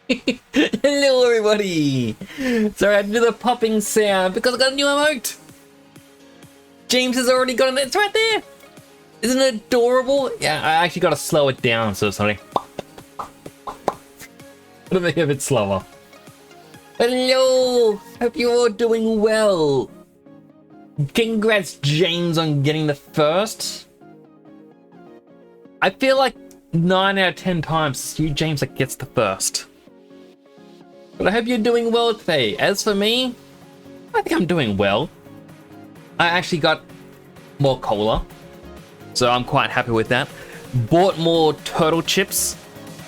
Hello everybody! Sorry, I had to do the popping sound because I got a new emote! James has already got it, it's right there! Isn't it adorable? Yeah, I actually gotta slow it down, so sorry. Let me a bit slower. Hello! Hope you're all doing well! Congrats, James, on getting the first. I feel like 9 out of 10 times it's you, James, that gets the first. But I hope you're doing well today. As for me, I think I'm doing well. I actually got more cola, so I'm quite happy with that. Bought more turtle chips.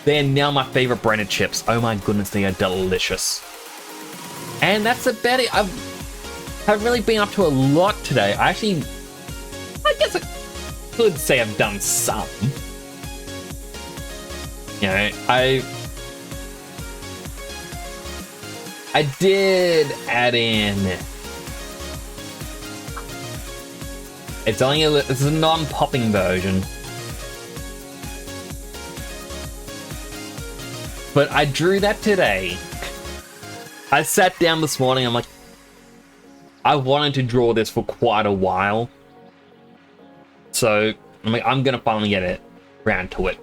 They're now my favorite branded chips. Oh my goodness, they are delicious. And that's about it. I haven't really been up to a lot today. I guess I could say I've done some. You know, I did add in. It's a non-popping version. But I drew that today. I sat down this morning, I'm like, I wanted to draw this for quite a while. So I'm like, I'm gonna finally get it around to it.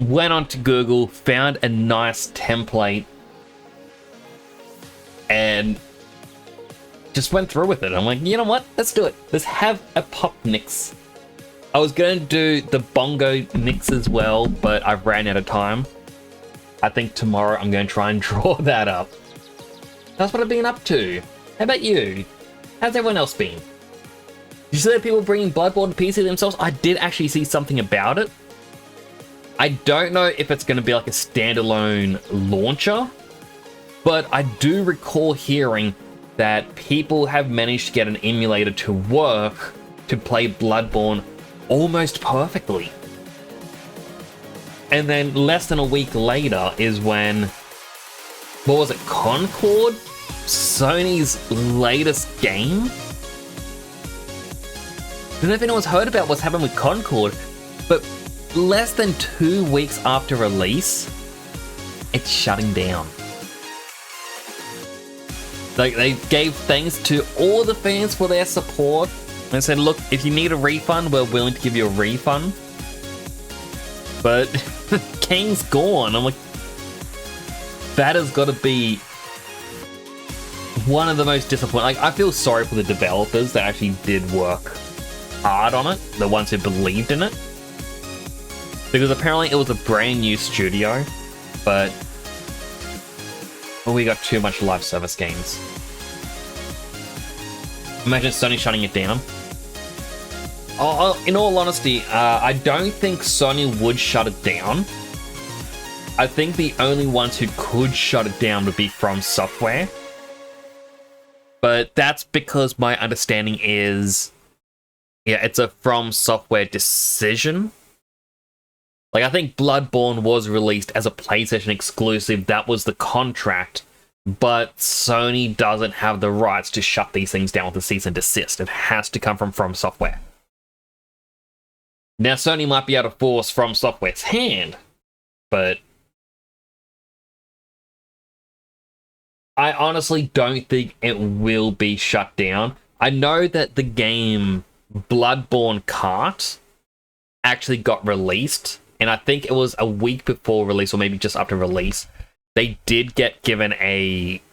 Went on to Google, found a nice template, and just went through with it. I'm like, you know what? Let's do it. Let's have a pop nix. I was going to do the bongo nix as well, but I ran out of time. I think tomorrow I'm going to try and draw that up. That's what I've been up to. How about you? How's everyone else been? Did you see that people bringing Bloodborne to PC themselves? I did actually see something about it. I don't know if it's going to be like a standalone launcher, but I do recall hearing that people have managed to get an emulator to work to play Bloodborne almost perfectly. And then less than a week later is when, what was it, Concord? Sony's latest game? I don't know if anyone's heard about what's happened with Concord, but less than 2 weeks after release, it's shutting down. They gave thanks to all the fans for their support and said, look, if you need a refund, we're willing to give you a refund. But King's gone. I'm like, that has got to be one of the most disappointing. Like, I feel sorry for the developers that actually did work hard on it, the ones who believed in it. Because apparently it was a brand new studio, but we got too much live service games. Imagine Sony shutting it down. In all honesty, I don't think Sony would shut it down. I think the only ones who could shut it down would be From Software. But that's because my understanding is, yeah, it's a From Software decision. Like, I think Bloodborne was released as a PlayStation exclusive. That was the contract. But Sony doesn't have the rights to shut these things down with a cease and desist. It has to come from Software. Now, Sony might be able to force From Software's hand, but I honestly don't think it will be shut down. I know that the game Bloodborne Kart actually got released, and I think it was a week before release, or maybe just after release. They did get given a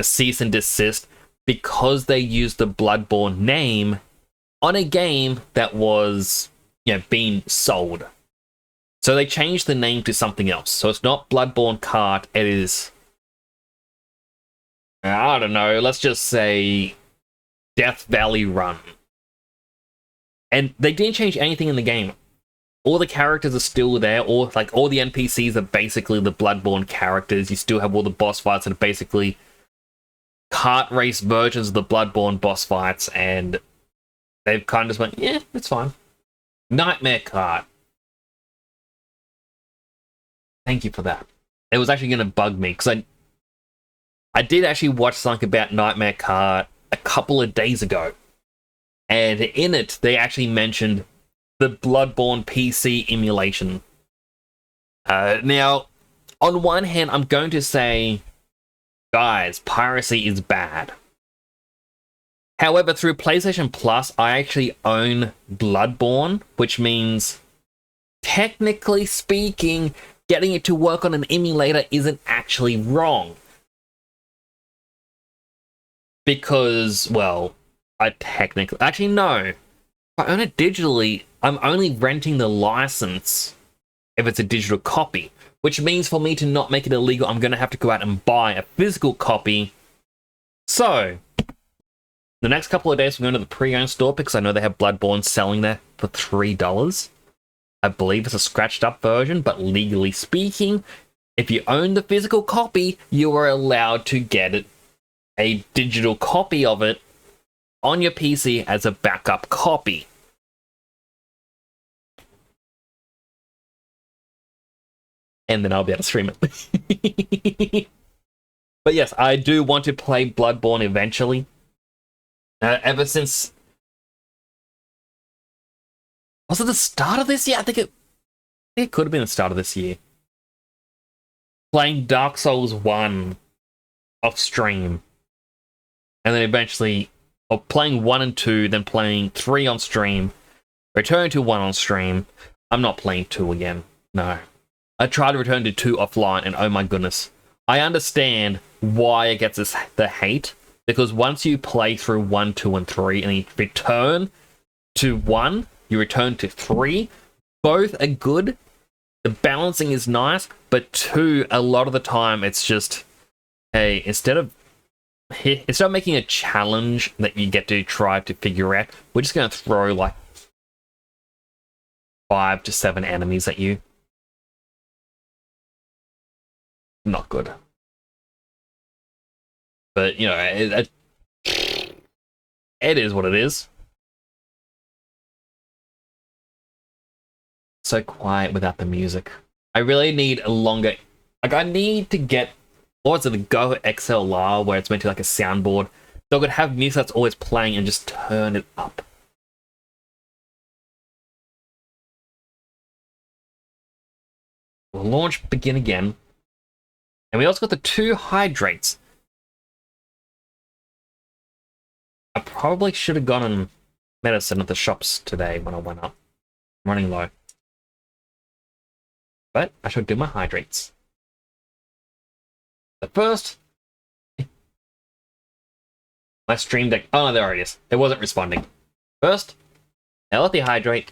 cease and desist because they used the Bloodborne name on a game that was, you know, being sold. So they changed the name to something else. So it's not Bloodborne Kart, it is, I don't know, let's just say Death Valley Run. And they didn't change anything in the game. All the characters are still there, or like all the NPCs are basically the Bloodborne characters. You still have all the boss fights that are basically kart race versions of the Bloodborne boss fights, and they've kind of just went, yeah, it's fine. Nightmare Kart. Thank you for that. It was actually going to bug me, because I did actually watch something about Nightmare Kart a couple of days ago. And in it, they actually mentioned the Bloodborne PC emulation. Now, on one hand, I'm going to say, guys, piracy is bad. However, through PlayStation Plus, I actually own Bloodborne, which means, technically speaking, getting it to work on an emulator isn't actually wrong. Because, well, I technically... Actually, no. If I own it digitally, I'm only renting the license if it's a digital copy. Which means for me to not make it illegal, I'm going to have to go out and buy a physical copy. So, the next couple of days, we're going to the pre-owned store because I know they have Bloodborne selling there for $3. I believe it's a scratched up version, but legally speaking, if you own the physical copy, you are allowed to get it, a digital copy of it, on your PC as a backup copy. And then I'll be able to stream it. But yes, I do want to play Bloodborne eventually. Ever since... Was it the start of this year? I think it could have been the start of this year. Playing Dark Souls 1 off stream. And then eventually... Or playing 1 and 2, then playing 3 on stream. Return to 1 on stream. I'm not playing 2 again. No. I tried to return to 2 offline, and oh my goodness. I understand why it gets the hate, because once you play through 1, 2, and 3, and you return to 1, you return to 3, both are good. The balancing is nice, but 2, a lot of the time, it's just, hey, instead of making a challenge that you get to try to figure out, we're just going to throw like 5 to 7 enemies at you. Not good. But, you know, it is what it is. So quiet without the music. I really need a longer... Like, I need to get... Or is it the Go XLR, where it's meant to be like a soundboard? So I could have music that's always playing and just turn it up. We'll launch begin again. And we also got the 2 hydrates. I probably should have gone and medicine at the shops today when I went up. I'm running low. But I should do my hydrates. But first, my stream deck. Oh, no, there it is. It wasn't responding. First, healthy hydrate.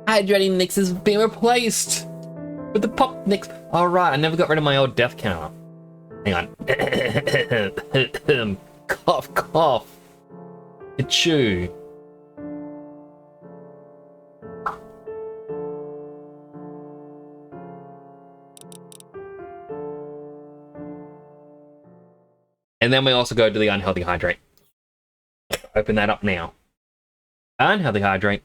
Hydrating Nix has been replaced with the Pop Nix. Alright, I never got rid of my old death counter. Hang on. Cough, cough. Achoo. And then we also go to the unhealthy hydrate. Open that up now. Unhealthy hydrate.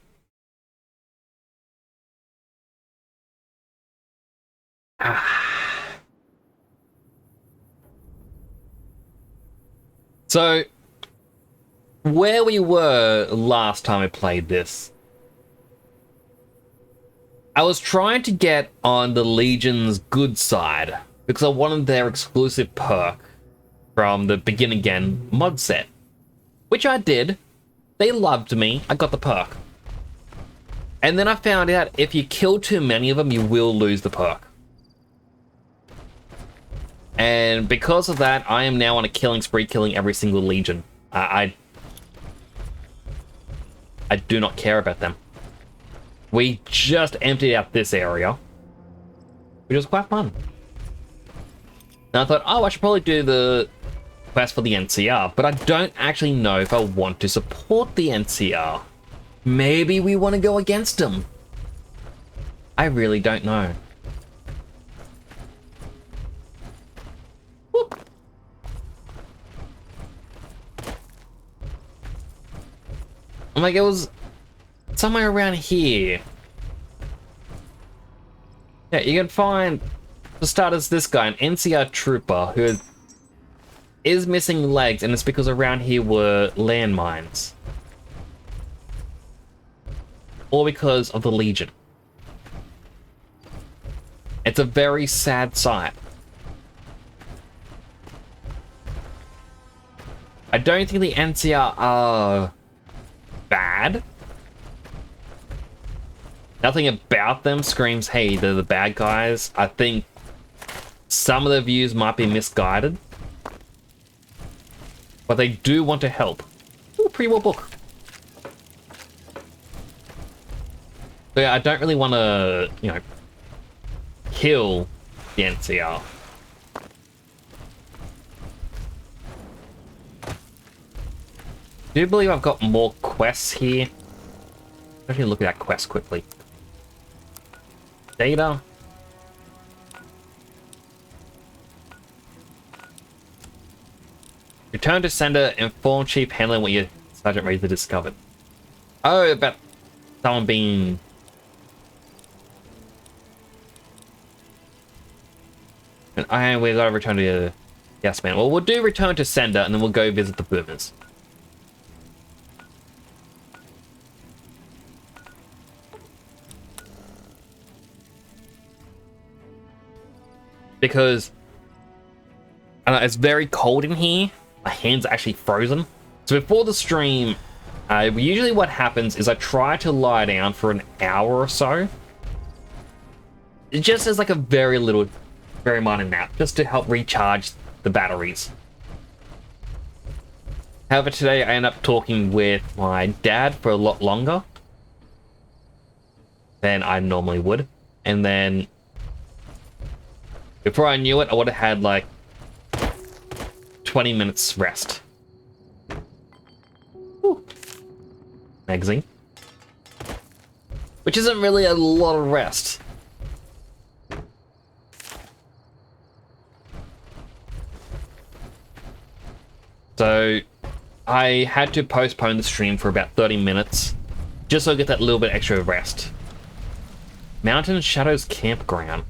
So, where we were last time I played this, I was trying to get on the Legion's good side because I wanted their exclusive perk from the Begin Again mod set, which I did. They loved me. I got the perk. And then I found out if you kill too many of them, you will lose the perk. And because of that, I am now on a killing spree, killing every single Legion. I do not care about them. We just emptied out this area, which was quite fun. And I thought, oh, I should probably do the quest for the NCR, but I don't actually know if I want to support the NCR. Maybe we want to go against them. I really don't know. Whoop. I'm like, it was somewhere around here. Yeah, you can find, for starters, this guy, an NCR trooper, who is missing legs, and it's because around here were landmines. Or because of the Legion. It's a very sad sight. I don't think the NCR are bad. Nothing about them screams, hey, they're the bad guys. I think some of the views might be misguided. But they do want to help. Ooh, pre-war book. So yeah, I don't really want to, you know, kill the NCR. Do you believe I've got more quests here? Let me look at that quest quickly. Data. Return to sender, inform Chief Handling what your Sergeant Razor discovered. Oh, about someone being... And we gotta return to... Yes, man. Well, we'll do return to sender, and then we'll go visit the boomers. Because I don't know, it's very cold in here. My hands are actually frozen. So before the stream, usually what happens is I try to lie down for an hour or so. It just as like a very minor nap, just to help recharge the batteries. However, today I end up talking with my dad for a lot longer than I normally would. And then before I knew it, I would have had like 20 minutes rest. Ooh. Magazine. Which isn't really a lot of rest. So I had to postpone the stream for about 30 minutes just so I get that little bit extra rest. Mountain Shadows Campground.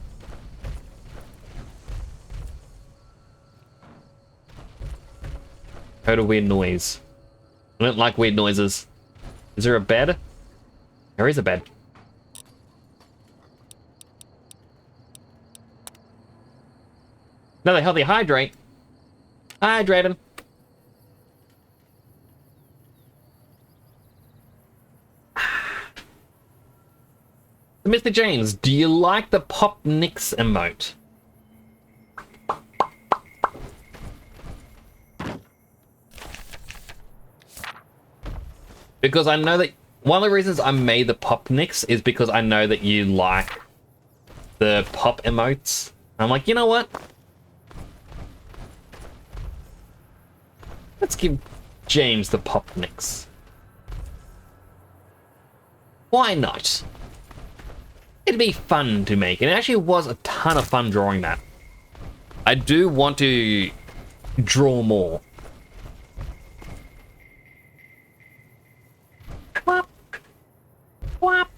Heard a weird noise. I don't like weird noises. Is there a bed? There is a bed. No, they help you hydrate. Hydrate him. Mr. James, do you like the Pop Nix emote? Because I know that one of the reasons I made the Pop Nix is because I know that you like the pop emotes. I'm like, you know what? Let's give James the Pop Nix. Why not? It'd be fun to make, and it actually was a ton of fun drawing that. I do want to draw more. Whop. Whop.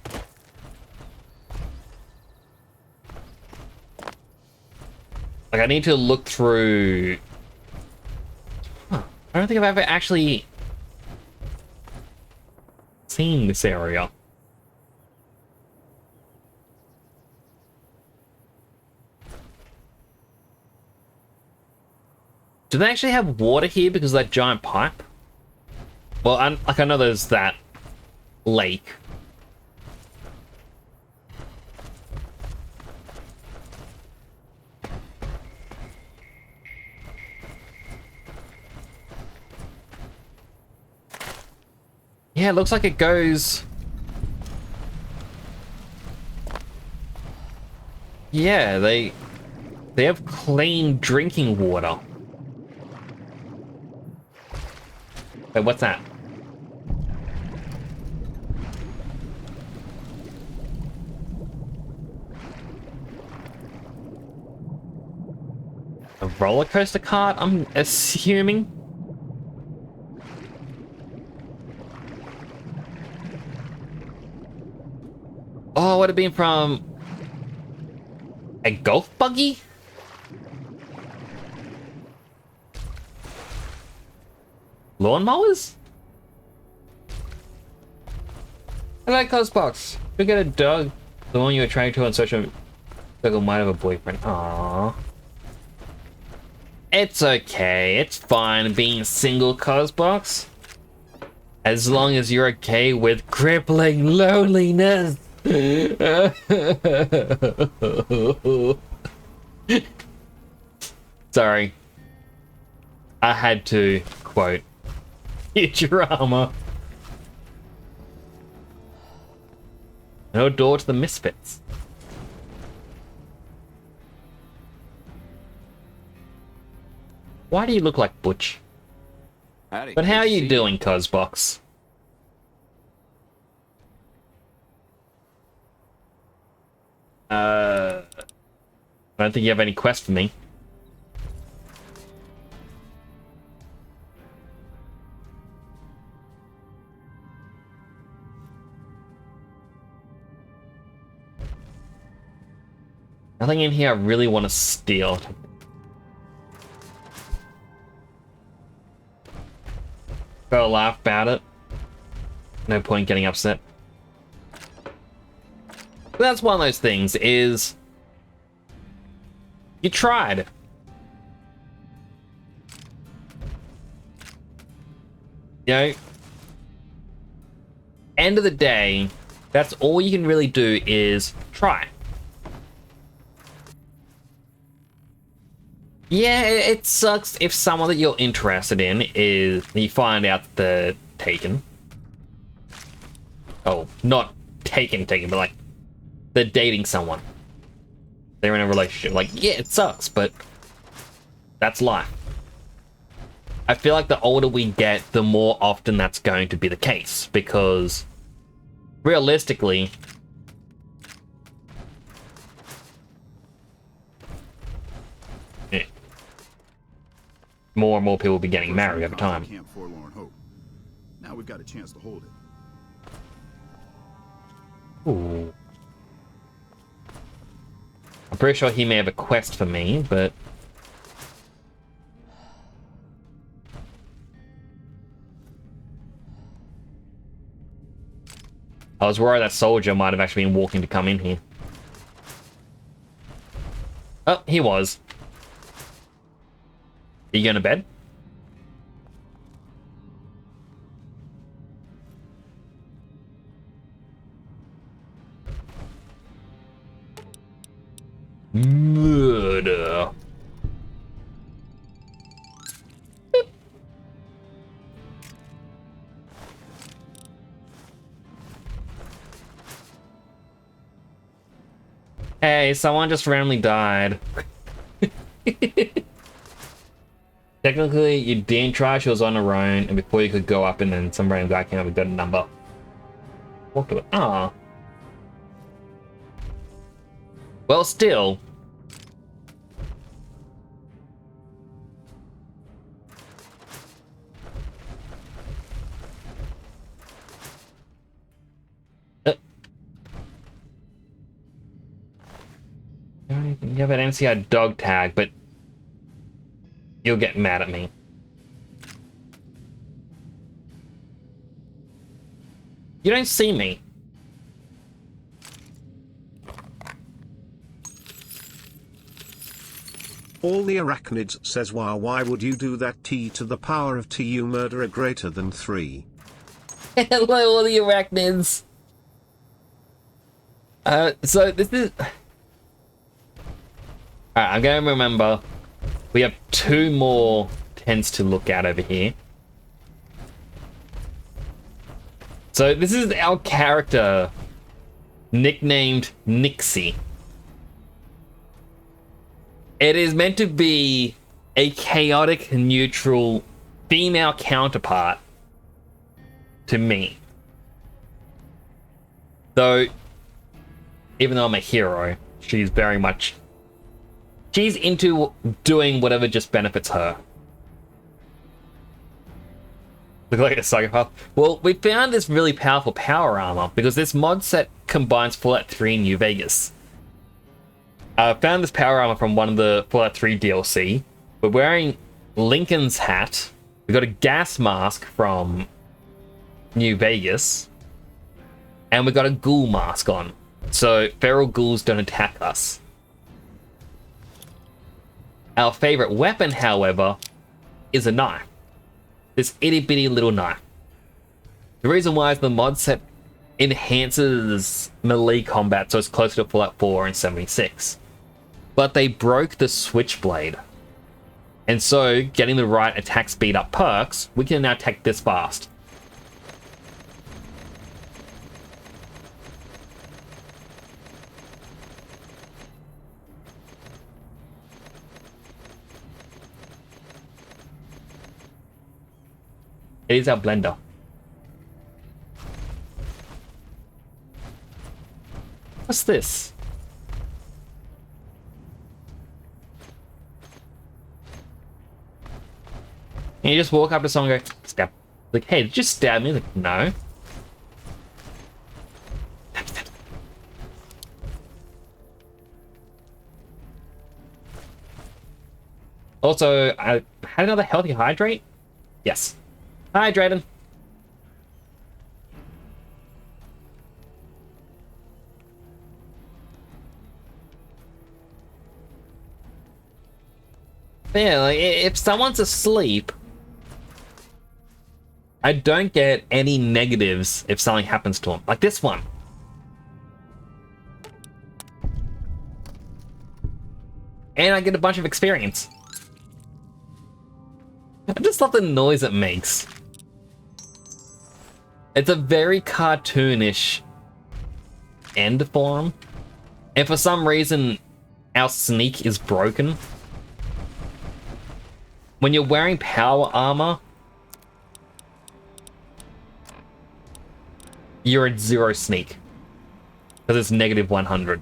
Like, I need to look through... Huh. I don't think I've ever actually seen this area. Do they actually have water here because of that giant pipe? Well, I know there's that lake. Yeah, it looks like it goes... Yeah, they have clean drinking water. Wait, what's that? A roller coaster cart, I'm assuming? Oh, it would have been from A golf buggy? Lawnmowers? Hello, Cosbox. Look at a dog. The one you were trying to on social circle might have a boyfriend. Aww. It's okay. It's fine being single, Cosbox. As long as you're okay with crippling loneliness. Sorry. I had to quote Futurama. No door to the misfits. Why do you look like Butch? Howdy, But how are good to you see doing, Cosbox? I don't think you have any quest for me. Nothing in here I really want to steal. Gotta laugh about it. No point getting upset. But that's one of those things, is... You tried. You know? End of the day, that's all you can really do is try. Yeah, it sucks if someone that you're interested in is... You find out they're taken. Oh, not taken, but like... They're dating someone. They're in a relationship. Like, yeah, it sucks, but... That's life. I feel like the older we get, the more often that's going to be the case. Because... Realistically... More and more people will be getting married over time. Camp Forlorn Hope. Now we've got a chance to hold it. Ooh. I'm pretty sure he may have a quest for me, but... I was worried that soldier might have actually been walking to come in here. Oh, he was. Are you going to bed? Murder. Hey, someone just randomly died. Technically, you didn't try, she was on her own, and before you could go up, and then some random guy came up and got a number. Walk to it. Ah. Well, still. Yeah, but I didn't see a dog tag, but you'll get mad at me. You don't see me. All the arachnids says wow, why would you do that? T to the power of T, you murderer greater than 3. Hello, all the arachnids. So this is... Alright, I'm gonna remember. We have 2 more tents to look at over here. So this is our character, nicknamed Nixie. It is meant to be a chaotic, neutral, female counterpart to me. Though, even though I'm a hero, she's very much... She's into doing whatever just benefits her. Look like a psychopath. Well, we found this really powerful power armor because this mod set combines Fallout 3 and New Vegas. I found this power armor from one of the Fallout 3 DLC. We're wearing Lincoln's hat. We got a gas mask from New Vegas. And we got a ghoul mask on. So feral ghouls don't attack us. Our favorite weapon, however, is a knife. This itty bitty little knife. The reason why is the mod set enhances melee combat so it's closer to Fallout 4 and 76. But they broke the switchblade. And so, getting the right attack speed up perks, we can now attack this fast. It is our blender. What's this? And you just walk up to someone and go, stab. Like, hey, did you stab me? Like, no. Also, I had another healthy hydrate? Yes. Hydrated. Yeah, like, if someone's asleep, I don't get any negatives if something happens to them. Like this one. And I get a bunch of experience. I just love the noise it makes. It's a very cartoonish end for him. And for some reason, our sneak is broken. When you're wearing power armor, you're at 0 sneak. Because it's negative 100.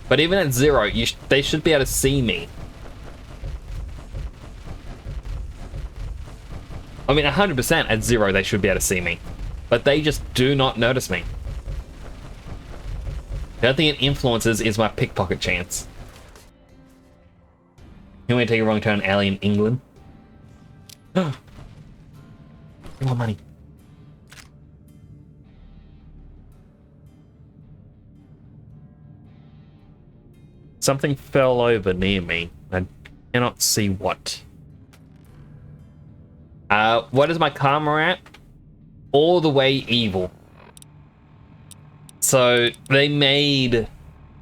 But even at 0, they should be able to see me. I mean, 100% at 0, they should be able to see me. But they just do not notice me. The only thing it influences is my pickpocket chance. You want me to take a wrong turn alley in England? You want money? Something fell over near me. I cannot see what. What is my karma at? All the way evil. So they made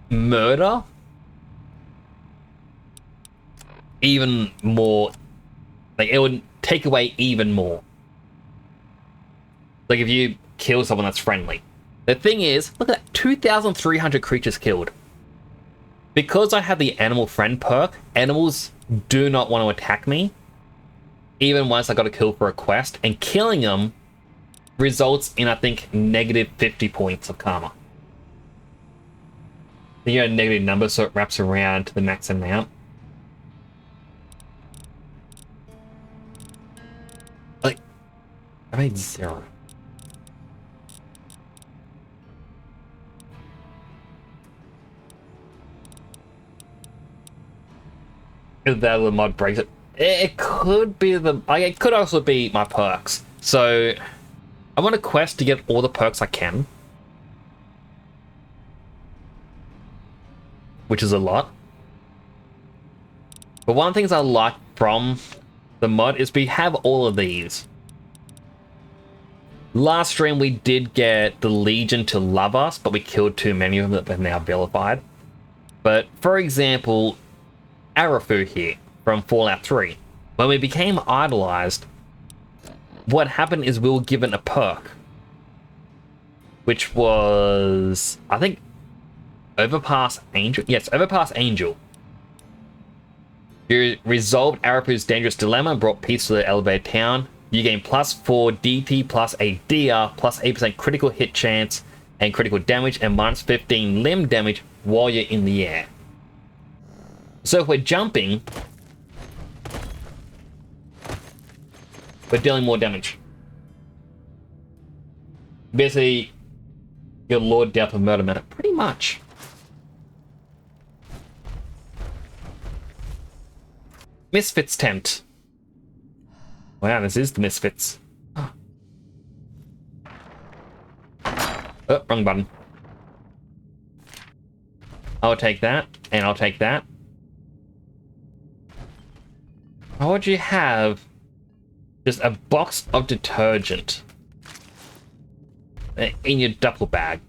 murder even more. Like, it would take away even more. Like if you kill someone that's friendly. The thing is, look at that, 2,300 creatures killed. Because I have the animal friend perk, animals do not want to attack me. Even once I got a kill for a quest, and killing them results in, I think, negative 50 points of karma. You get a negative number, so it wraps around to the max amount. Like, I made 0. If that the mod breaks it. It could be the... it could also be my perks. So, I want a quest to get all the perks I can. Which is a lot. But one of the things I like from the mod is we have all of these. Last stream we did get the Legion to love us, but we killed too many of them that are now vilified. But, for example, Arafu here from Fallout 3. When we became idolized, what happened is we were given a perk. Which was, I think, Overpass Angel? Yes, Overpass Angel. You resolved Arafu's dangerous dilemma and brought peace to the elevated town. You gain +4 DT plus a DR plus 8% critical hit chance and critical damage and -15 limb damage while you're in the air. So if we're jumping, we're dealing more damage. Basically, your Lord Death of Murder Matter, pretty much. Misfits tent. Wow, this is the Misfits. Oh, wrong button. I'll take that, and I'll take that. Why would you have just a box of detergent in your duffel bag?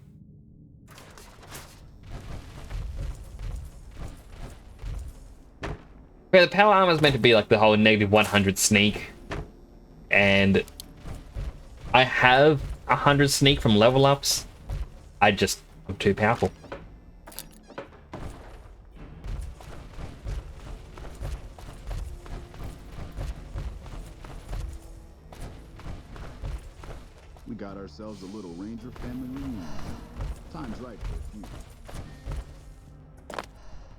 Yeah, the power armor is meant to be like the whole negative 100 sneak, and I have 100 sneak from level ups. I'm too powerful. We got ourselves a little ranger family reunion. Time's right for a few.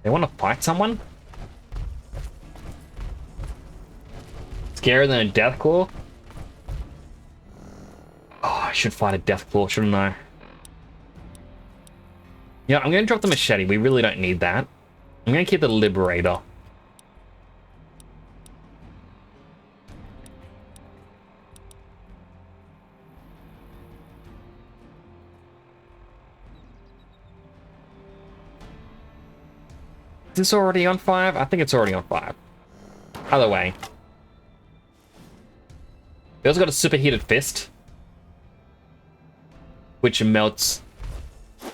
They want to fight someone? Scarier than a Deathclaw? Oh, I should fight a Deathclaw, shouldn't I? Yeah, I'm going to drop the machete. We really don't need that. I'm going to keep the Liberator. Is this already on 5? I think it's already on 5. Either way. We also got a superheated fist, which melts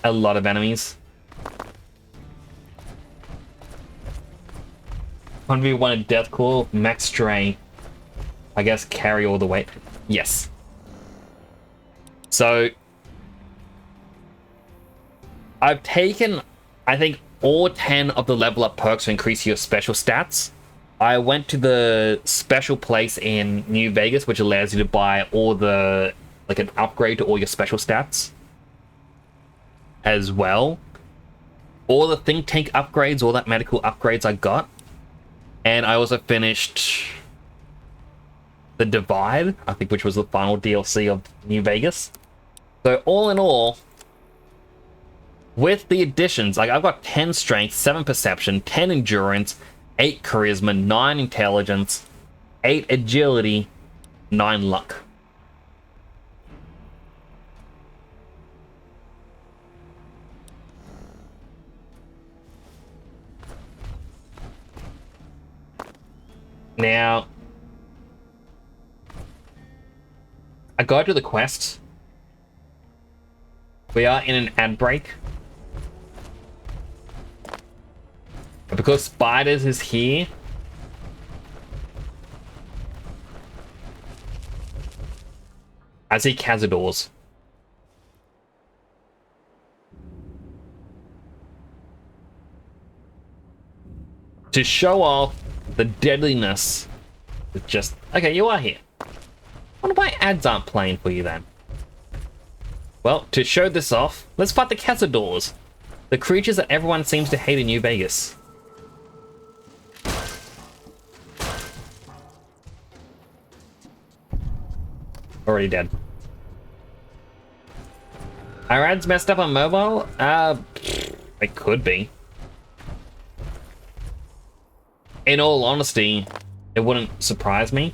a lot of enemies. 1v1 a Deathclaw, Max Stray. I guess carry all the weight. Yes. So I've taken, I think, all 10 of the level up perks to increase your special stats. I went to the special place in New Vegas, which allows you to buy all the, like, an upgrade to all your special stats as well. All the think tank upgrades, all that medical upgrades I got. And I also finished the Divide, I think, which was the final DLC of New Vegas. So all in all, with the additions, like, I've got 10 strength, 7 perception, 10 endurance, 8 charisma, 9 intelligence, 8 agility, 9 luck. Now, I go to the quest. We are in an ad break. But because Spiders is here, I see Cazadors. To show off the deadliness, it's just... Okay, you are here. I wonder why ads aren't playing for you then. Well, to show this off, let's fight the Cazadors, the creatures that everyone seems to hate in New Vegas. Already dead. Are ads messed up on mobile? They could be. In all honesty, it wouldn't surprise me.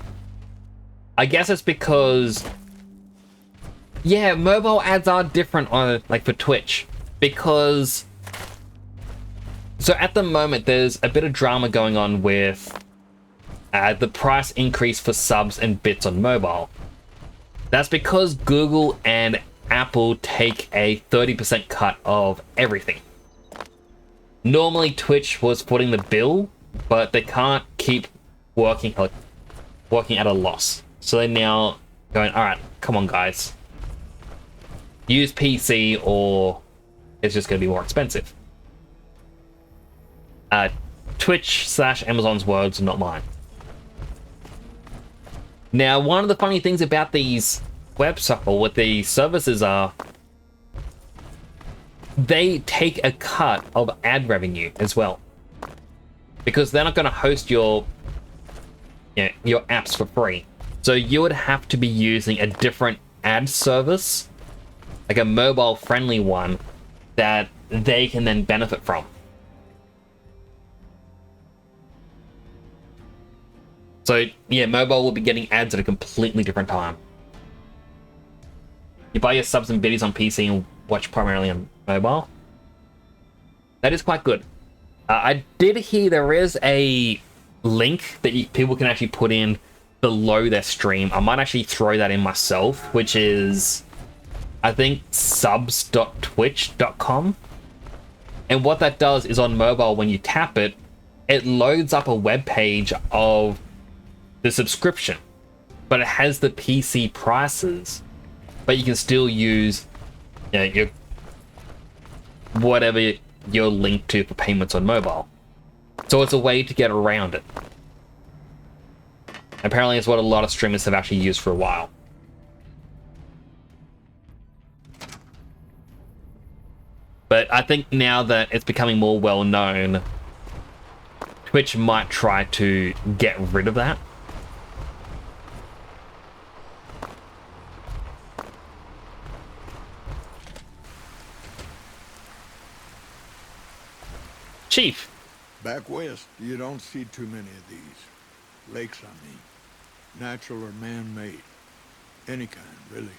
I guess it's because... Yeah, mobile ads are different on, like, for Twitch. Because... So at the moment, there's a bit of drama going on with the price increase for subs and bits on mobile. That's because Google and Apple take a 30% cut of everything. Normally, Twitch was footing the bill, but they can't keep working at a loss. So they're now going, all right, come on, guys. Use PC or it's just going to be more expensive. Twitch/Amazon's words, not mine. Now, one of the funny things about these websites or what these services are, they take a cut of ad revenue as well. Because they're not going to host your apps for free. So you would have to be using a different ad service, like a mobile-friendly one, that they can then benefit from. So yeah, mobile will be getting ads at a completely different time. You buy your subs and biddies on PC and watch primarily on mobile. That is quite good. I did hear there is a link that people can actually put in below their stream. I might actually throw that in myself, which is, I think, subs.twitch.com. And what that does is on mobile, when you tap it, it loads up a web page of the subscription, but it has the PC prices, but you can still use, you know, your whatever you're linked to for payments on mobile. So it's a way to get around it. Apparently it's what a lot of streamers have actually used for a while. But I think now that it's becoming more well known, Twitch might try to get rid of that. Chief. Back west, you don't see too many of these. Lakes, I mean. Natural or man-made. Any kind, really.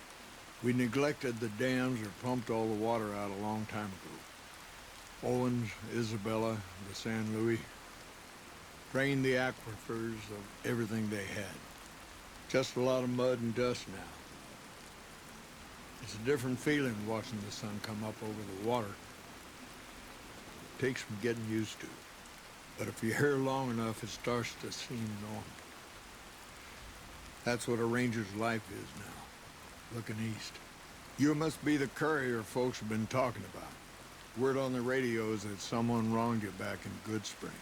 We neglected the dams or pumped all the water out a long time ago. Owens, Isabella, the San Luis. Drained the aquifers of everything they had. Just a lot of mud and dust now. It's a different feeling watching the sun come up over the water. Takes some getting used to. But if you're here long enough, it starts to seem normal. That's what a ranger's life is now, looking east. You must be the courier folks have been talking about. Word on the radio is that someone wronged you back in Good Springs.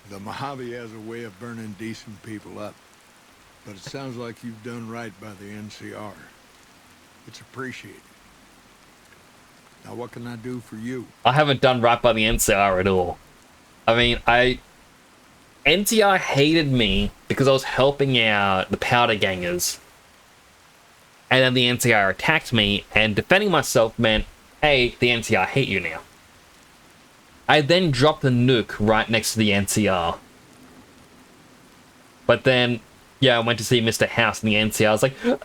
The Mojave has a way of burning decent people up. But it sounds like you've done right by the NCR. It's appreciated. Now what can I do for you? I haven't done right by the NCR at all. I mean, NCR hated me because I was helping out the powder gangers. And then the NCR attacked me, and defending myself meant, hey, the NCR hate you now. I then dropped the nuke right next to the NCR. But then, yeah, I went to see Mr. House, and the NCR was like, ooh,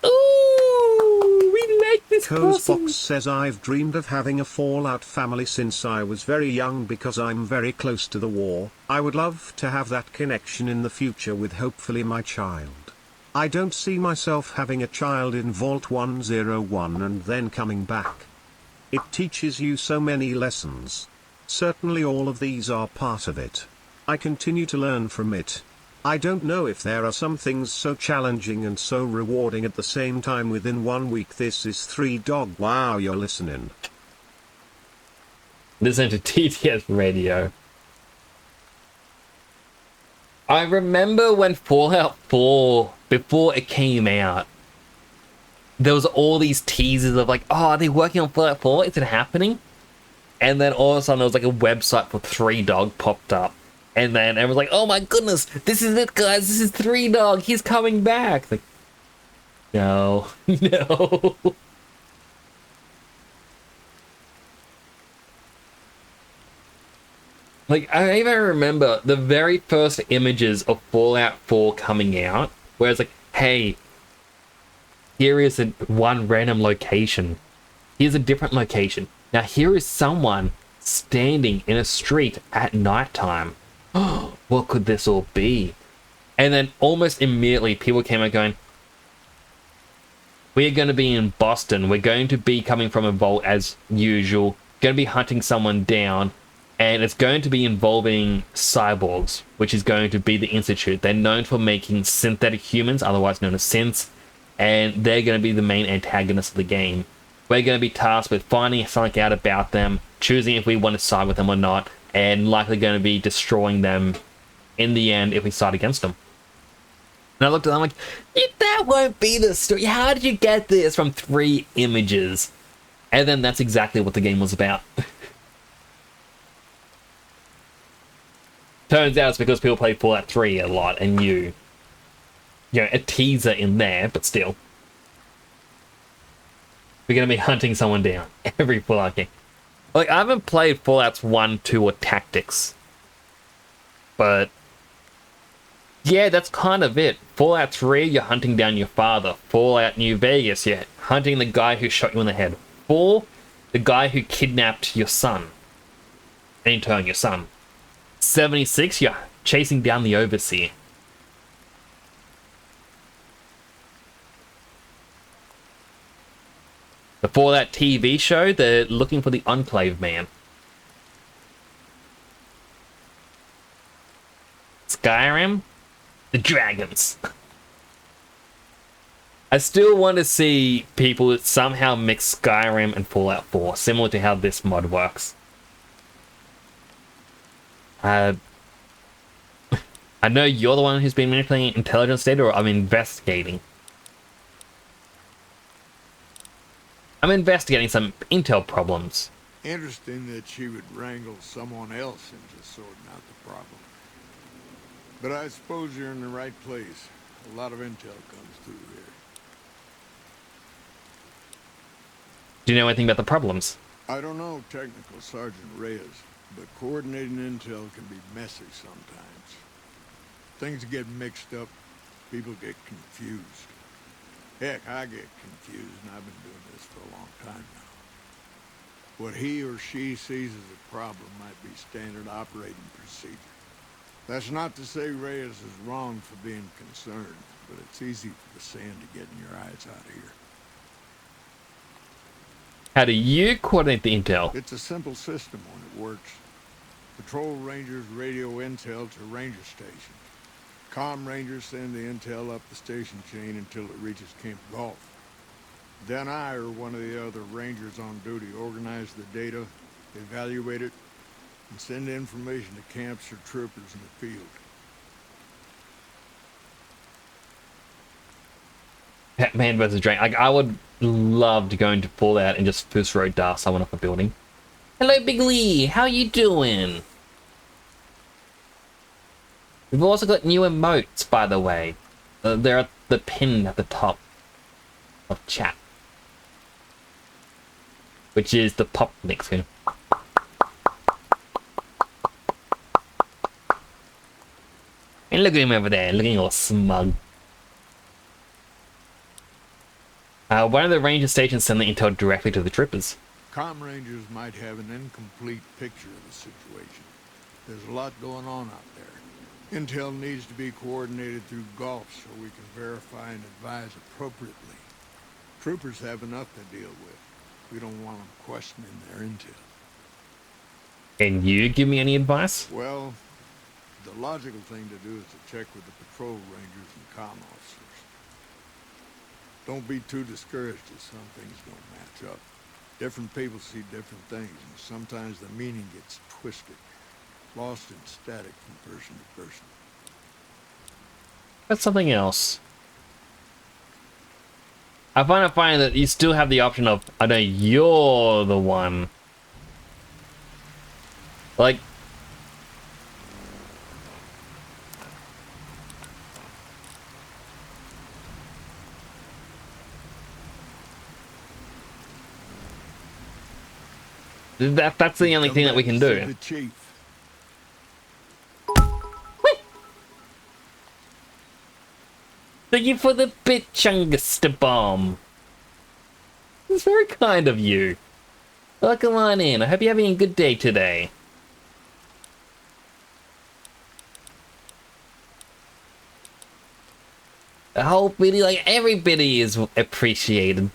we like this person. Cozebox says I've dreamed of having a Fallout family since I was very young because I'm very close to the war. I would love to have that connection in the future with hopefully my child. I don't see myself having a child in Vault 101 and then coming back. It teaches you so many lessons. Certainly all of these are part of it. I continue to learn from it. I don't know if there are some things so challenging and so rewarding at the same time within 1 week. This is 3 Dog. Wow, you're listening. Listen to TTS Radio. I remember when Fallout 4, before it came out, there was all these teasers of like, oh, are they working on Fallout 4? Is it happening? And then all of a sudden there was like a website for 3 Dog popped up. And then everyone's like, oh my goodness, this is it, guys. This is 3 Dog. He's coming back. Like, no, no. Like, I even remember the very first images of Fallout 4 coming out, where it's like, hey, here is one random location. Here's a different location. Now here is someone standing in a street at nighttime. What could this all be? And then almost immediately people came out going, we're going to be in Boston. We're going to be coming from a vault as usual. Going to be hunting someone down. And it's going to be involving cyborgs, which is going to be the Institute. They're known for making synthetic humans, otherwise known as synths. And they're going to be the main antagonists of the game. We're going to be tasked with finding something out about them, choosing if we want to side with them or not, and likely going to be destroying them in the end if we side against them. And I looked at them like, that won't be the story. How did you get this from 3 images? And then that's exactly what the game was about. Turns out it's because people play Fallout 3 a lot and you know, a teaser in there, but still. We're going to be hunting someone down every Fallout game. Like, I haven't played Fallouts 1, 2, or Tactics. But Yeah, that's kind of it. Fallout 3, you're hunting down your father. Fallout New Vegas, you're hunting the guy who shot you in the head. 4, the guy who kidnapped your son. And in turn, your son. 76, you're chasing down the overseer. Before that TV show, they're looking for the Enclave Man. Skyrim, the dragons. I still want to see people that somehow mix Skyrim and Fallout 4, similar to how this mod works. I know you're the one who's been manipulating intelligence data, or I'm investigating. I'm investigating some intel problems. Interesting that she would wrangle someone else into sorting out the problem. But I suppose you're in the right place. A lot of intel comes through here. Do you know anything about the problems? I don't know Technical Sergeant Reyes, but coordinating intel can be messy sometimes. Things get mixed up, people get confused. Heck, I get confused, and I've been doing this for a long time now. What he or she sees as a problem might be standard operating procedure. That's not to say Reyes is wrong for being concerned, but it's easy for the sand to get in your eyes out here. How do you coordinate the intel? It's a simple system when it works. Patrol rangers radio intel to ranger stations. Comm rangers send the intel up the station chain until it reaches Camp Golf. Then I or one of the other rangers on duty organize the data, evaluate it, and send information to camps or troopers in the field. Man versus Drain. Like, I would love to go into Fallout and just first row dart someone off a building. Hello, Big Lee. How you doing? We've also got new emotes, by the way. They're at the pin at the top of chat, which is the pop mix. And look at him over there, looking all smug. One of the ranger stations send the intel directly to the troopers. Comm rangers might have an incomplete picture of the situation. There's a lot going on out there. Intel needs to be coordinated through Gulf so we can verify and advise appropriately. Troopers have enough to deal with. We don't want them questioning their intel. Can you give me any advice? Well, the logical thing to do is to check with the patrol rangers and comm officers. Don't be too discouraged if some things don't match up. Different people see different things, and sometimes the meaning gets twisted, lost in static from person to person. That's something else. I find it funny that you still have the option of, I know you're the one. Like, that's the only thing that we can do. The chief. Thank you for the bit, Chunguster Bomb. It's very kind of you. Welcome on in. I hope you're having a good day today. The whole video, like, everybody is appreciated.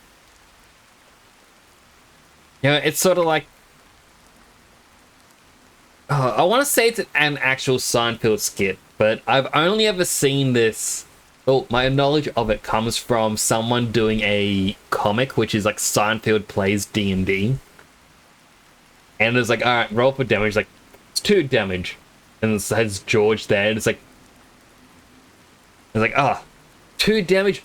You know, it's sort of like... I want to say it's an actual Seinfeld skit, but I've only ever seen this... Well, my knowledge of it comes from someone doing a comic, which is like Seinfeld plays D&D. And it's like, alright, roll for damage. Like, it's 2 damage. And it has George there, and it's like... ah, 2 damage.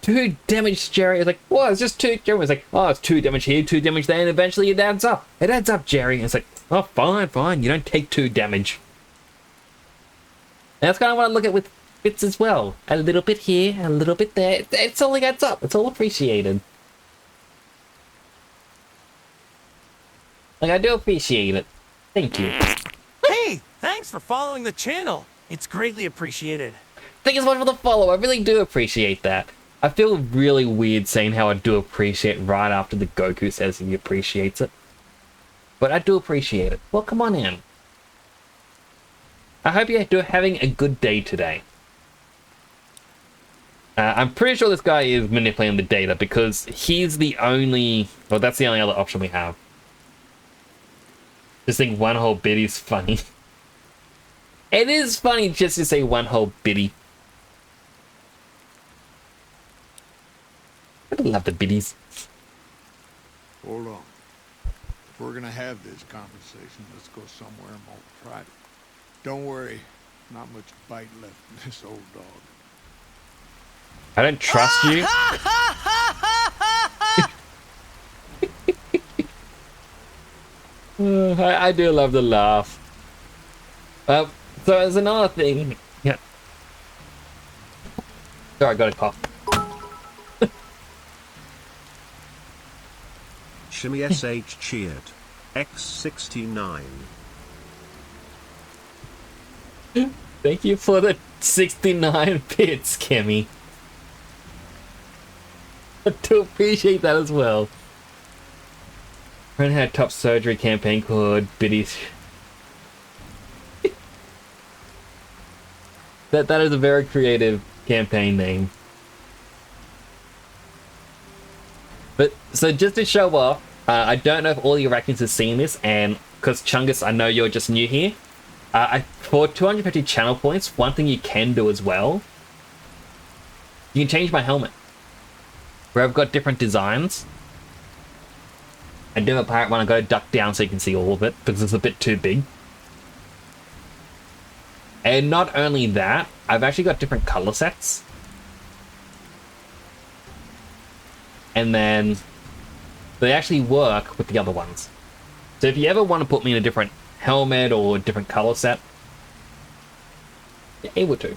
2 damage, Jerry. It's like, what? It's just 2 damage. It's like, oh, it's 2 damage here, 2 damage there, and eventually it adds up. It adds up, Jerry. And it's like, oh, fine. You don't take 2 damage. And that's kind of what I look at with bits as well. A little bit here, a little bit there. It's all adds up. It's all appreciated. Like, I do appreciate it. Thank you. Hey, thanks for following the channel. It's greatly appreciated. Thank you so much for the follow. I really do appreciate that. I feel really weird saying how I do appreciate right after the Goku says he appreciates it. But I do appreciate it. Well, come on in. I hope you're having a good day today. I'm pretty sure this guy is manipulating the data because he's the only... Well, that's the only other option we have. Just think one whole biddy's funny. It is funny just to say one whole biddy. I love the biddies. Hold on. If we're gonna have this conversation, let's go somewhere more private. Don't worry, not much bite left in this old dog. I don't trust you. I do love the laugh. So there's another thing. Yeah. Sorry, I got a cough. Shimmy SH cheered. X69. Thank you for the 69 bits, Kimmy. I do appreciate that as well. Friend had a top surgery campaign called Biddy's. That is a very creative campaign name. But so just to show off, I don't know if all the Iraqis have seen this, and because Chungus, I know you're just new here. For 250 channel points, one thing you can do as well, you can change my helmet. Where I've got different designs. I do a pirate one, I gotta duck down so you can see all of it, because it's a bit too big. And not only that, I've actually got different color sets. And then they actually work with the other ones. So if you ever want to put me in a different helmet or a different color set, you're able to.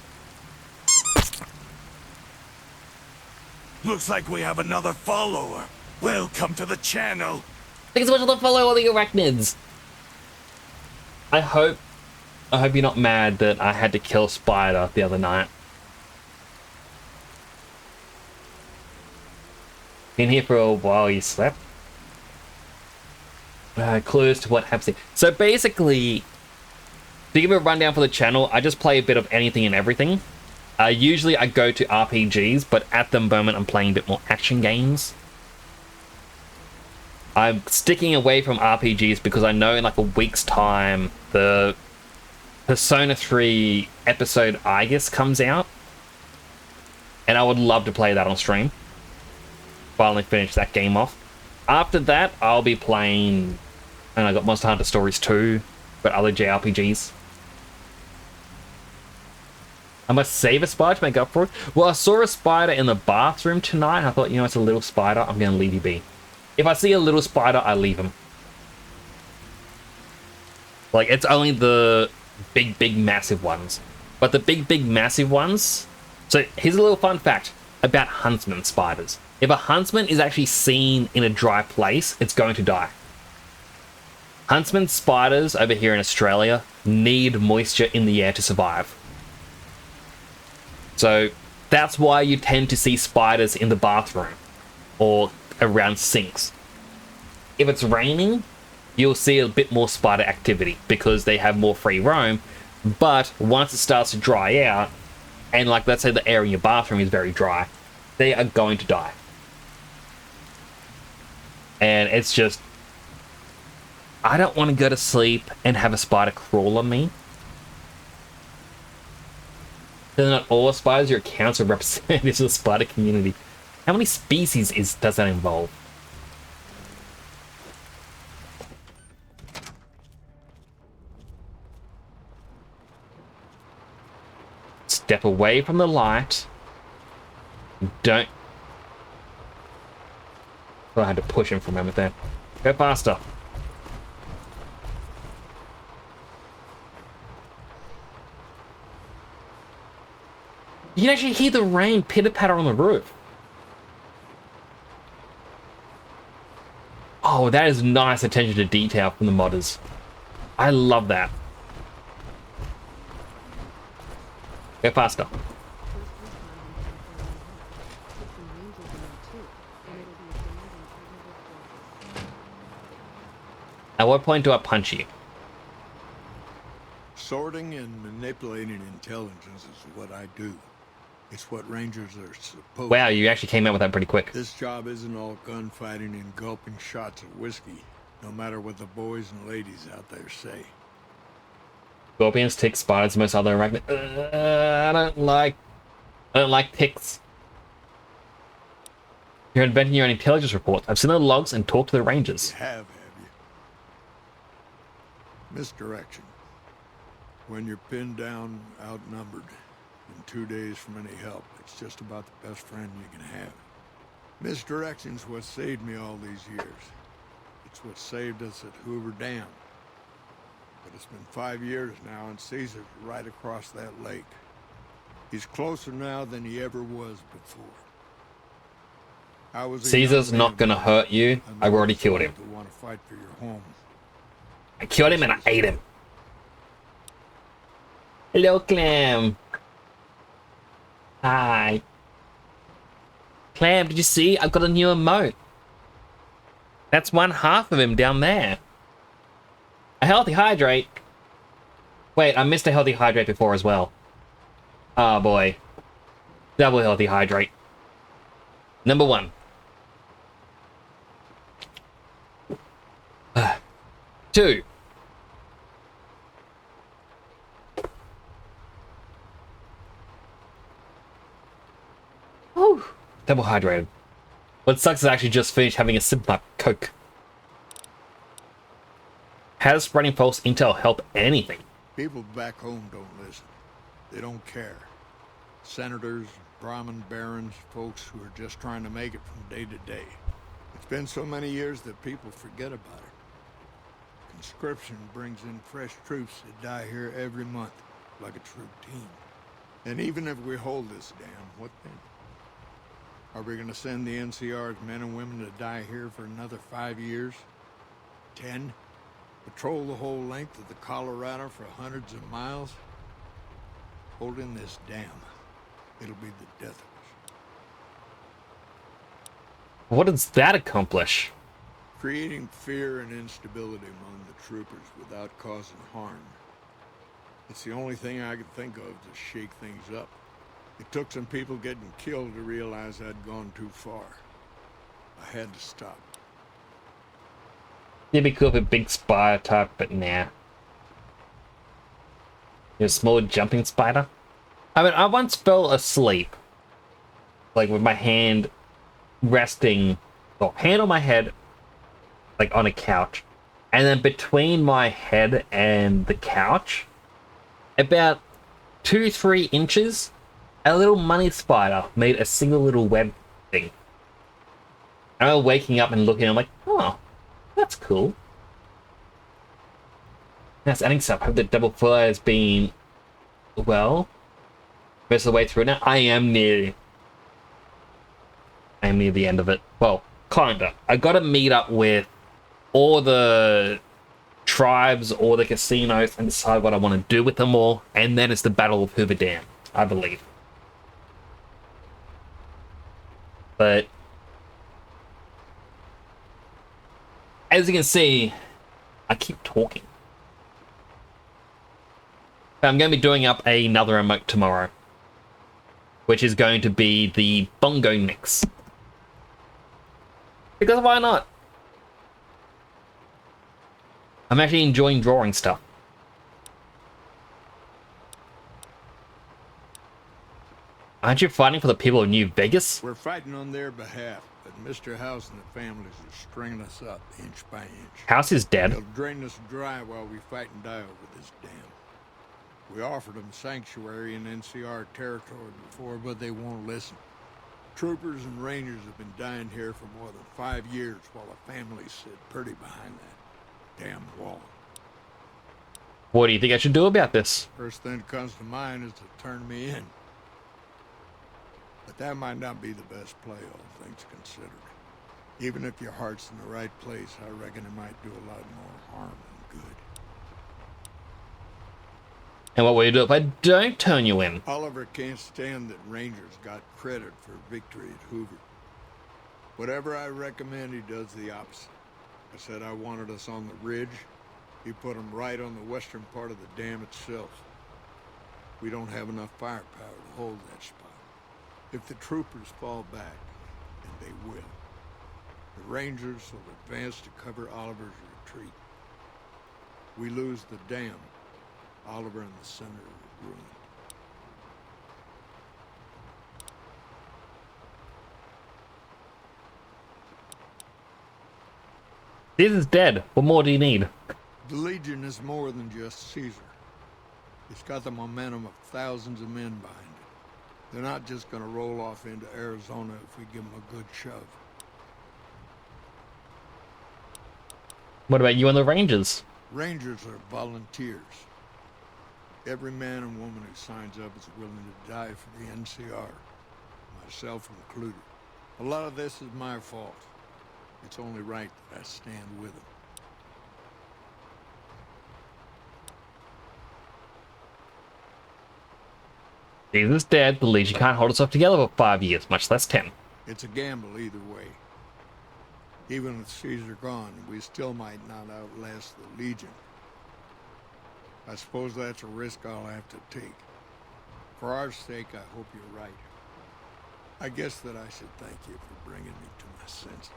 Looks like we have another follower. Welcome to the channel. Thanks so much for the follow, all the arachnids. I hope you're not mad that I had to kill Spider the other night. Been here for a while, you slept. Clues to what happens here. So basically, to give a rundown for the channel, I just play a bit of anything and everything. Usually I go to RPGs, but at the moment I'm playing a bit more action games. I'm sticking away from RPGs because I know in like a week's time, the Persona 3 episode Aegis comes out. And I would love to play that on stream. Finally finish that game off. After that, I'll be playing, and I got Monster Hunter Stories 2, but other JRPGs. I must save a spider to make up for it. Well, I saw a spider in the bathroom tonight, and I thought, you know, it's a little spider, I'm gonna leave you be. If I see a little spider, I leave him. Like, it's only the big, massive ones. But the big, massive ones... So, here's a little fun fact about huntsman spiders. If a huntsman is actually seen in a dry place, it's going to die. Huntsman spiders over here in Australia need moisture in the air to survive. So that's why you tend to see spiders in the bathroom or around sinks. If it's raining, you'll see a bit more spider activity because they have more free roam. But once it starts to dry out, and like let's say the air in your bathroom is very dry, they are going to die. And it's just, I don't want to go to sleep and have a spider crawl on me. They're not all spiders, your accounts are representatives of the spider community. How many species does that involve? Step away from the light. Don't... Oh, I had to push him for a moment there. Go faster. You can actually hear the rain pitter-patter on the roof. Oh, that is nice attention to detail from the modders. I love that. Go faster. At what point do I punch you? Sorting and manipulating intelligence is what I do. It's what Rangers are supposed Wow, to you actually came out with that pretty quick. This job isn't all gunfighting and gulping shots of whiskey, no matter what the boys and ladies out there say. Scorpions, ticks, spiders, most other arachnid. I don't like ticks. You're inventing your own intelligence reports. I've seen the logs and talked to the rangers. You have you? Misdirection. When you're pinned down, outnumbered, and 2 days from any help, it's just about the best friend you can have. Misdirection's what saved me all these years. It's what saved us at Hoover Dam. But it's been 5 years now, and Caesar's right across that lake. He's closer now than he ever was before. I was Caesar's not gonna hurt you. I've already killed him. Want to fight for your home. I killed him and I ate him. Hello, Clam. Hi. Clam, did you see? I've got a new emote. That's one half of him down there. A healthy hydrate. Wait, I missed a healthy hydrate before as well. Oh boy. Double healthy hydrate. Number 1. Two. Whew. Double hydrated. What sucks is I actually just finished having a sip of my Coke. How does spreading false intel help anything? People back home don't listen. They don't care. Senators, Brahmin barons, folks who are just trying to make it from day to day. It's been so many years that people forget about it. Conscription brings in fresh troops that die here every month, like it's routine. And even if we hold this dam, what then? Are we gonna send the NCR's men and women to die here for another 5 years? 10? Patrol the whole length of the Colorado for hundreds of miles? Holding this dam, it'll be the death of us. What does that accomplish? Creating fear and instability among the troopers without causing harm. It's the only thing I could think of to shake things up. It took some people getting killed to realize I'd gone too far. I had to stop. It'd be cool if a big spider type, but nah. You're a small jumping spider? I mean, I once fell asleep. Like with my hand resting, or hand on my head, like on a couch. And then between my head and the couch, about 2-3 inches, a little money spider made a single little web thing. I remember waking up and looking, I'm like, oh, that's cool. That's adding stuff. I hope the double fire has been, well, most of the way through now. I am near the end of it. Well, kinda. I gotta meet up with all the tribes, all the casinos, and decide what I want to do with them all. And then it's the Battle of Hoover Dam, I believe. But as you can see, I keep talking. I'm going to be doing up another emote tomorrow, which is going to be the bongo mix. Because why not? I'm actually enjoying drawing stuff. Aren't you fighting for the people of New Vegas? We're fighting on their behalf, but Mr. House and the families are stringing us up inch by inch. House is dead. They'll drain us dry while we fight and die over this dam. We offered them sanctuary in NCR territory before, but they won't listen. Troopers and rangers have been dying here for more than 5 years while the families sit pretty behind that damn wall. What do you think I should do about this? First thing that comes to mind is to turn me in. But that might not be the best play, all things considered. Even if your heart's in the right place, I reckon it might do a lot more harm than good. And what will you do if I don't turn you in? Oliver can't stand that Rangers got credit for victory at Hoover. Whatever I recommend, he does the opposite. I said I wanted us on the ridge. He put them right on the western part of the dam itself. We don't have enough firepower to hold that spot. If the troopers fall back, and they will, the Rangers will advance to cover Oliver's retreat. We lose the dam, Oliver in the center of ruin. Caesar's dead. What more do you need? The Legion is more than just Caesar. It's got the momentum of thousands of men behind it. They're not just gonna roll off into Arizona if we give them a good shove. What about you and the Rangers? Rangers are volunteers. Every man and woman who signs up is willing to die for the NCR, myself included. A lot of this is my fault. It's only right that I stand with them. Caesar's dead. The Legion can't hold itself together for 5 years, much less 10. It's a gamble either way. Even with Caesar gone, we still might not outlast the Legion. I suppose that's a risk I'll have to take. For our sake, I hope you're right. I guess that I should thank you for bringing me to my senses.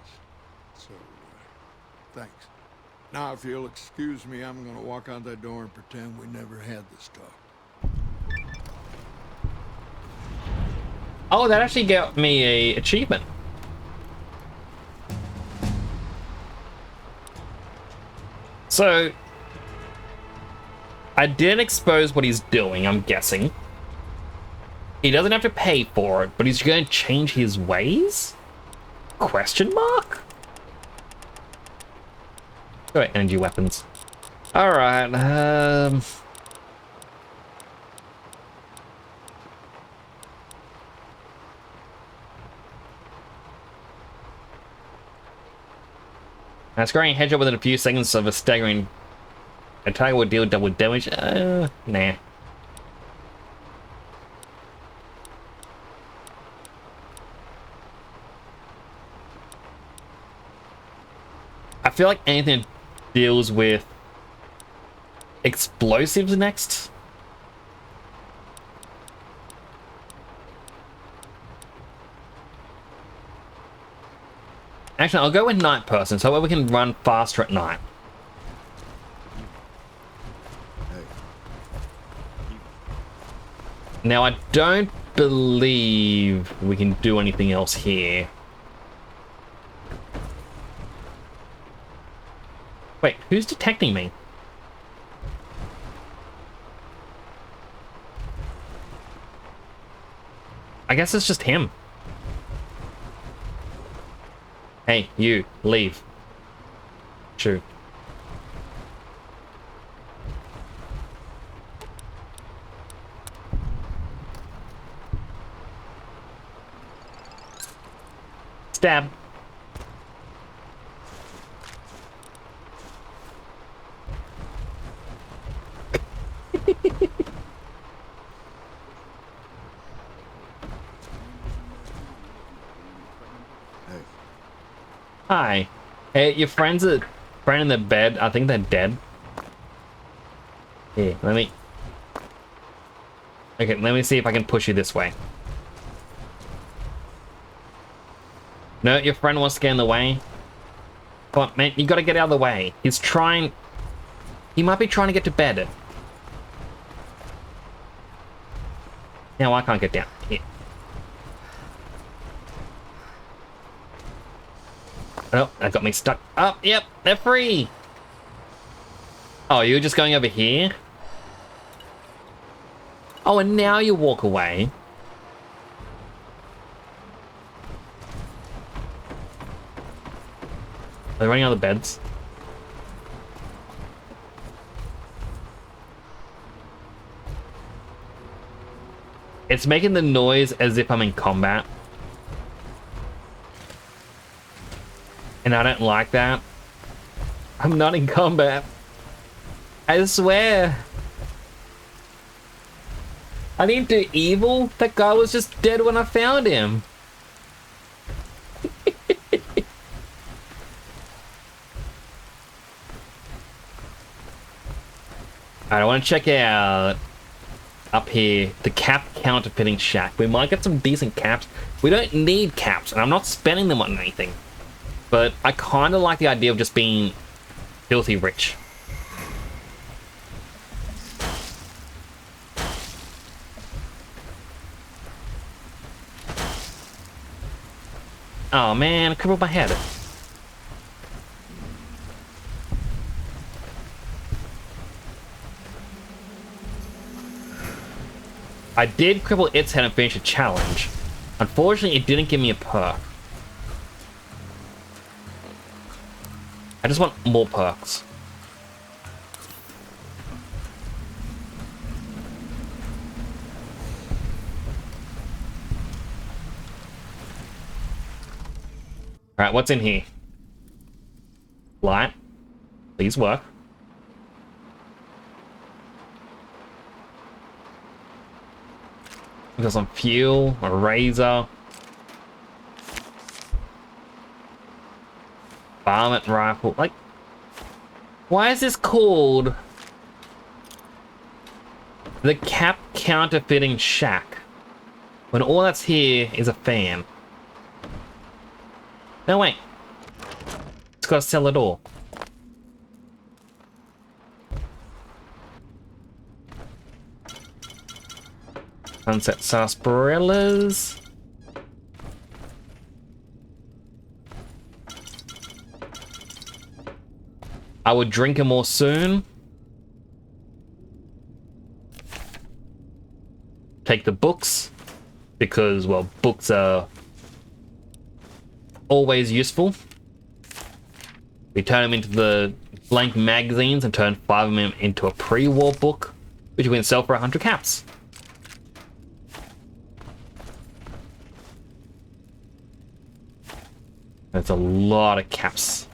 So, thanks. Now, if you'll excuse me, I'm gonna walk out that door and pretend we never had this talk. Oh, that actually got me a achievement. So, I didn't expose what he's doing, I'm guessing. He doesn't have to pay for it, but he's going to change his ways? Question mark? Oh, wait, energy weapons. Alright, Now, scoring a headshot within a few seconds of a staggering attack will deal double damage. Nah. I feel like anything that deals with explosives next. Actually, I'll go with night person, so that we can run faster at night. Now, I don't believe we can do anything else here. Wait, who's detecting me? I guess it's just him. Hey, you, leave. Shoot. Stab. Hi. Hey, your friends are in the bed. I think they're dead. Here, let me... Okay, let me see if I can push you this way. No, your friend wants to get in the way. Come on, man, you gotta get out of the way. He's trying... He might be trying to get to bed. Now I can't get down. Here. Oh, that got me stuck. Oh, yep, they're free. Oh, you're just going over here? Oh, and now you walk away. Are they running out of the beds? It's making the noise as if I'm in combat. And I don't like that. I'm not in combat. I swear. I didn't do evil. That guy was just dead when I found him. Alright, I want to check out up here the cap counterfeiting shack. We might get some decent caps. We don't need caps, and I'm not spending them on anything. But I kind of like the idea of just being filthy rich. Oh man, I crippled my head. I did cripple its head and finish a challenge. Unfortunately, it didn't give me a perk. I just want more perks. Alright, what's in here? Light. Please work. We got some fuel, a razor. Varmint rifle. Like, why is this called the cap counterfeiting shack when all that's here is a fan? No, wait. It's gotta sell it all. Sunset sarsaparillas. I would drink them more soon. Take the books, because, well, books are always useful. We turn them into the blank magazines and turn 5 of them into a pre-war book, which we can sell for 100 caps. That's a lot of caps.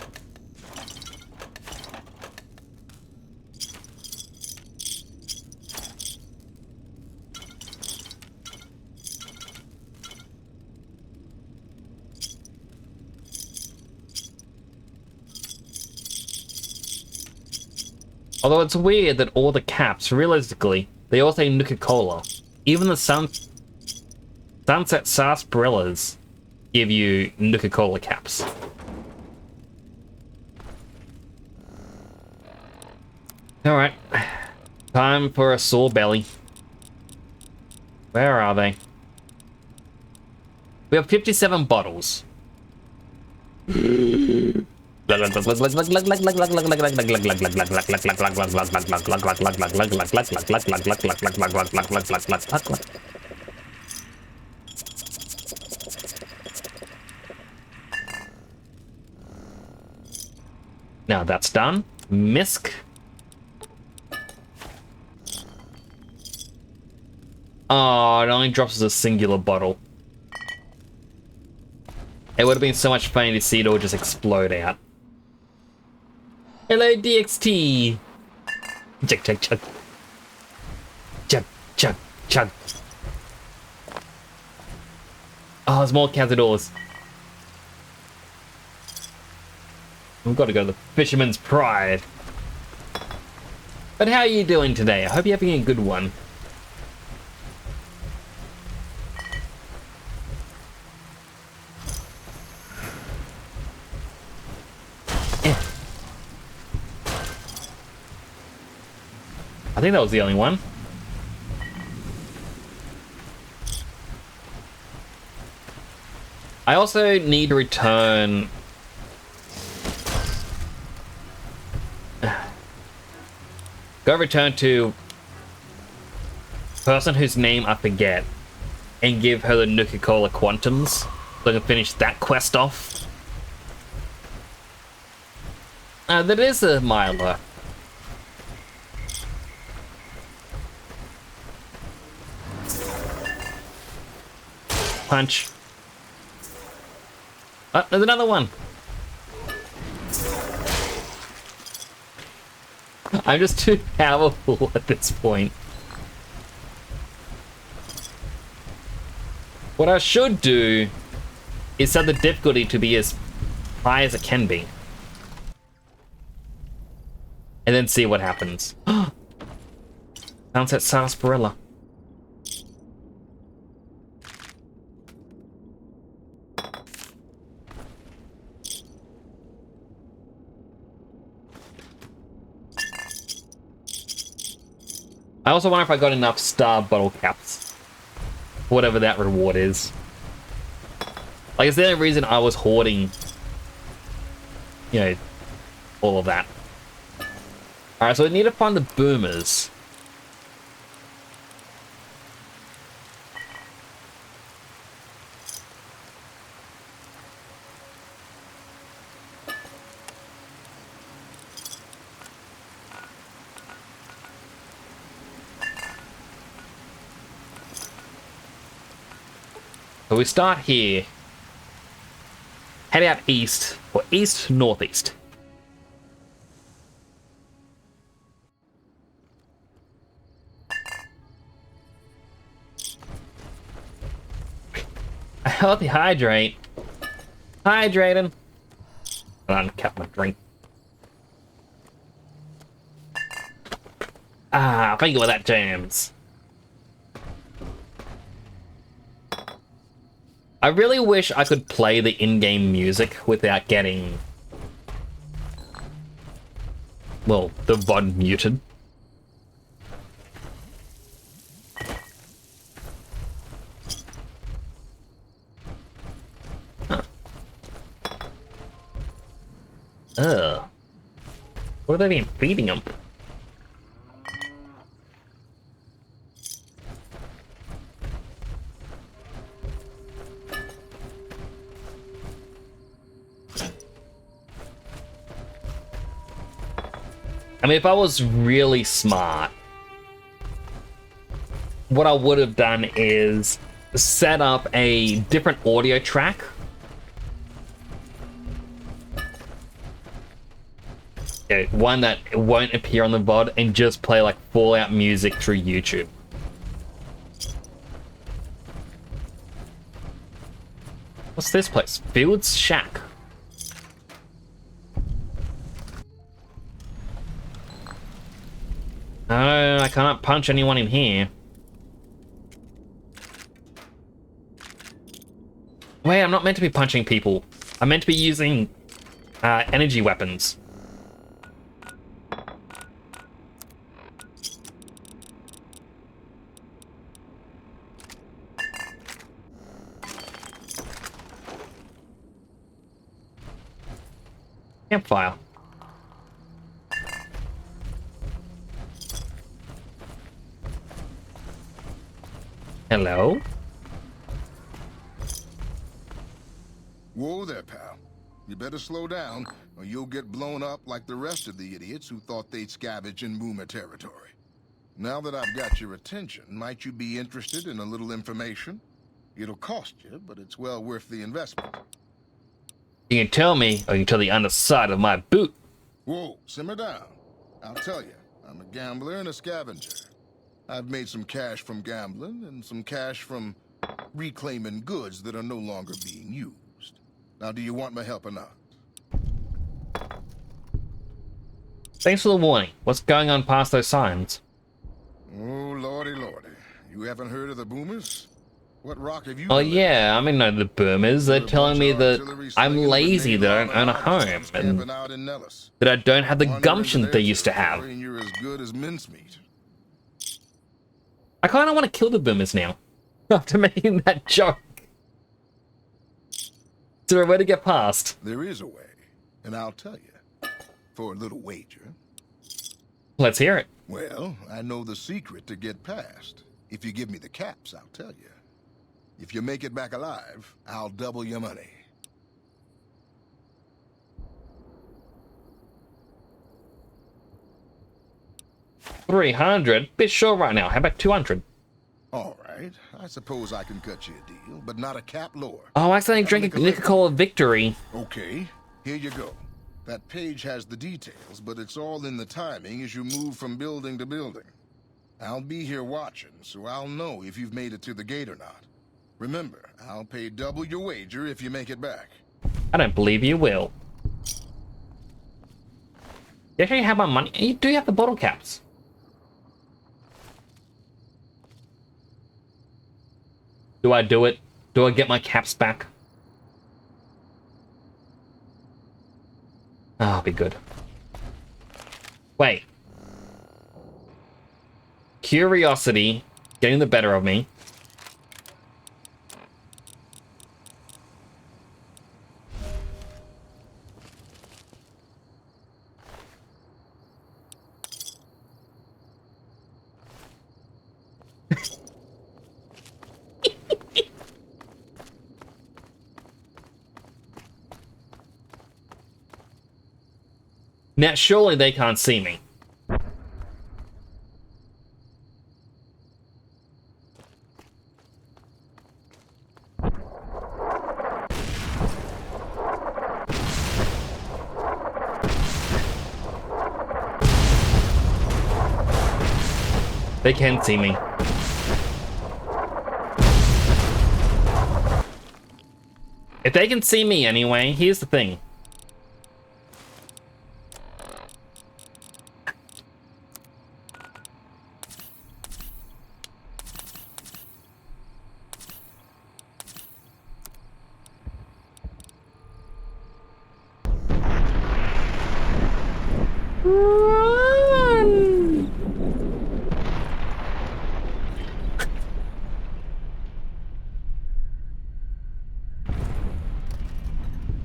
Although it's weird that all the caps, realistically, they all say Nuka-Cola. Even the Sunset Sarsaparillas give you Nuka-Cola caps. Alright. Time for a sore belly. Where are they? We have 57 bottles. Now that's done. Misk. Oh, it only drops as a singular bottle. It would have been so much fun to see it all just explode out. Hello, DXT. Chug, chug, chug. Chug, chug, chug. Oh, there's more cazadors. We've got to go to the Fisherman's Pride. But how are you doing today? I hope you're having a good one. I think that was the only one. I also need to return... Go return to person whose name I forget and give her the Nuka-Cola Quantums so I can finish that quest off. That is a miler. Punch. Oh, there's another one. I'm just too powerful at this point. What I should do is set the difficulty to be as high as it can be. And then see what happens. Sunset sarsaparilla. I also wonder if I got enough star bottle caps. Whatever that reward is. Like, it's the only reason I was hoarding, you know, all of that. Alright, so we need to find the boomers. So we start here. Head out east, or east-northeast. A healthy hydrate. Hydrating. I uncap my drink. Ah, thank you for that, James. I really wish I could play the in-game music without getting, well, the VOD muted. Huh. Ugh. What are they even feeding them? I mean, if I was really smart, what I would have done is set up a different audio track. Yeah, one that won't appear on the VOD and just play like Fallout music through YouTube. What's this place? Field's Shack. No, I can't punch anyone in here. Wait, I'm not meant to be punching people. I'm meant to be using energy weapons. Campfire. Hello? Whoa there, pal. You better slow down, or you'll get blown up like the rest of the idiots who thought they'd scavenge in boomer territory. Now that I've got your attention, might you be interested in a little information? It'll cost you, but it's well worth the investment. You can tell me, or you can tell the underside of my boot. Whoa, simmer down. I'll tell you, I'm a gambler and a scavenger. I've made some cash from gambling and some cash from reclaiming goods that are no longer being used. Now, do you want my help or not? Thanks for the warning. What's going on past those signs? Oh, lordy, lordy. You haven't heard of the boomers? What rock have you Oh delivered? yeah, I mean, no, the boomers. They're telling me that I'm lazy, that I don't own a home, and that I don't have the gumption that they used to have. You're as good as mincemeat. I kind of want to kill the boomers now, after making that joke. Is there a way to get past? There is a way, and I'll tell you. For a little wager. Let's hear it. Well, I know the secret to get past. If you give me the caps, I'll tell you. If you make it back alive, I'll double your money. $300? Bit short right now. How about 200? All right. I suppose I can cut you a deal, but not a cap lower. Oh, I accidentally drank a Coca-Cola Victory. Okay, here you go. That page has the details, but it's all in the timing as you move from building to building. I'll be here watching, so I'll know if you've made it to the gate or not. Remember, I'll pay double your wager if you make it back. I don't believe you will. You actually have my money. You do have the bottle caps. Do I do it? Do I get my caps back? Oh, I'll be good. Wait. Curiosity getting the better of me. Now, surely they can't see me. They can see me. If they can see me anyway, here's the thing.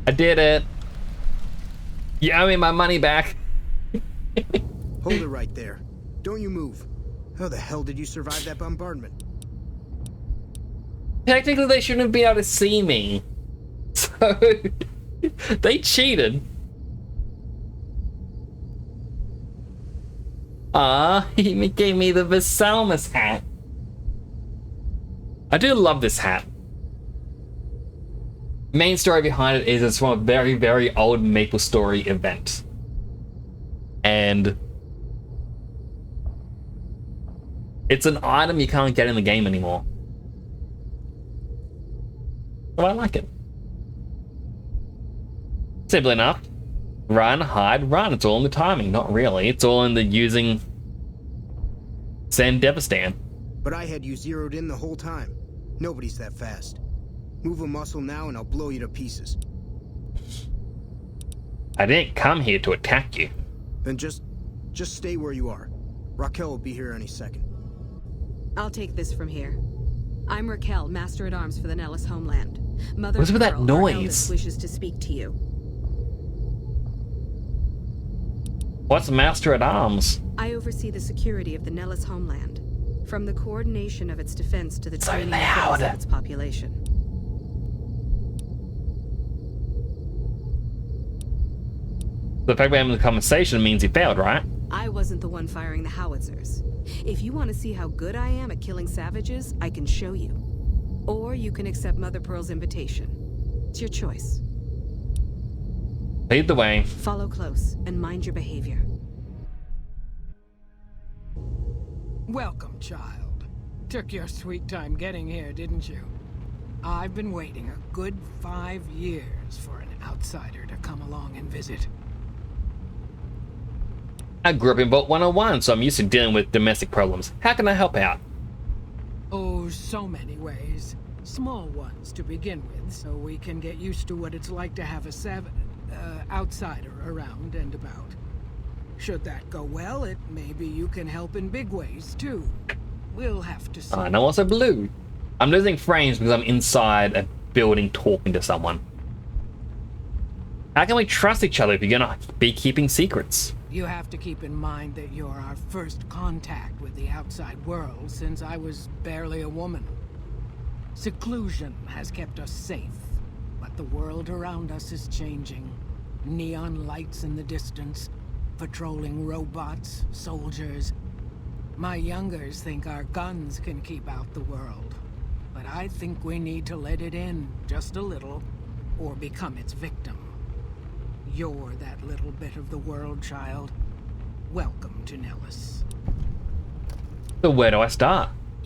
I did it. You owe me my money back. Hold it right there. Don't you move. How the hell did you survive that bombardment? Technically, they shouldn't be able to see me. So, they cheated. He gave me the Vesalmus hat. I do love this hat. Main story behind it is it's from a very, very old MapleStory event. And it's an item you can't get in the game anymore. So I like it. Simple enough. Run, hide, run. It's all in the timing. Not really. It's all in the using Send Devastan. But I had you zeroed in the whole time. Nobody's that fast. Move a muscle now and I'll blow you to pieces. I didn't come here to attack you. Then just stay where you are. Raquel will be here any second. I'll take this from here. I'm Raquel, Master-at-Arms for the Nellis homeland. Mother What's with that Pearl, our noise? eldest, wishes to speak to you. What's Master-at-Arms? I oversee the security of the Nellis homeland, from the coordination of its defense to the So training loud. of its population. The fact we're having the conversation means he failed, right? I wasn't the one firing the howitzers. If you want to see how good I am at killing savages, I can show you. Or you can accept Mother Pearl's invitation. It's your choice. Lead the way. Follow close and mind your behavior. Welcome, child. Took your sweet time getting here, didn't you? I've been waiting a good 5 years for an outsider to come along and visit. I grew up in Vault 101, so I'm used to dealing with domestic problems. How can I help out? Oh, so many ways. Small ones to begin with, so we can get used to what it's like to have a outsider around and about. Should that go well, maybe you can help in big ways, too. We'll have to see. And I'm also blue. I'm losing frames because I'm inside a building talking to someone. How can we trust each other if you're gonna be keeping secrets? You have to keep in mind that you're our first contact with the outside world since I was barely a woman. Seclusion has kept us safe, but the world around us is changing. Neon lights in the distance, patrolling robots, soldiers. My youngers think our guns can keep out the world, but I think we need to let it in just a little, or become its victim. You're that little bit of the world, child. Welcome to Nellis. So where do I start?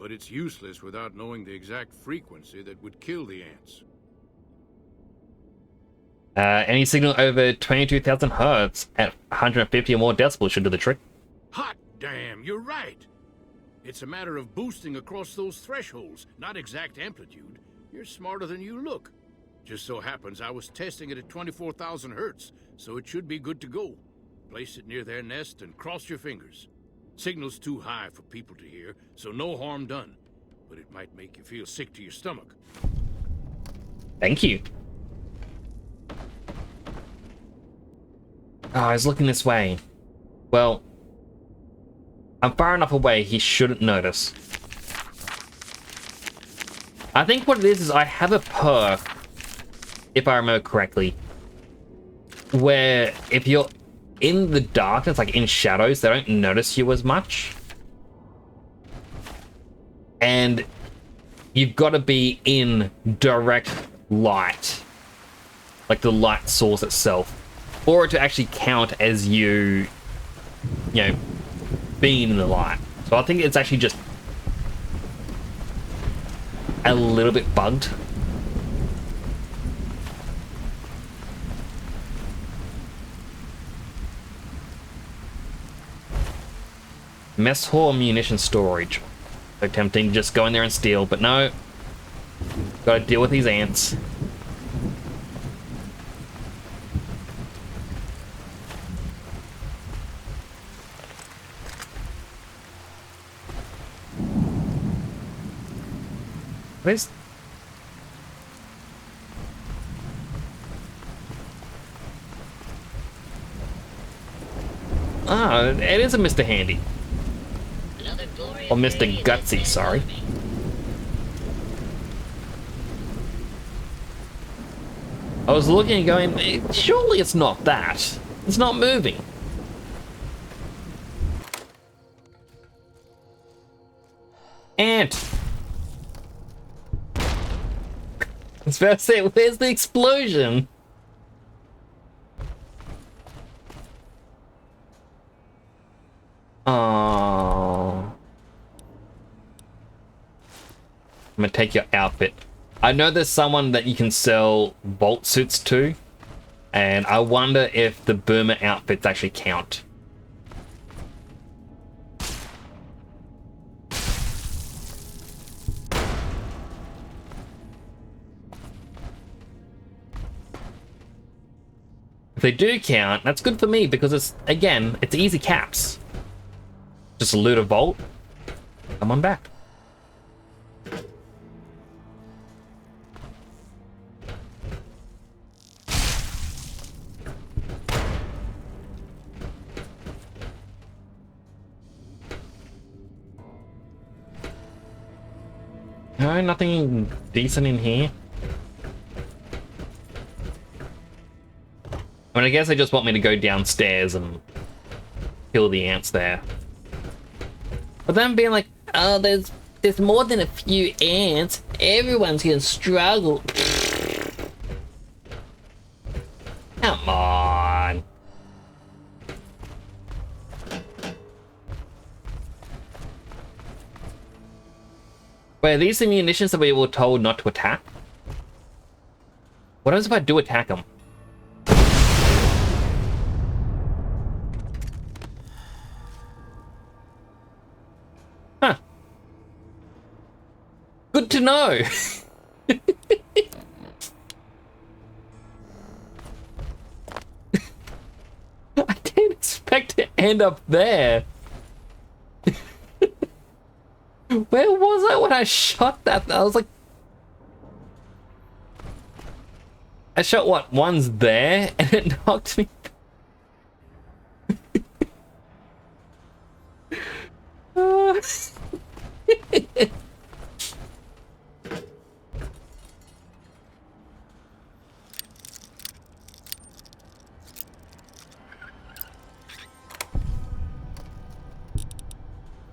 but it's useless without knowing the exact frequency that would kill the ants. Any signal over 22,000 hertz at 150 or more decibels should do the trick. Hot damn, you're right! It's a matter of boosting across those thresholds, not exact amplitude. You're smarter than you look. Just so happens I was testing it at 24,000 hertz, so it should be good to go. Place it near their nest and cross your fingers. Signal's too high for people to hear, so no harm done. But it might make you feel sick to your stomach. Thank you. Oh, I was looking this way. Well, I'm far enough away he shouldn't notice. I think what it is I have a perk, if I remember correctly, where if you're in the darkness, like in shadows, they don't notice you as much. And you've got to be in direct light, like the light source itself, for it to actually count as you know, being in the light. So I think it's actually just a little bit bugged. Mess hall munition storage. So tempting to just go in there and steal, but no. Gotta deal with these ants. Where's... Ah, it is a Mr. Handy. Or Mr. Gutsy, sorry. I was looking and going, surely it's not that. It's not moving. Ant! I was about to say, where's the explosion? Oh. I'm gonna take your outfit. I know there's someone that you can sell vault suits to, and I wonder if the boomer outfits actually count. If they do count, that's good for me because it's, again, it's easy caps. Just loot a vault. Come on back. No, nothing decent in here. I mean, I guess they just want me to go downstairs and kill the ants there. But then being like, oh, there's more than a few ants. Everyone's gonna struggle. Come on. Wait, are these the munitions that we were told not to attack? What happens if I do attack them? Huh. Good to know. I didn't expect to end up there. Where was I when I shot that? I was like... I shot what? One's there and it knocked me.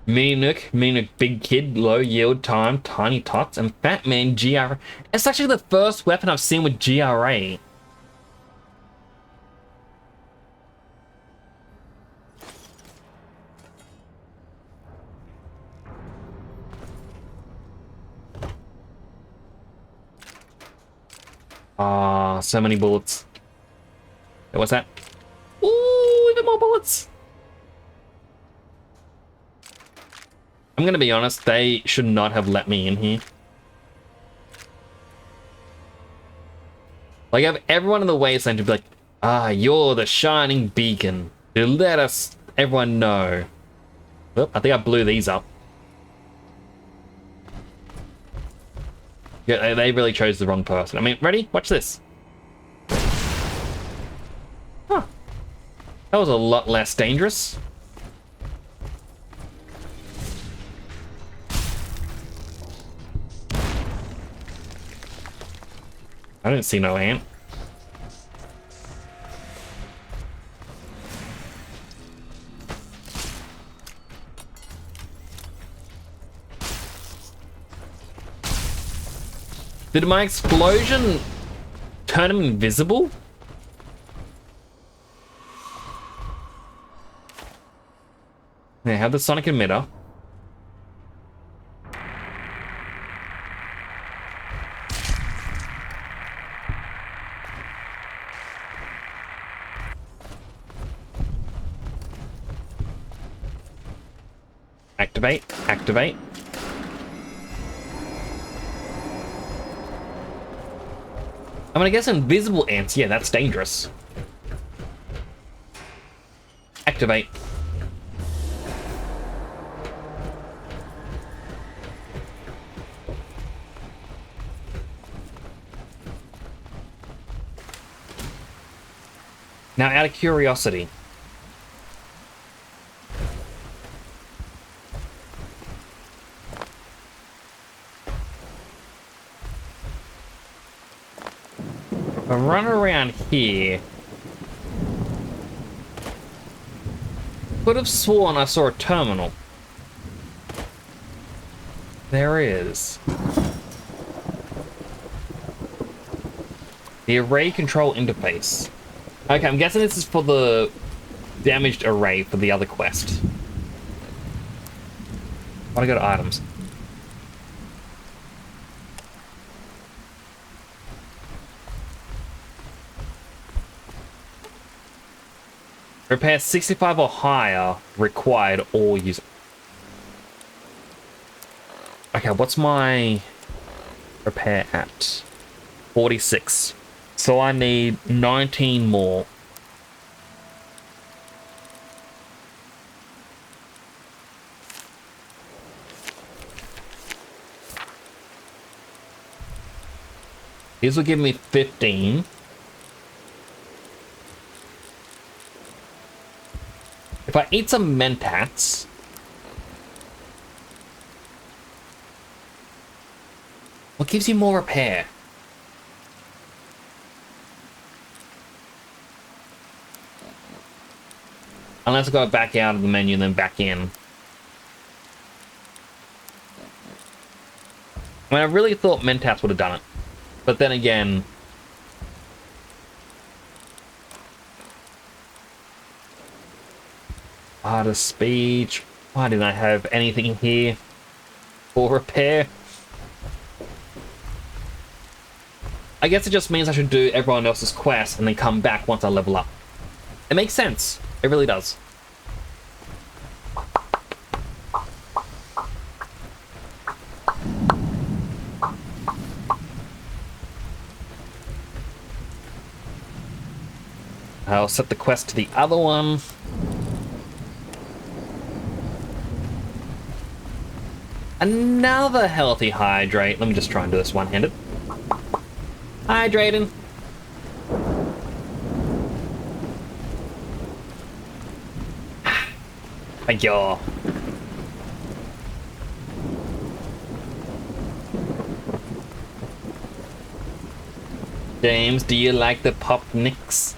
Meanook, big kid, low yield time, tiny tots, and fat man GRA. It's actually the first weapon I've seen with GRA. Ah, so many bullets. Hey, what's that? Ooh, even more bullets. I'm gonna be honest, they should not have let me in here. Like, have everyone in the Wasteland to be like, ah, you're the shining beacon to let us, everyone know. Well, I think I blew these up. Yeah, they really chose the wrong person. I mean, ready? Watch this. Huh. That was a lot less dangerous. I didn't see no ant. Did my explosion turn him invisible? They have the sonic emitter. Activate, activate. I'm gonna guess invisible ants. Yeah, that's dangerous. Activate. Now, out of curiosity, if I run around here, could have sworn I saw a terminal. There is. The array control interface. Okay, I'm guessing this is for the damaged array for the other quest. I want to go to items. Repair 65 or higher required or use. Okay, what's my repair at? 46. So I need 19 more. These will give me 15. If I eat some mentats, what gives you more repair? Unless I go back out of the menu and then back in. I mean, I really thought mentats would have done it. But then again, art of speech. Why didn't I have anything here for repair? I guess it just means I should do everyone else's quest and then come back once I level up. It makes sense. It really does. I'll set the quest to the other one. Another healthy hydrate. Let me just try and do this one-handed. Hydrating. Thank you. James, do you like the pop nicks?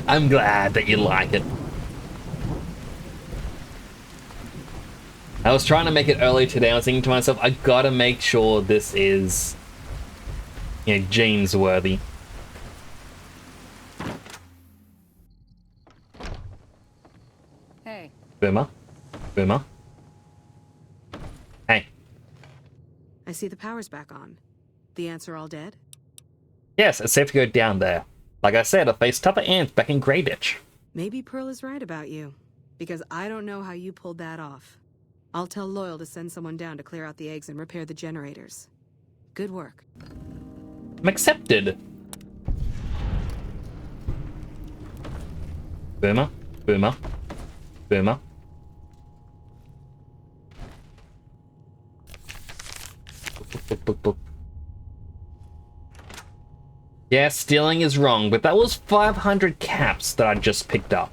I'm glad that you like it. I was trying to make it early today. I was thinking to myself, I gotta make sure this is, you know, James worthy. Hey. Boomer. Boomer. see the power's back on. The ants are all dead? Yes, it's safe to go down there. Like I said, I faced tougher ants back in Grey Ditch. Maybe Pearl is right about you, because I don't know how you pulled that off. I'll tell Loyal to send someone down to clear out the eggs and repair the generators. Good work. I'm accepted. Boomer, boomer, boomer. Book. Yeah, stealing is wrong, but that was 500 caps that I just picked up.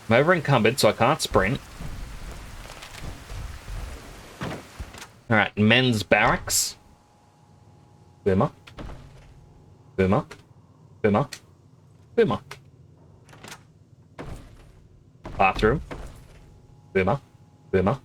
I'm over encumbered, so I can't sprint. Alright, men's barracks. Boomer. Boomer. Boomer. Boomer. Bathroom. Boomer. Boomer.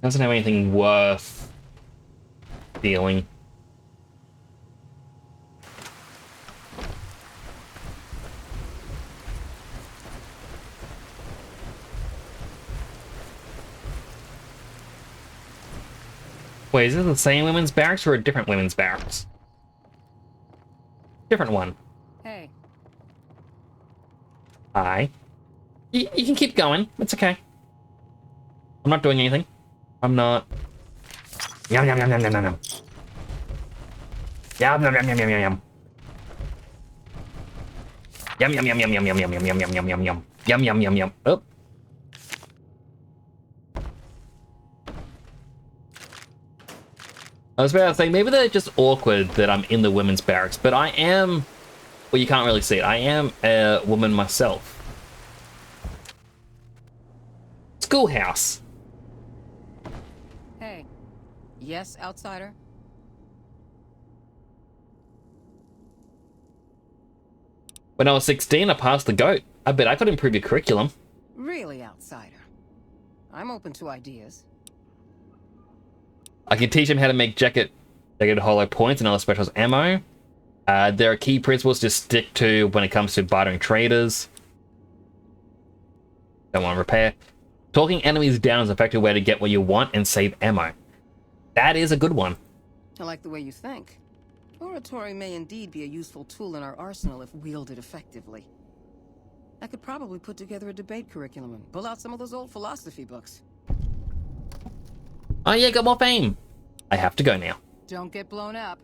Doesn't have anything worth stealing. Wait, is this the same women's barracks or a different women's barracks? Different one. Hey. Hi. You can keep going. It's okay. I'm not doing anything. I'm not. Yum yum yum yum yum yum yum. Yum yum yum yum yum yum yum. Yum yum yum yum yum yum yum yum yum yum yum yum yum. Yum yum yum yum. Oh. I was about to say, maybe they're just awkward that I'm in the women's barracks, but I am, well, you can't really see it. I am a woman myself. Schoolhouse. Hey. Yes, outsider? When I was 16, I passed the GOAT. I bet I could improve your curriculum. Really, outsider? I'm open to ideas. I can teach him how to make jacket hollow points and other specials ammo. There are key principles to stick to when it comes to bartering traders. Don't want to repair. Talking enemies down is an effective way to get what you want and save ammo. That is a good one. I like the way you think. Oratory may indeed be a useful tool in our arsenal if wielded effectively. I could probably put together a debate curriculum and pull out some of those old philosophy books. Oh yeah, got more fame. I have to go now. Don't get blown up.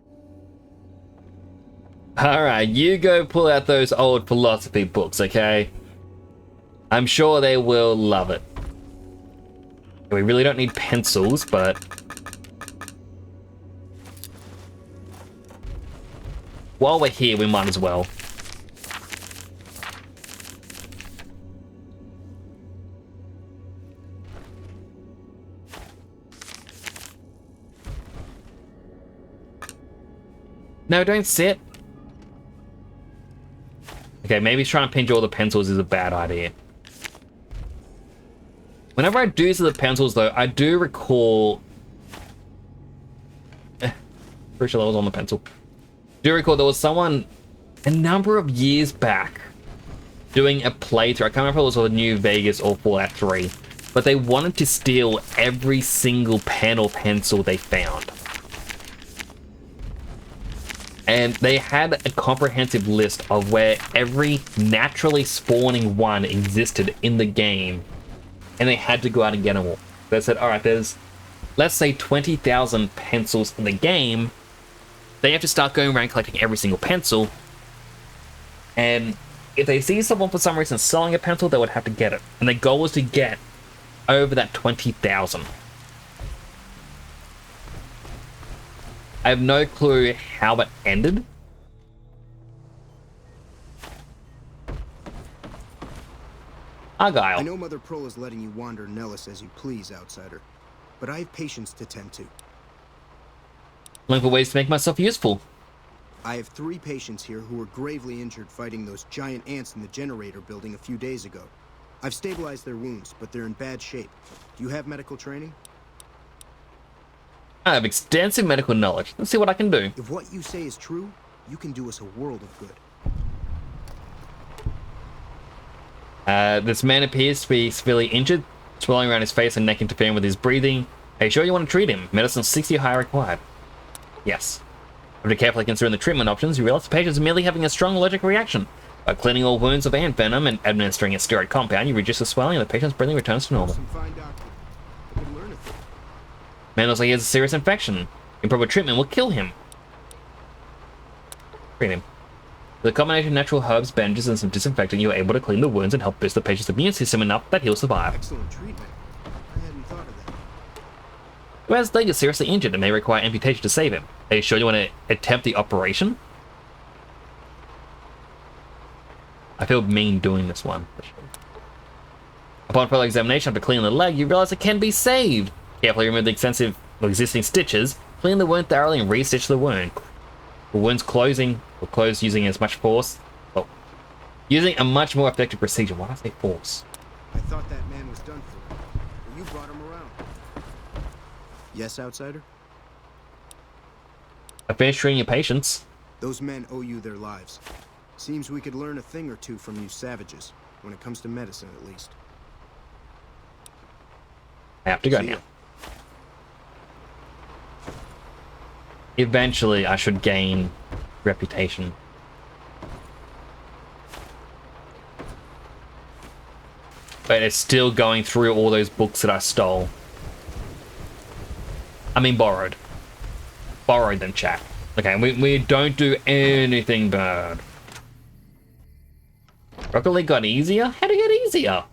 Alright, you go pull out those old philosophy books, okay? I'm sure they will love it. We really don't need pencils, but... while we're here, we might as well. No, don't sit. Okay, maybe trying to pinch all the pencils is a bad idea. Whenever I do see the pencils, though, I do recall... pretty sure that was on the pencil. Do recall there was someone a number of years back doing a playthrough. I can't remember if it was with New Vegas or Fallout 3, but they wanted to steal every single pen or pencil they found. And they had a comprehensive list of where every naturally spawning one existed in the game, and they had to go out and get them all. They said, all right, there's, let's say 20,000 pencils in the game. They have to start going around collecting every single pencil, and if they see someone for some reason selling a pencil, they would have to get it. And the goal was to get over that 20,000. I have no clue how it ended. Argyle. I know Mother Pearl is letting you wander Nellis as you please, outsider, but I have patience to tend to. Looking for ways to make myself useful. I have 3 patients here who were gravely injured fighting those giant ants in the generator building a few days ago. I've stabilized their wounds, but they're in bad shape. Do you have medical training? I have extensive medical knowledge. Let's see what I can do. If what you say is true, you can do us a world of good. This man appears to be severely injured, swelling around his face and neck interfering with his breathing. Are you sure you want to treat him? Medicine 60 high required. Yes. After carefully considering the treatment options, you realize the patient is merely having a strong allergic reaction. By cleaning all wounds of ant venom and administering a steroid compound, you reduce the swelling and the patient's breathing returns to normal. Some fine doctor. I could learn a thing. Man looks like he has a serious infection. Improper treatment will kill him. Treat him. With a combination of natural herbs, bandages, and some disinfectant, you are able to clean the wounds and help boost the patient's immune system enough that he'll survive. Excellent treatment. I hadn't thought of that. Whereas Leg is seriously injured and may require amputation to save him. Are you sure you want to attempt the operation? I feel mean doing this one. Upon further examination after cleaning the leg, you realize it can be saved. Carefully remove the existing stitches, clean the wound thoroughly, and re-stitch the wound. The wound's closing will close using as much force. Oh, using a much more effective procedure. Why did I say force? I thought that man was done for. But you brought him around. Yes, outsider? I finished treating your patients. Those men owe you their lives. Seems we could learn a thing or two from you savages, when it comes to medicine at least. I have to go See now. ya. Eventually, I should gain reputation. But it's still going through all those books that I stole. I mean, borrowed. Borrowed them, chat. Okay, we don't do anything bad. Rocket League got easier? How did it get easier?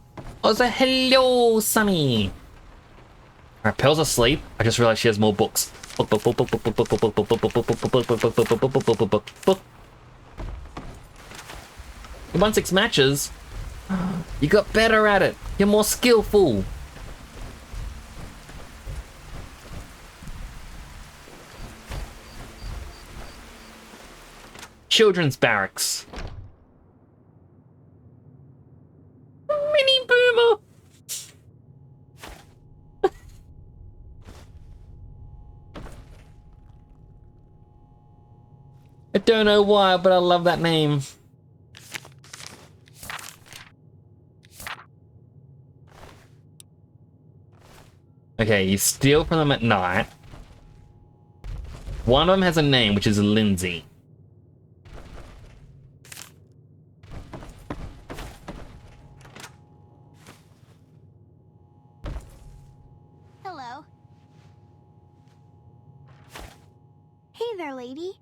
Oh, so hello, Sunny. Alright, Pearl's asleep. I just realized she has more books. Book. You won 6 matches. You got better at it. You're more skillful. Children's barracks. Mini boomer. I don't know why, but I love that name. Okay, you steal from them at night. One of them has a name, which is Lindsay. Hello. Hey there, lady.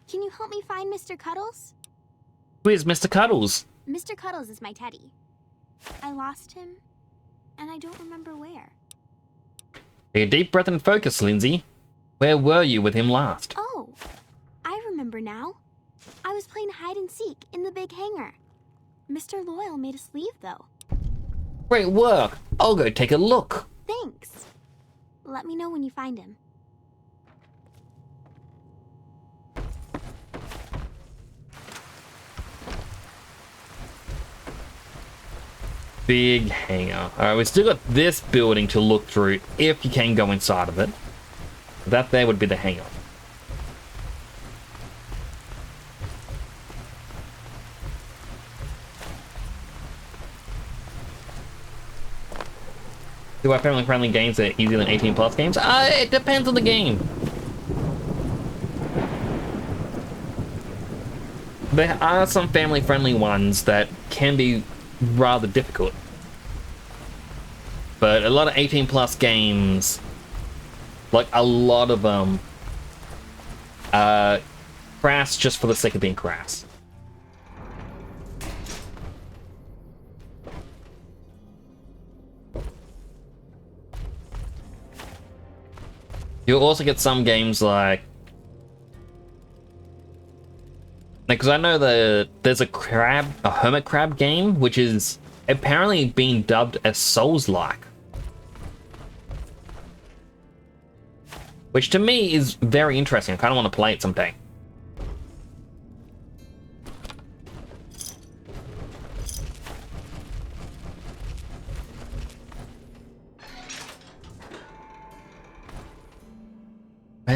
Can you help me find Mr. Cuddles? Who is Mr. Cuddles? Mr. Cuddles is my teddy. I lost him, and I don't remember where. Take a deep breath and focus, Lindsay. Where were you with him last? Oh, I remember now. I was playing hide and seek in the big hangar. Mr. Loyal made us leave, though. Great work. I'll go take a look. Thanks. Let me know when you find him. Big hangar. Alright, we've still got this building to look through if you can go inside of it. That there would be the hangar. Do our family-friendly games that are easier than 18+ games? It depends on the game. There are some family-friendly ones that can be rather difficult. But a lot of 18+ games, like a lot of them, crass just for the sake of being crass. You'll also get some games like, because I know there's a hermit crab game, which is apparently being dubbed as Souls-like. Which to me is very interesting. I kind of want to play it someday.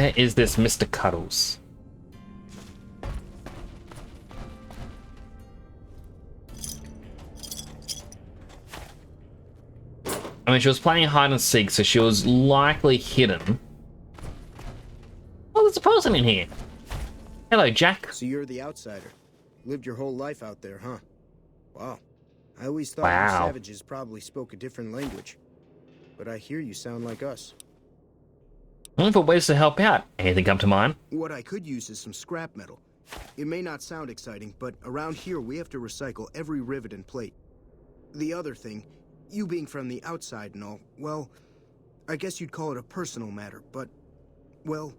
Where is this Mr. Cuddles? I mean, she was playing hide and seek, so she was likely hidden. Oh, there's a person in here. Hello, Jack. So you're the outsider. Lived your whole life out there, huh? Wow. I always thought Wow. you savages probably spoke a different language. But I hear you sound like us. I'm looking for ways to help out. Anything come to mind? What I could use is some scrap metal. It may not sound exciting, but around here we have to recycle every rivet and plate. The other thing, you being from the outside and all, well, I guess you'd call it a personal matter, but, well,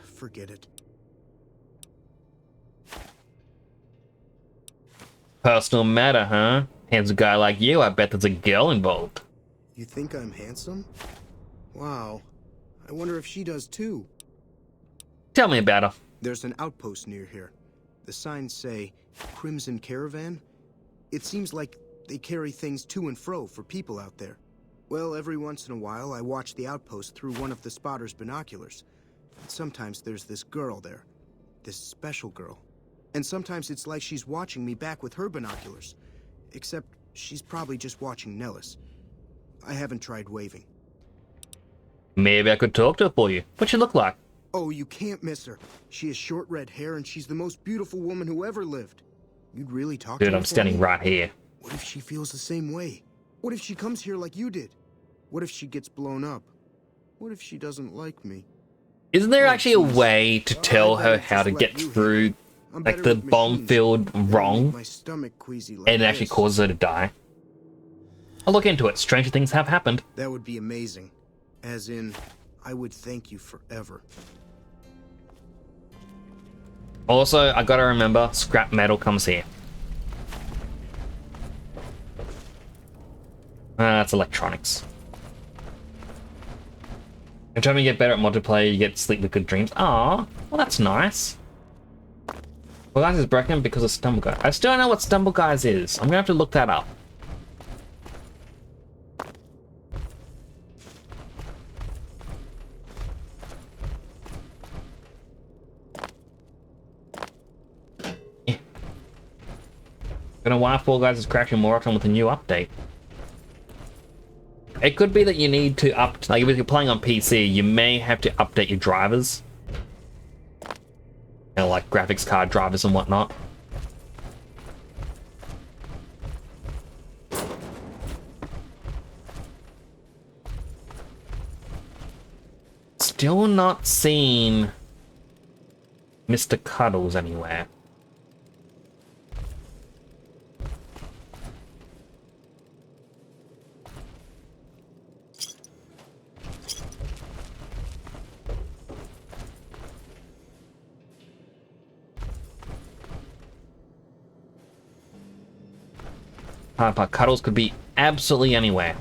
forget it. Personal matter, huh? Handsome guy like you, I bet there's a girl involved. You think I'm handsome? Wow. I wonder if she does too. Tell me about her. There's an outpost near here. The signs say, Crimson Caravan. It seems like they carry things to and fro for people out there. Well, every once in a while, I watch the outpost through one of the spotter's binoculars. And sometimes there's this girl there. This special girl. And sometimes it's like she's watching me back with her binoculars. Except she's probably just watching Nellis. I haven't tried waving. Maybe I could talk to her for you. What's she look like? Oh, you can't miss her. She has short red hair and she's the most beautiful woman who ever lived. You'd really talk to her? Dude, I'm standing right here. What if she feels the same way? What if she comes here like you did? What if she gets blown up? What if she doesn't like me? Isn't there actually a way to tell her how to get through, like, the bomb field wrong, and it actually causes her to die? I'll look into it. Stranger things have happened. That would be amazing. As in, I would thank you forever. Also, I gotta remember, scrap metal comes here. That's electronics. Every time you get better at multiplayer, you get sleep with good dreams. Ah, well that's nice. Well, guys is broken because of Stumble Guys. I still don't know what Stumble Guys is. I'm gonna have to look that up. I don't know why Fall Guys is crashing more often with a new update. It could be that you need to like if you're playing on PC, you may have to update your drivers. You know, like graphics card drivers and whatnot. Still not seen Mr. Cuddles anywhere. But Cuddles could be absolutely anywhere.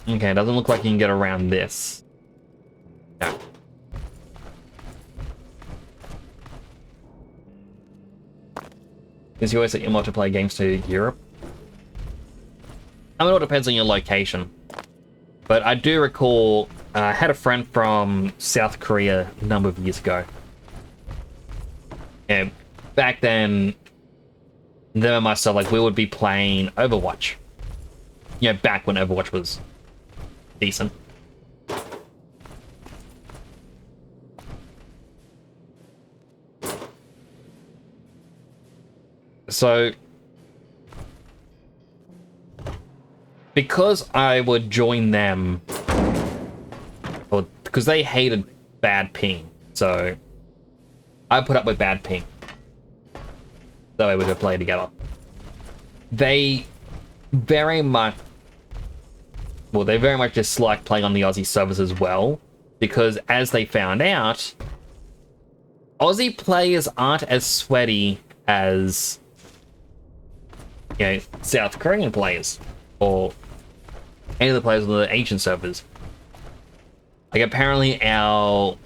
Okay, it doesn't look like you can get around this. No. Because you always set your multiplayer games to Europe. I mean, it all depends on your location. But I do recall, I had a friend from South Korea a number of years ago. And back then, them and myself, like, we would be playing Overwatch. You know, back when Overwatch was decent. So, because I would join them, or because they hated bad ping, so I put up with bad ping. That way we could play together. They very much dislike playing on the Aussie servers as well, because as they found out, Aussie players aren't as sweaty as, you know, South Korean players, or any of the players on the Asian servers. Like, apparently our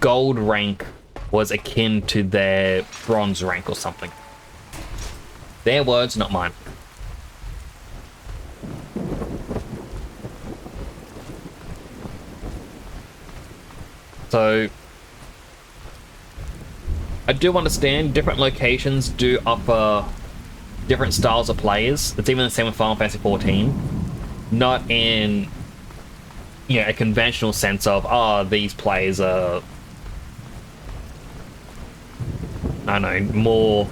gold rank was akin to their bronze rank or something. Their words, not mine. So I do understand different locations do offer different styles of players. It's even the same with Final Fantasy 14. Not in, you know, a conventional sense of, oh, these players are, I don't know, more...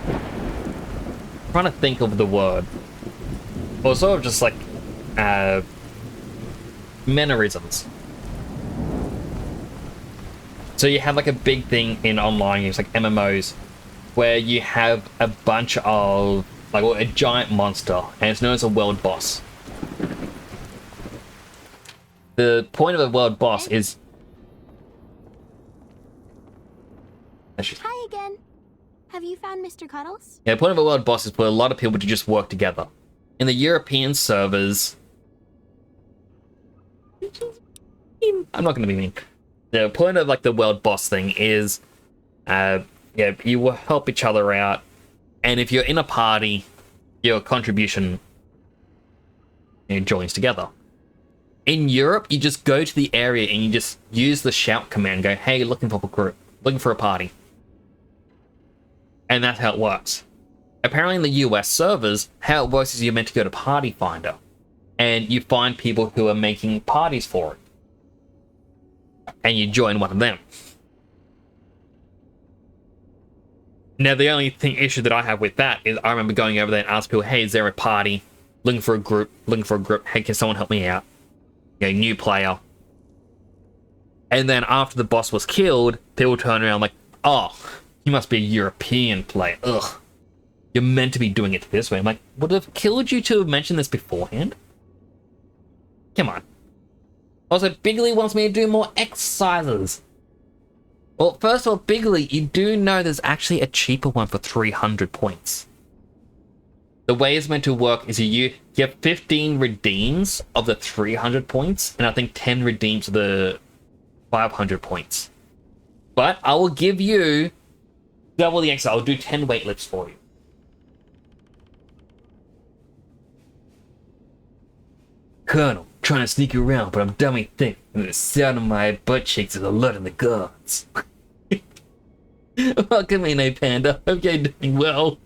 I'm trying to think of the word. Or sort of just like, mannerisms. So you have like a big thing in online games, like MMOs, where you have a bunch of, like, a giant monster, and it's known as a world boss. The point of a world boss is... Hi again. Have you found Mr. Cuddles? Yeah, the point of a world boss is for a lot of people to just work together. In the European servers... I'm not going to be mean. The point of, like, the world boss thing is... yeah, you will help each other out, and if you're in a party, your contribution, you know, joins together. In Europe, you just go to the area and you just use the shout command, go, hey, looking for a group, looking for a party. And that's how it works. Apparently in the US servers, how it works is you're meant to go to Party Finder, and you find people who are making parties for it. And you join one of them. Now, the only issue that I have with that is I remember going over there and asking people, hey, is there a party? Looking for a group. Hey, can someone help me out? You know, new player. And then after the boss was killed, people turn around like, oh, you must be a European player. Ugh. You're meant to be doing it this way. I'm like, would it have killed you to have mentioned this beforehand? Come on. Also, Bigley wants me to do more exercises. Well, first of all, Bigley, you do know there's actually a cheaper one for 300 points. The way it's meant to work is you get 15 redeems of the 300 points, and I think 10 redeems of the 500 points. But I will give you double the extra. I'll do 10 weightlifts for you. Colonel, trying to sneak you around, but I'm dummy thick, and the sound of my butt cheeks is alerting the guards. Welcome in, Panda. Hope you're doing well.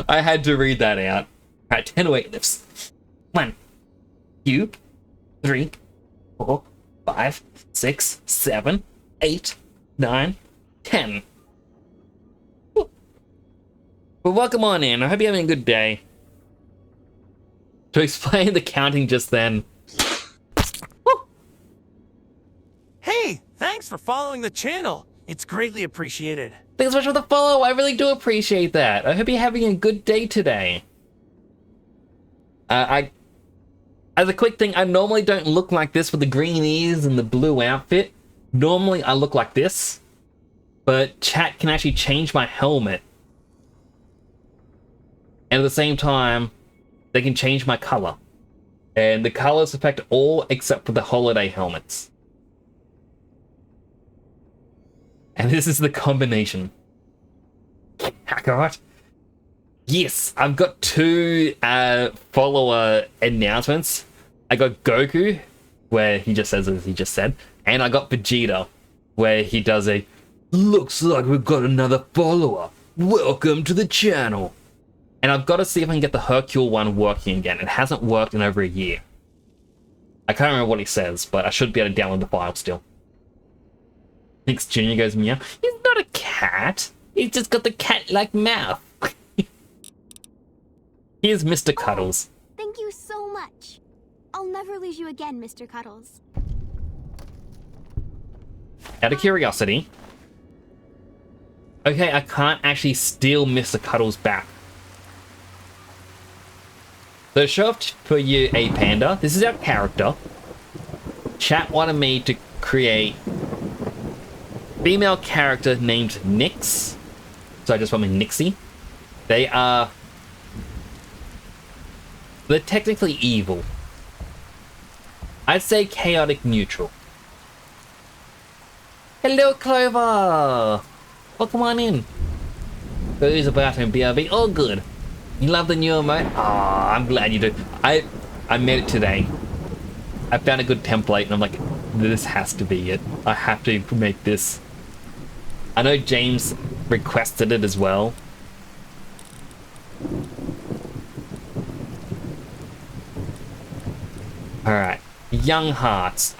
I had to read that out. Alright, 10 weightlifts. 1, 2, 3, 4, 5, 6, 7, 8, 9, 10. But welcome on in. I hope you're having a good day. To explain the counting just then. Hey, thanks for following the channel. It's greatly appreciated. Thanks so much for the follow. I really do appreciate that. I hope you're having a good day today. As a quick thing, I normally don't look like this with the green ears and the blue outfit. Normally I look like this, but chat can actually change my helmet. And at the same time, they can change my color. And the colors affect all except for the holiday helmets. And this is the combination. Kakarot. Yes, I've got 2 follower announcements. I got Goku, where he just says as he just said, and I got Vegeta, where he does a, looks like we've got another follower. Welcome to the channel. And I've got to see if I can get the Hercule one working again. It hasn't worked in over a year. I can't remember what he says, but I should be able to download the file still. Thinks Junior goes meow. He's not a cat. He's just got the cat-like mouth. Here's Mr. Cuddles. Thank you so much. I'll never lose you again, Mr. Cuddles. Out of curiosity. Okay, I can't actually steal Mr. Cuddles back. So show up for you, a panda. This is our character. Chat wanted me to create female character named Nyx. So I just want me Nixie. They're technically evil. I'd say chaotic neutral. Hello, Clover! Welcome on in. Who's about in BRB? Oh, good. You love the new emote? Aw, I'm glad you do. I made it today. I found a good template, and I'm like, this has to be it. I have to make this. I know James requested it as well. Alright, young hearts.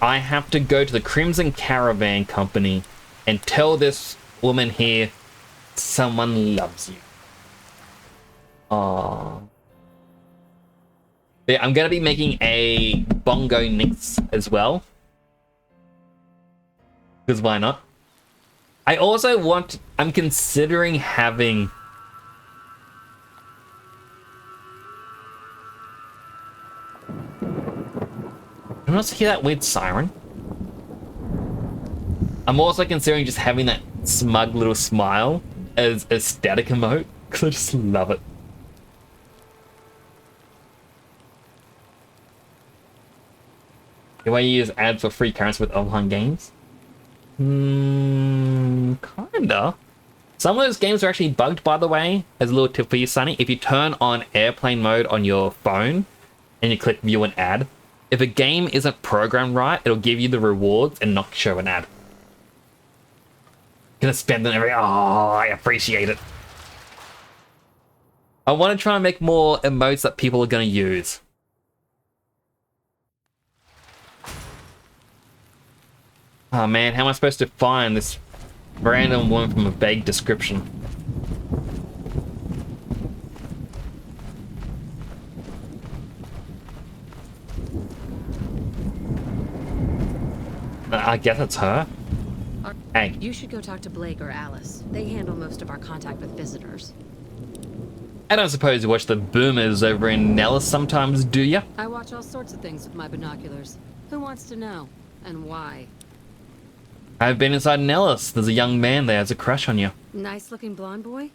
I have to go to the Crimson Caravan Company and tell this woman here someone loves you. Aww. Yeah, I'm gonna be making a bongo nix as well. Because why not? I also I'm considering having... Can you also hear that weird siren? I'm also considering just having that smug little smile as a static emote, because I just love it. The way you use ads for free currency with online games? Kinda. Some of those games are actually bugged, by the way, as a little tip for you, Sonny. If you turn on airplane mode on your phone and you click view an ad, if a game isn't programmed right, it'll give you the rewards and not show an ad. Gonna spend them every... Oh, I appreciate it. I want to try and make more emotes that people are gonna use. Oh man, how am I supposed to find this random woman from a vague description? I guess it's her. Hey. You should go talk to Blake or Alice. They handle most of our contact with visitors. I don't suppose you watch the boomers over in Nellis sometimes, do ya? I watch all sorts of things with my binoculars. Who wants to know? And why? I've been inside Nellis. There's a young man there has a crush on you. Nice-looking blonde boy?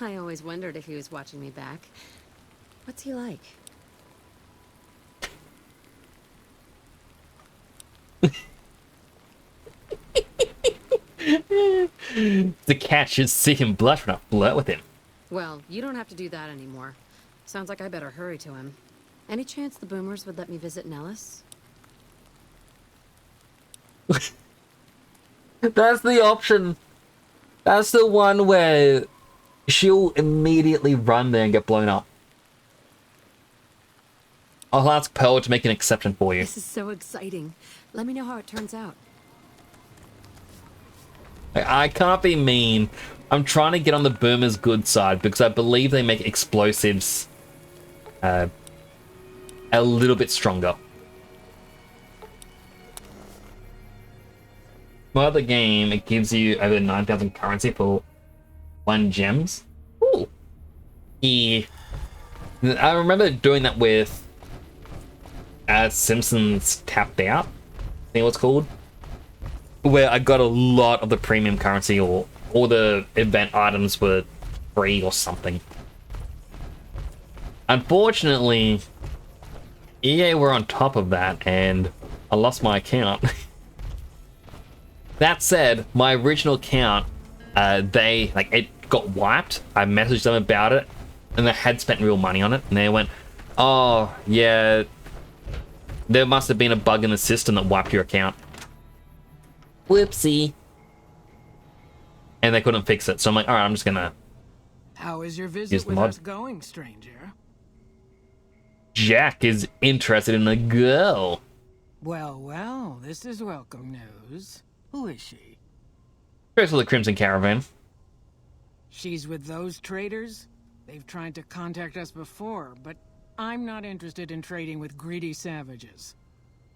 I always wondered if he was watching me back. What's he like? The cat should see him blush when I flirt with him. Well, you don't have to do that anymore. Sounds like I better hurry to him. Any chance the boomers would let me visit Nellis? That's the option. That's the one where she'll immediately run there and get blown up. I'll ask Pearl to make an exception for you. This is so exciting. Let me know how it turns out. I can't be mean. I'm trying to get on the boomers' good side because I believe they make explosives a little bit stronger. My other game, it gives you over 9,000 currency for 1 gems. Ooh. Yeah. I remember doing that with Simpsons Tapped Out, I think what's called, where I got a lot of the premium currency, or all the event items were free or something. Unfortunately, EA were on top of that and I lost my account. That said, my original account, it got wiped. I messaged them about it and they had spent real money on it, and they went, oh yeah, there must have been a bug in the system that wiped your account. Whoopsie. And they couldn't fix it, so I'm like, alright, I'm just gonna... How is your visit with us going, stranger? Jack is interested in a girl. Well, well, this is welcome news. Who is she? Goes for the Crimson Caravan. She's with those traders? They've tried to contact us before, but I'm not interested in trading with greedy savages.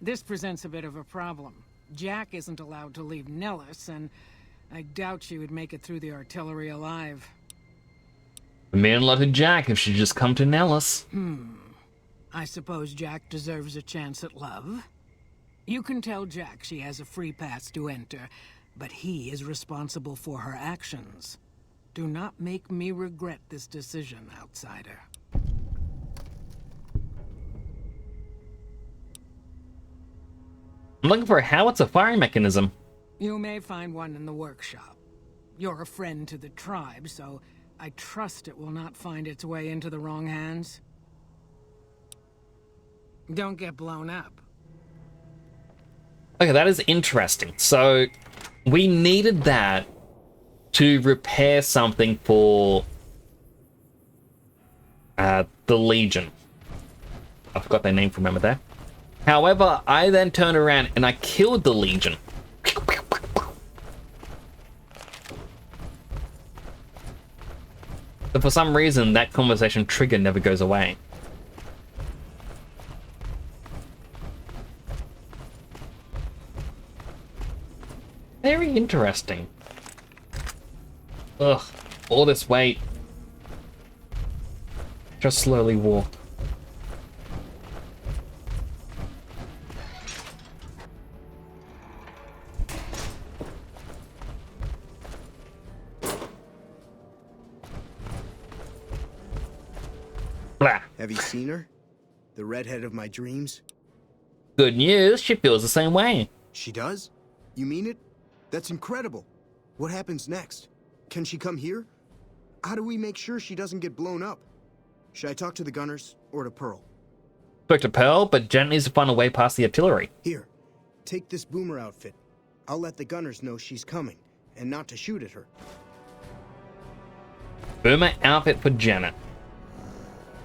This presents a bit of a problem. Jack isn't allowed to leave Nellis, and I doubt she would make it through the artillery alive. The man lot to Jack if she'd just come to Nellis. I suppose Jack deserves a chance at love. You can tell Jack she has a free pass to enter, but he is responsible for her actions. Do not make me regret this decision, outsider. I'm looking for a howitzer firing mechanism. You may find one in the workshop. You're a friend to the tribe, so I trust it will not find its way into the wrong hands. Don't get blown up. Okay, that is interesting. So we needed that to repair something for the Legion. I forgot their name from remember there. However, I then turned around and I killed the Legion. But for some reason, that conversation trigger never goes away. Very interesting. Ugh, all this weight. Just slowly walk. Blah. Have you seen her? The redhead of my dreams? Good news, she feels the same way. She does? You mean it? That's incredible. What happens next? Can she come here? How do we make sure she doesn't get blown up? Should I talk to the gunners or to Pearl? Spoke to Pearl, but Jen needs to find a way past the artillery. Here, take this boomer outfit. I'll let the gunners know she's coming, and not to shoot at her. Boomer outfit for Janet.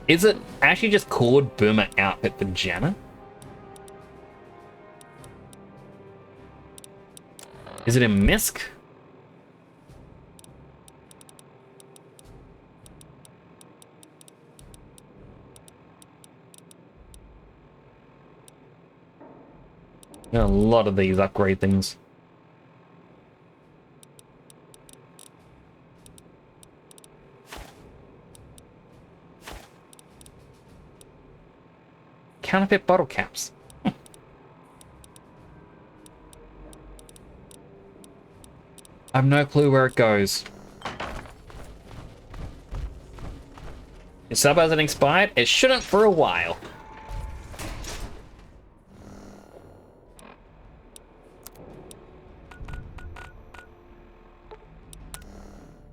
Is it actually just called Boomer outfit for Janet? Is it in Misk? There are a lot of these upgrade things. Counterfeit bottle caps. I have no clue where it goes. Your sub hasn't expired? It shouldn't for a while.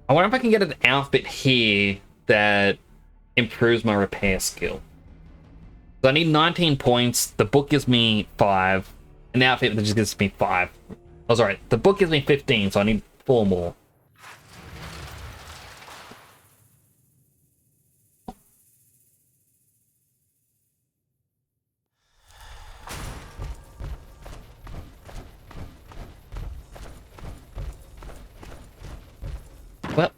I wonder if I can get an outfit here that improves my repair skill. So I need 19 points, the book gives me 5, an outfit that just gives me 5. Oh, sorry, the book gives me 15, so I need 4 more. Well.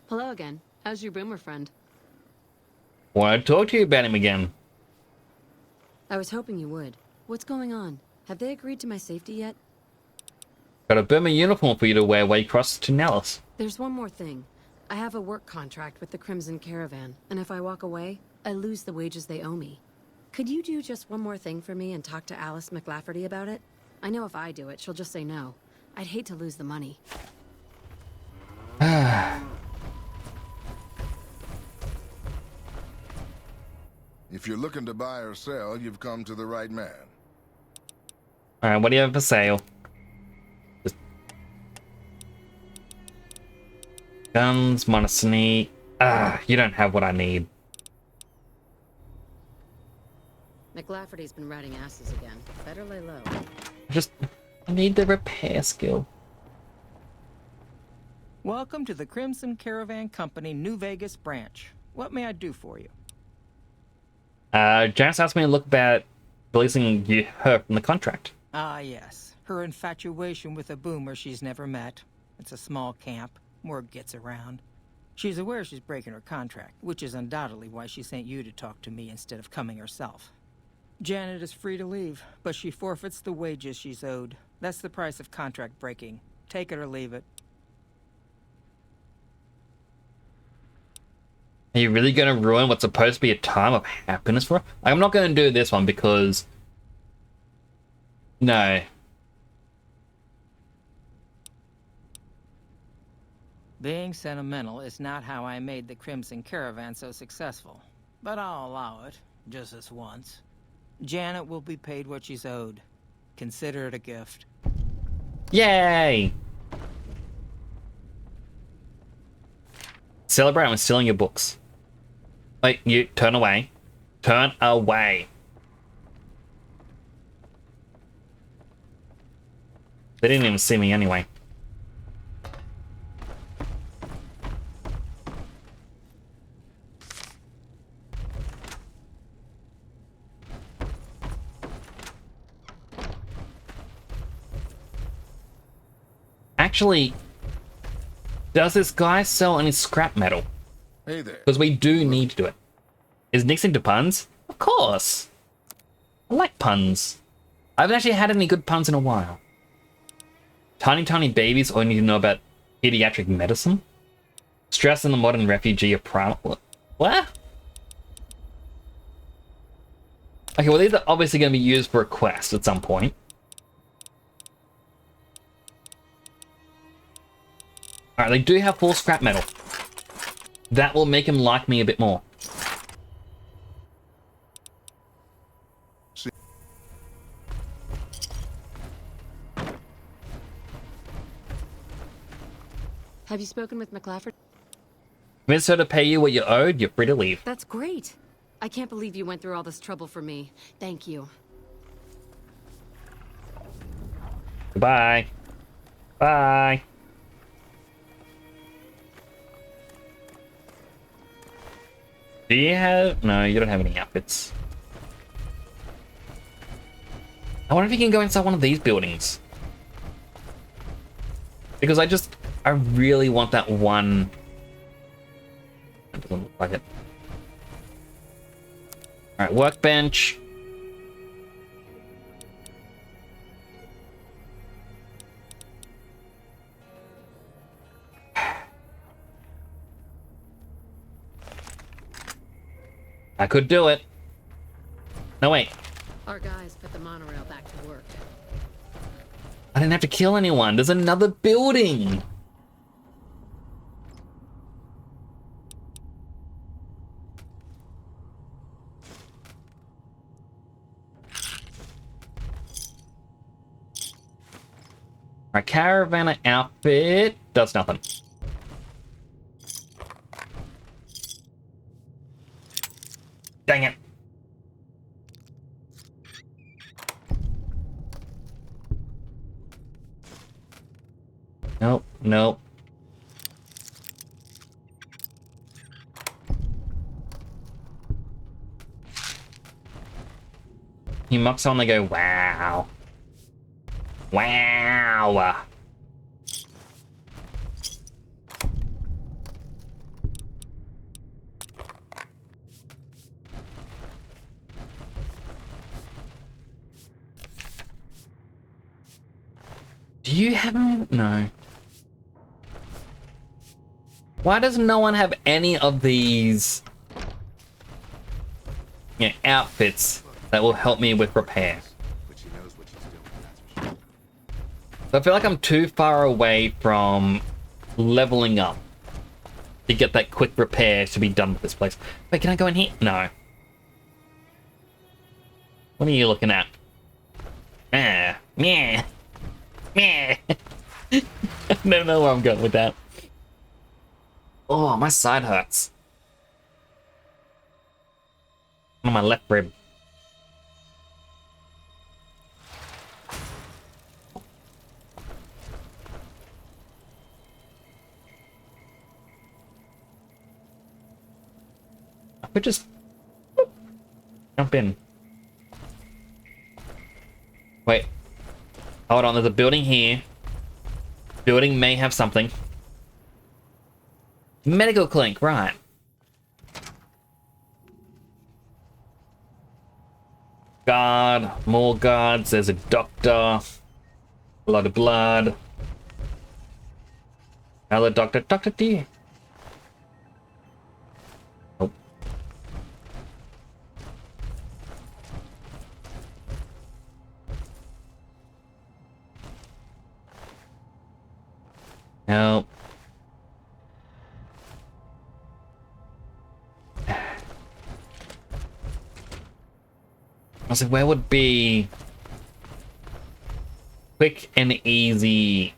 Hello again. How's your boomer friend? Want to talk to you about him again. I was hoping you would. What's going on? Have they agreed to my safety yet? Got a boomer uniform for you to wear while you cross to Nellis. There's one more thing. I have a work contract with the Crimson Caravan, and if I walk away, I lose the wages they owe me. Could you do just one more thing for me and talk to Alice McLafferty about it? I know if I do it, she'll just say no. I'd hate to lose the money. If you're looking to buy or sell, you've come to the right man. Alright, what do you have for sale? Guns, monosneak. You don't have what I need. McLafferty's been riding asses again. Better lay low. I need the repair skill. Welcome to the Crimson Caravan Company New Vegas branch. What may I do for you? Janice asked me to look about releasing her from the contract. Ah, yes. Her infatuation with a boomer she's never met. It's a small camp. Word gets around. She's aware she's breaking her contract, which is undoubtedly why she sent you to talk to me instead of coming herself. Janet is free to leave, but she forfeits the wages she's owed. That's the price of contract breaking. Take it or leave it. Are you really going to ruin what's supposed to be a time of happiness for her? I'm not going to do this one because... No. Being sentimental is not how I made the Crimson Caravan so successful. But I'll allow it, just this once. Janet will be paid what she's owed. Consider it a gift. Yay! Celebrate, I'm stealing your books. Wait, you turn away. Turn away. They didn't even see me anyway. Actually, does this guy sell any scrap metal? Hey there. Because we do need to do it. Is Nick's into puns? Of course. I like puns. I haven't actually had any good puns in a while. Tiny, tiny babies only need to know about pediatric medicine. Stress in the modern refugee of primal... What? Okay, well these are obviously going to be used for a quest at some point. Alright, they do have full scrap metal. That will make him like me a bit more. Have you spoken with McLaughlin? Convince her to pay you what you owed, you're free to leave. That's great. I can't believe you went through all this trouble for me. Thank you. Goodbye. Bye. Do you have... No, you don't have any outfits. I wonder if you can go inside one of these buildings. Because I really want that one... That doesn't look like it. Alright, workbench. I could do it. No, wait. Our guys put the monorail back to work. I didn't have to kill anyone. There's another building. Our caravan outfit does nothing. Dang it. Nope, nope. He mocks on, they go, wow. Wow. Do you have any? No. Why does no one have any of these outfits that will help me with repair? So I feel like I'm too far away from leveling up to get that quick repair to be done with this place. Wait, can I go in here? No. What are you looking at? Meh. I don't know where I'm going with that. Oh, my side hurts. On my left rib. I could just jump in. Wait. Hold on, there's a building here. Building may have something. Medical clinic, right. Guard, more guards, there's a doctor. A lot of blood. Hello, doctor. Doctor, do you? Nope. Nope. I was like, where would be quick and easy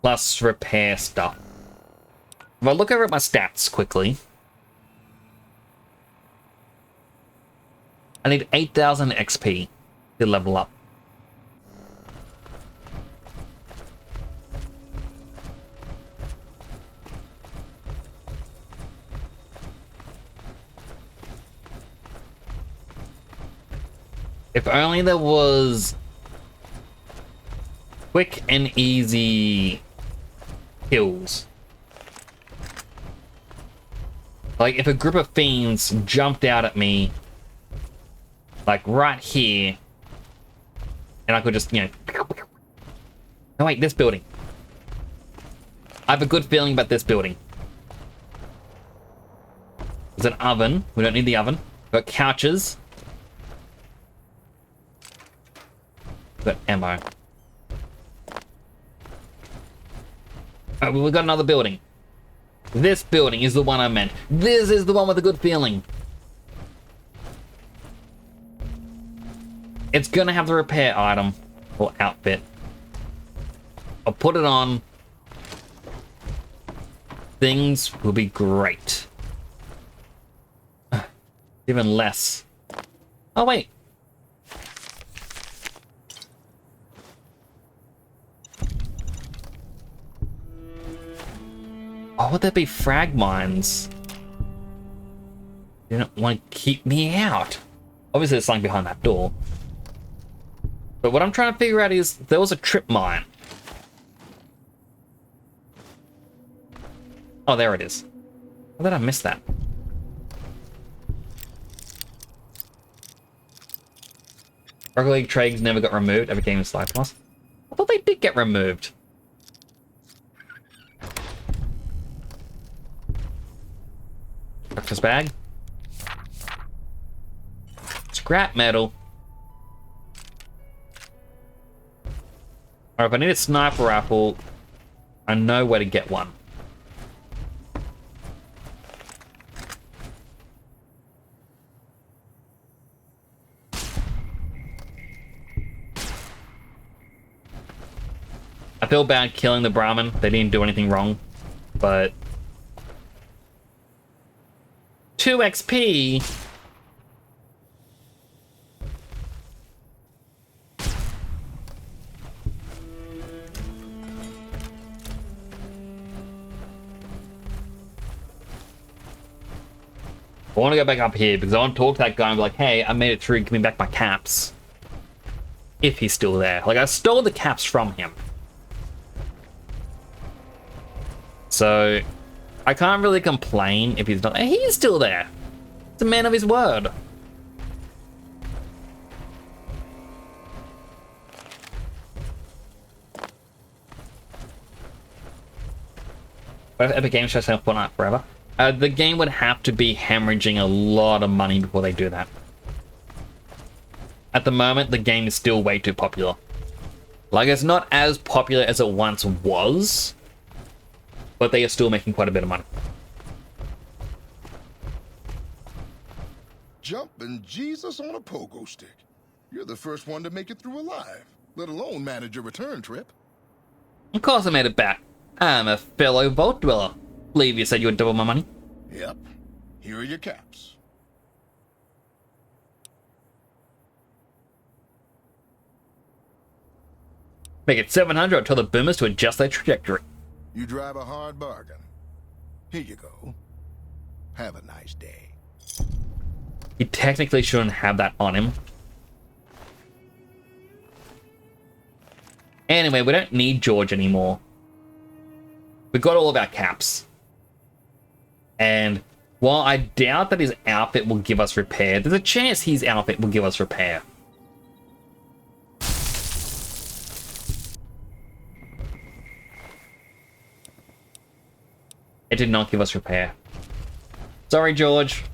plus repair stuff? If I look over at my stats quickly, I need 8,000 XP to level up. If only there was quick and easy kills. Like if a group of fiends jumped out at me, like right here, and I could just, you know... No wait, this building. I have a good feeling about this building. There's an oven. We don't need the oven. We've got couches. We've got ammo. We've got another building. This building is the one I meant. This is the one with a good feeling. It's gonna have the repair item or outfit. I'll put it on. Things will be great. Even less. Oh, wait. Oh, would there be frag mines? They don't want to keep me out. Obviously, there's something behind that door. But what I'm trying to figure out is, there was a trip mine. Oh, there it is. How did I miss that? Rocket League trades never got removed. Every game is Slide Plus. I thought they did get removed. Breakfast bag. Scrap metal. Alright, if I need a sniper rifle, I know where to get one. I feel bad killing the Brahmin. They didn't do anything wrong, but 2 XP. I want to go back up here because I want to talk to that guy and be like, hey, I made it through, give me back my caps. If he's still there. Like, I stole the caps from him. So, I can't really complain if he's not. He is still there. He's a man of his word. What if Epic Games tries to sell Fortnite forever? The game would have to be hemorrhaging a lot of money before they do that. At the moment, the game is still way too popular. Like, it's not as popular as it once was, but they are still making quite a bit of money. Jumping Jesus on a pogo stick. You're the first one to make it through alive, let alone manage a return trip. Of course I made it back. I'm a fellow vault dweller. Believe you said you would double my money. Yep. Here are your caps. Make it 700 or tell the boomers to adjust their trajectory. You drive a hard bargain. Here you go. Have a nice day. He technically shouldn't have that on him. Anyway, we don't need George anymore. We've got all of our caps. And while I doubt that his outfit will give us repair, there's a chance his outfit will give us repair. It did not give us repair. Sorry, George.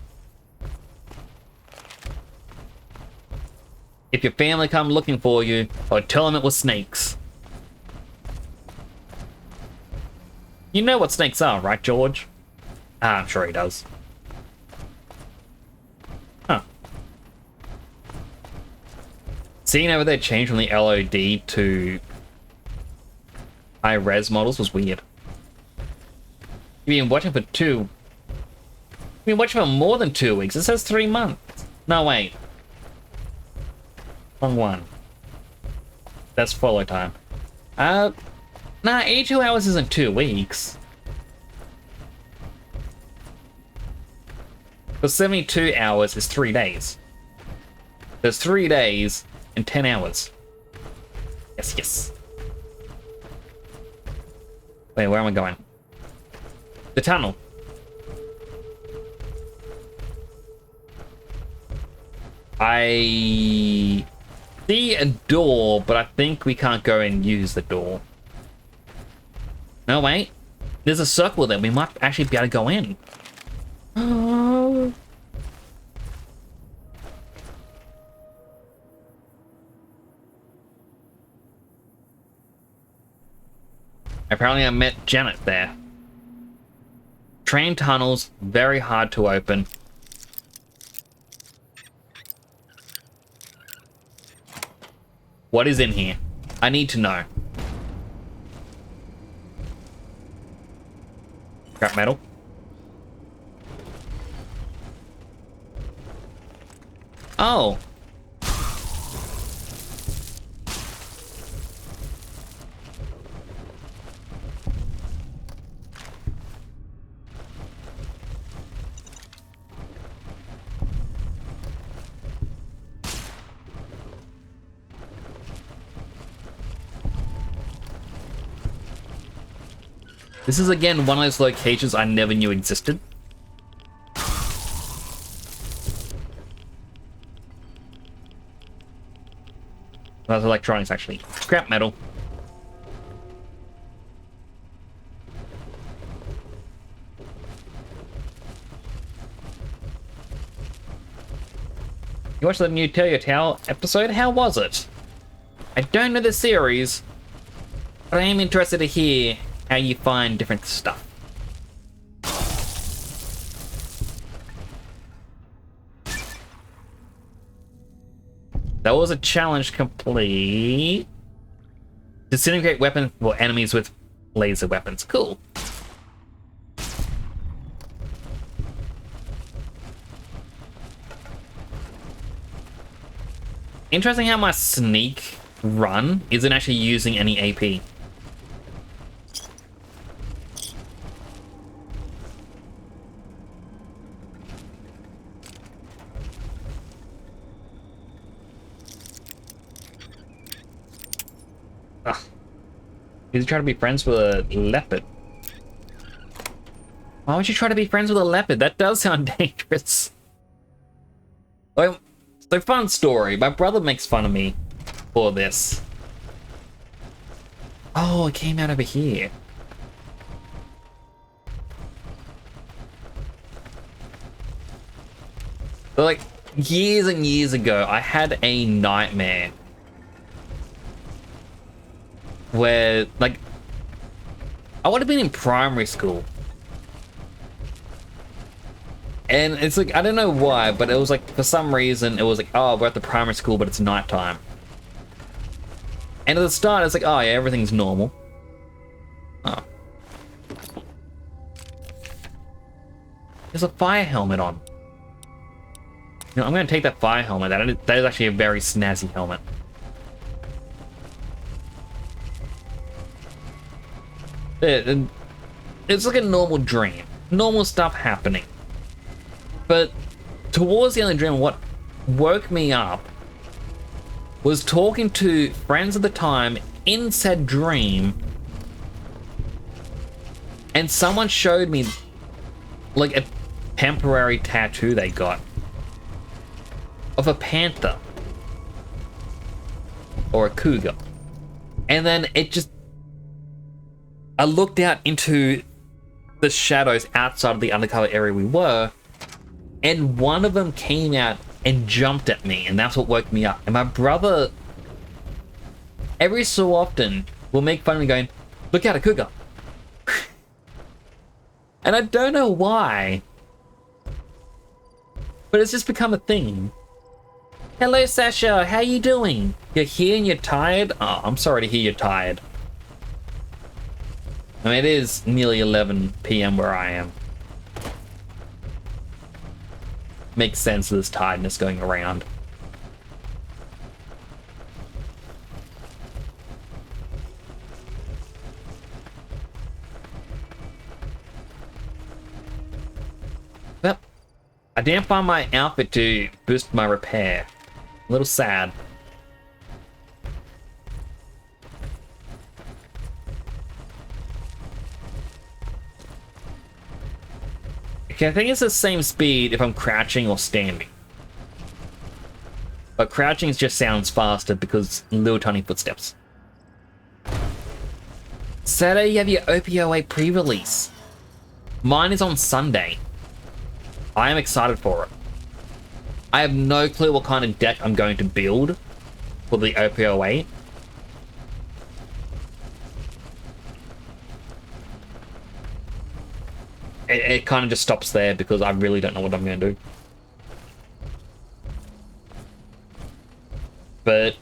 If your family come looking for you, or tell them it was snakes. You know what snakes are, right, George? Ah, I'm sure he does. Huh. Seeing over there change from the LOD to high-res models was weird. You've been watching for more than 2 weeks. It says 3 months. No, wait. Wrong one. That's follow time. Nah, 82 hours isn't 2 weeks. But 72 hours is 3 days. There's 3 days and 10 hours. Yes, yes. Wait, where am I going? The tunnel. I see a door, but I think we can't go and use the door. No, wait. There's a circle there. We might actually be able to go in. Oh. Apparently I met Janet there. Train tunnels, very hard to open. What is in here? I need to know. Scrap metal. Oh. This is again one of those locations I never knew existed. That's electronics, actually. Scrap metal. You watched the new Tell Your Tale episode? How was it? I don't know the series, but I am interested to hear how you find different stuff. That was a challenge complete. Disintegrate weapons for enemies with laser weapons. Cool. Interesting how my sneak run isn't actually using any AP. He's trying to be friends with a leopard. Why would you try to be friends with a leopard? That does sound dangerous. Like, so fun story. My brother makes fun of me for this. Oh, it came out over here. So like, years and years ago, I had a nightmare where, like, I would have been in primary school. And it's like, I don't know why, but it was like, for some reason, it was like, oh, we're at the primary school, but it's nighttime. And at the start, it's like, oh yeah, everything's normal. Oh. There's a fire helmet on. You know, I'm gonna take that fire helmet. That is actually a very snazzy helmet. It's like a normal dream. Normal stuff happening. But towards the end of the dream, what woke me up was talking to friends at the time in said dream, and someone showed me like a temporary tattoo they got of a panther or a cougar. And then it just, I looked out into the shadows outside of the undercover area we were, and one of them came out and jumped at me, and that's what woke me up. And my brother, every so often, will make fun of me going, look out, a cougar. And I don't know why, but it's just become a thing. Hello, Sasha, how you doing? You're here and you're tired? Oh, I'm sorry to hear you're tired. I mean, it is nearly 11 PM where I am. Makes sense of this tiredness going around. I didn't find my outfit to boost my repair. A little sad. Okay, I think it's the same speed if I'm crouching or standing. But crouching just sounds faster because little tiny footsteps. Saturday you have your OPOA pre-release. Mine is on Sunday. I am excited for it. I have no clue what kind of deck I'm going to build for the OPOA. It kind of just stops there because I really don't know what I'm going to do. But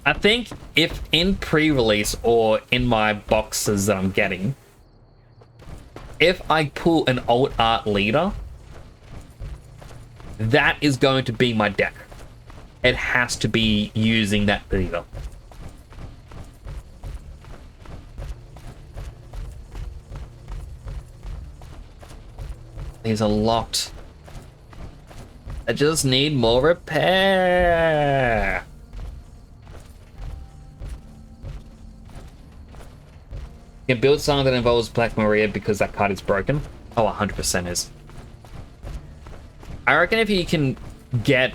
I think if in pre-release or in my boxes that I'm getting, if I pull an alt art leader, that is going to be my deck. It has to be using that leader. These are locked. I just need more repair. You can build something that involves Black Maria because that card is broken. Oh, 100% is. I reckon if you can get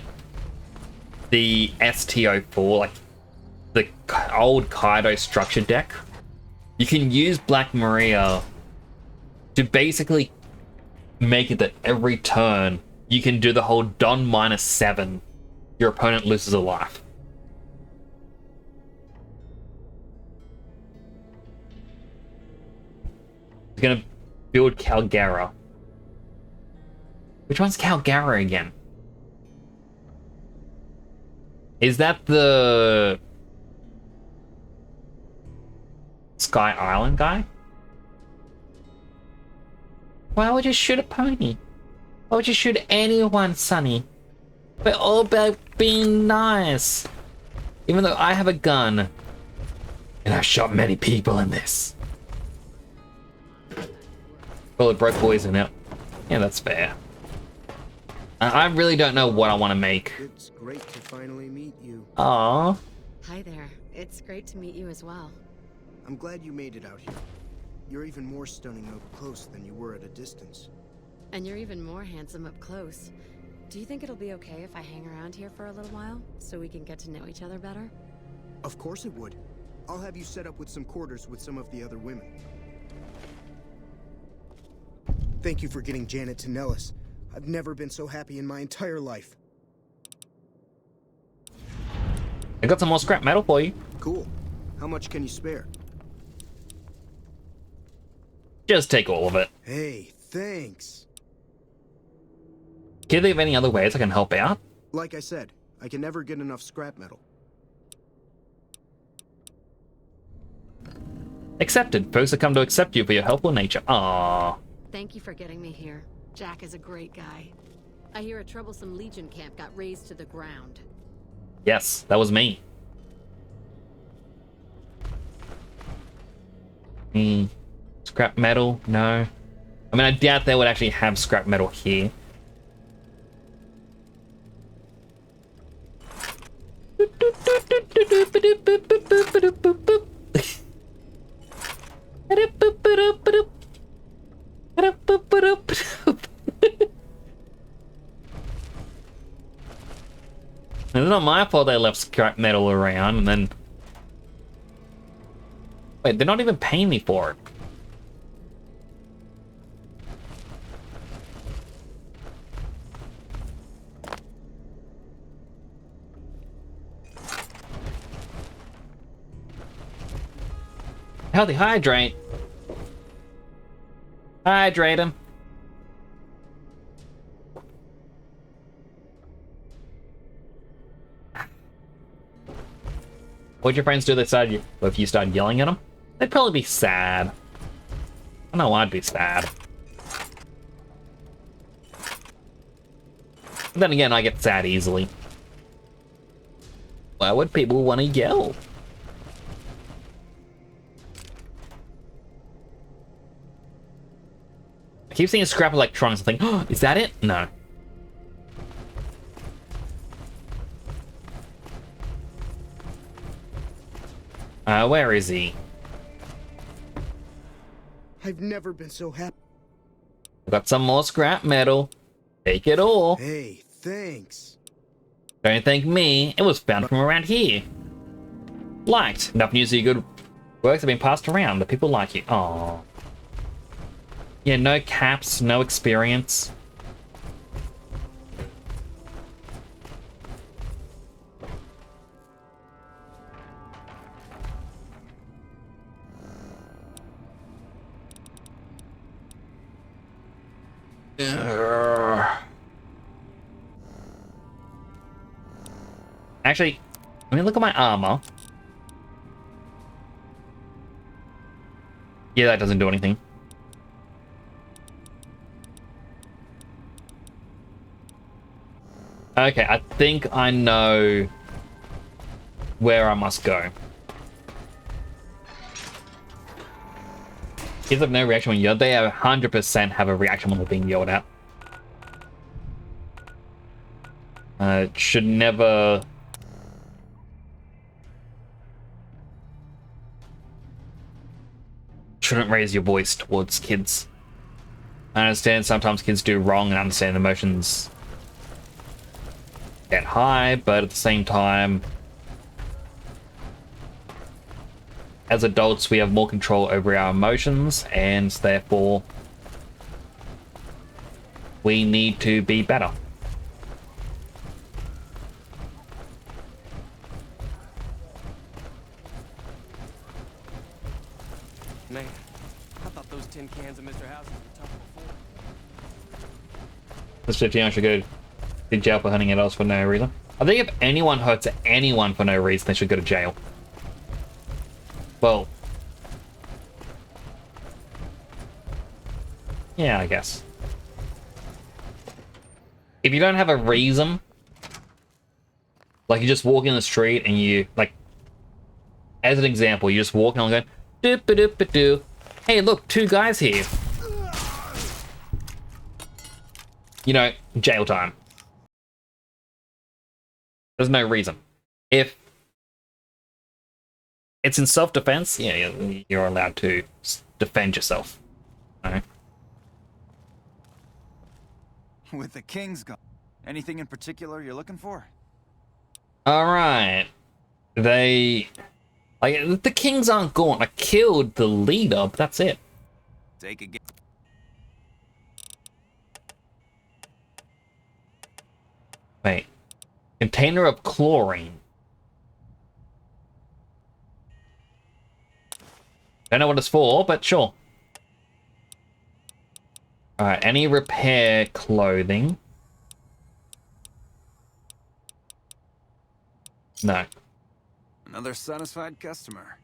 the STO4, like the old Kaido structure deck, you can use Black Maria to basically make it that every turn you can do the whole Don -7, your opponent loses a life. He's gonna build Calgara. Which one's Calgara again? Is that the Sky Island guy? Why would you shoot a pony? Why would you shoot anyone, Sonny? We're all about being nice. Even though I have a gun. And I've shot many people in this. Well, it broke poison out. Yeah, that's fair. I really don't know what I want to make. It's great to finally meet you. Aww. Hi there. It's great to meet you as well. I'm glad you made it out here. You're even more stunning up close than you were at a distance. And you're even more handsome up close. Do you think it'll be okay if I hang around here for a little while, so we can get to know each other better? Of course it would. I'll have you set up with some quarters with some of the other women. Thank you for getting Janet to Nellis. I've never been so happy in my entire life. I got some more scrap metal for you. Cool. How much can you spare? Just take all of it. Hey, thanks. Can you think of any other ways I can help out? Like I said, I can never get enough scrap metal. Accepted. Folks have come to accept you for your helpful nature. Aww. Thank you for getting me here. Jack is a great guy. I hear a troublesome Legion camp got razed to the ground. Yes, that was me. Scrap metal? No. I mean, I doubt they would actually have scrap metal here. It's not my fault they left scrap metal around and then... Wait, they're not even paying me for it. Healthy hydrate. Hydrate him. What'd your friends do if you started yelling at them? They'd probably be sad. I know I'd be sad. But then again, I get sad easily. Why would people want to yell? I keep seeing scrap electronics. I think, oh, is that it? No. Where is he? I've never been so happy. Got some more scrap metal. Take it all. Hey, thanks. Don't thank me. It was found from around here. Liked. Enough news that your good works have been passed around. The people like you. Aww. Yeah, no caps, no experience. Actually, let me look at my armor. Yeah, that doesn't do anything. Okay, I think I know where I must go. Kids have no reaction when yelled. They 100% have a reaction when they're being yelled at. Should never... Shouldn't raise your voice towards kids. I understand sometimes kids do wrong and understand emotions get high, but at the same time, as adults, we have more control over our emotions, and therefore, we need to be better. Man, I thought those tin cans of Mr. Houses were tough before. This 15 should go to jail for hunting adults for no reason. I think if anyone hurts anyone for no reason, they should go to jail. Well, yeah, I guess. If you don't have a reason, like you just walk in the street and you, like, as an example, you're just walking along going, doop-a-doop-a-doo. Hey, look, two guys here. You know, jail time. There's no reason. If it's in self-defense, yeah, you're allowed to defend yourself. Right? With the king's gone, anything in particular you're looking for? Alright. They... Like, the kings aren't gone. I killed the leader, but that's it. Take a guess. Wait. Container of chlorine. Don't know what it's for, but sure. Alright, any repair clothing? No. Another satisfied customer.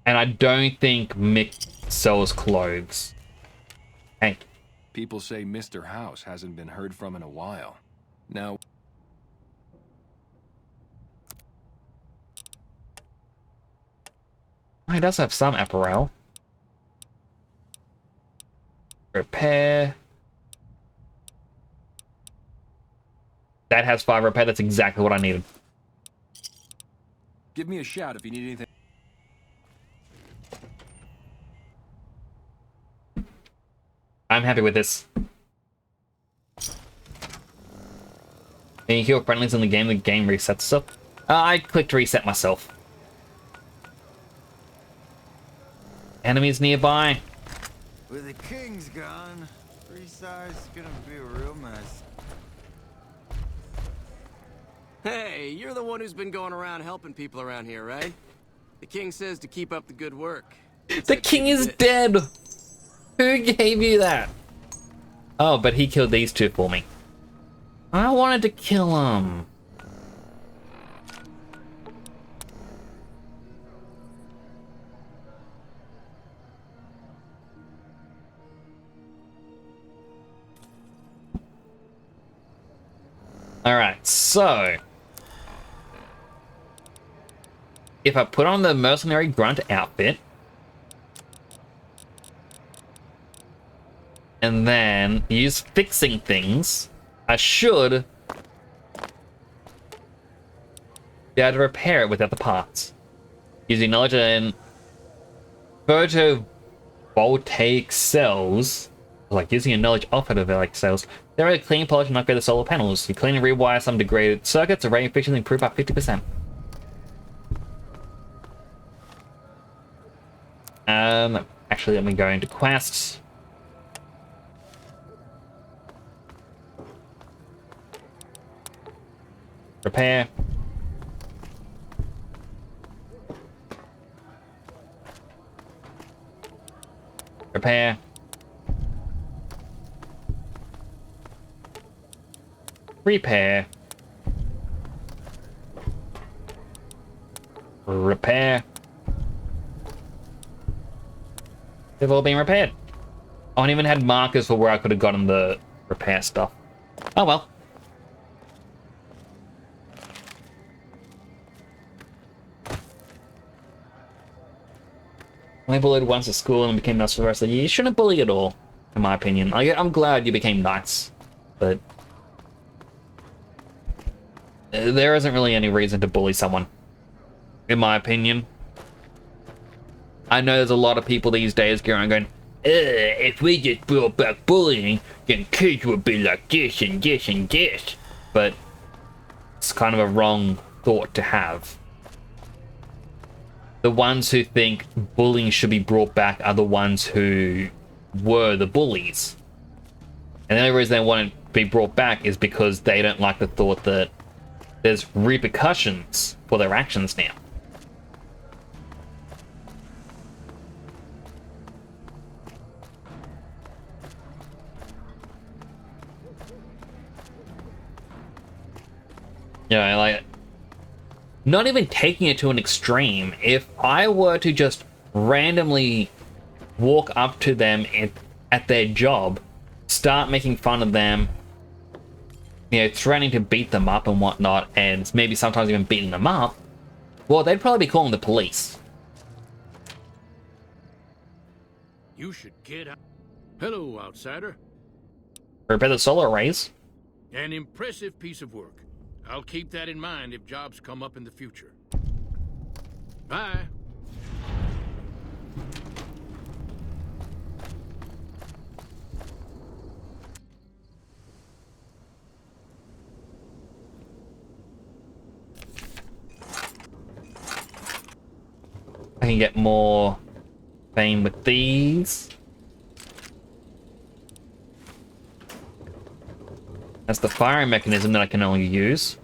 And I don't think Mick sells clothes. Hey. People say Mr. House hasn't been heard from in a while. Now... Oh, he does have some apparel. Repair. That has 5 repair. That's exactly what I needed. Give me a shout if you need anything. I'm happy with this. Can you heal friendlies in the game resets itself? I clicked reset myself. Enemies nearby. With the king's gone, Freeside's gonna be a real mess. Hey, you're the one who's been going around helping people around here, right? The king says to keep up the good work. The king is dead! Who gave you that? Oh, but he killed these two for me. I wanted to kill them. Alright, so... if I put on the mercenary grunt outfit... and then use fixing things, I should be able to repair it without the parts. Using knowledge and photovoltaic cells, like using your knowledge of photovoltaic cells, they're a clean, polish, and upgrade the solar panels. You clean and rewire some degraded circuits, and rating efficiency improve by 50%. Actually, let me go into quests. Repair. Repair. Repair. Repair. They've all been repaired. I haven't even had markers for where I could have gotten the repair stuff. Oh well. I bullied once at school and became nice for the rest of the year. You shouldn't bully at all, in my opinion. I'm glad you became nice, but there isn't really any reason to bully someone, in my opinion. I know there's a lot of people these days going around going, if we just brought back bullying, then kids would be like this and this and this. But it's kind of a wrong thought to have. The ones who think bullying should be brought back are the ones who were the bullies. And the only reason they want it to be brought back is because they don't like the thought that there's repercussions for their actions now. You know, like, not even taking it to an extreme, if I were to just randomly walk up to them at their job, start making fun of them, you know, threatening to beat them up and whatnot, and maybe sometimes even beating them up, well, they'd probably be calling the police. You should get out. Hello, outsider. Repair the solar arrays. An impressive piece of work. I'll keep that in mind if jobs come up in the future. Bye. I can get more fame with these. That's the firing mechanism that I can only use.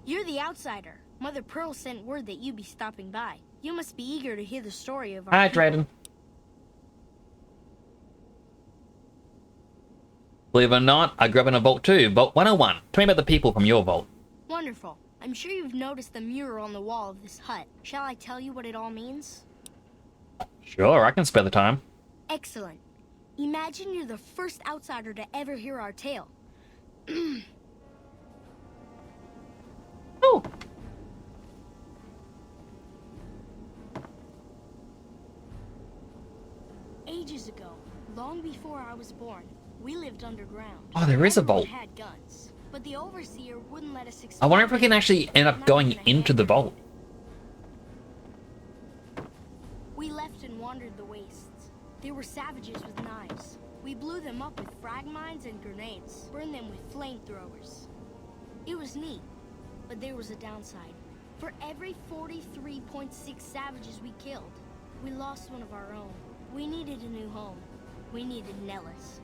You're the outsider. Mother Pearl sent word that you'd be stopping by. You must be eager to hear the story of our Hi, people. Drayden. Believe it or not, I grew up in a vault too. Vault 101. Tell me about the people from your vault. Wonderful. I'm sure you've noticed the mural on the wall of this hut. Shall I tell you what it all means? Sure, I can spare the time. Excellent. Imagine you're the first outsider to ever hear our tale. Oh. Ages ago, long before I was born, we lived underground. Oh, there is a vault. Everyone had guns, but the overseer wouldn't let us I wonder if we can actually end up going into the vault. We left and wandered the wastes. There were savages with knives. We blew them up with frag mines and grenades, burned them with flamethrowers. It was neat, but there was a downside. For every 43.6 savages we killed, we lost one of our own. We needed a new home. We needed Nellis.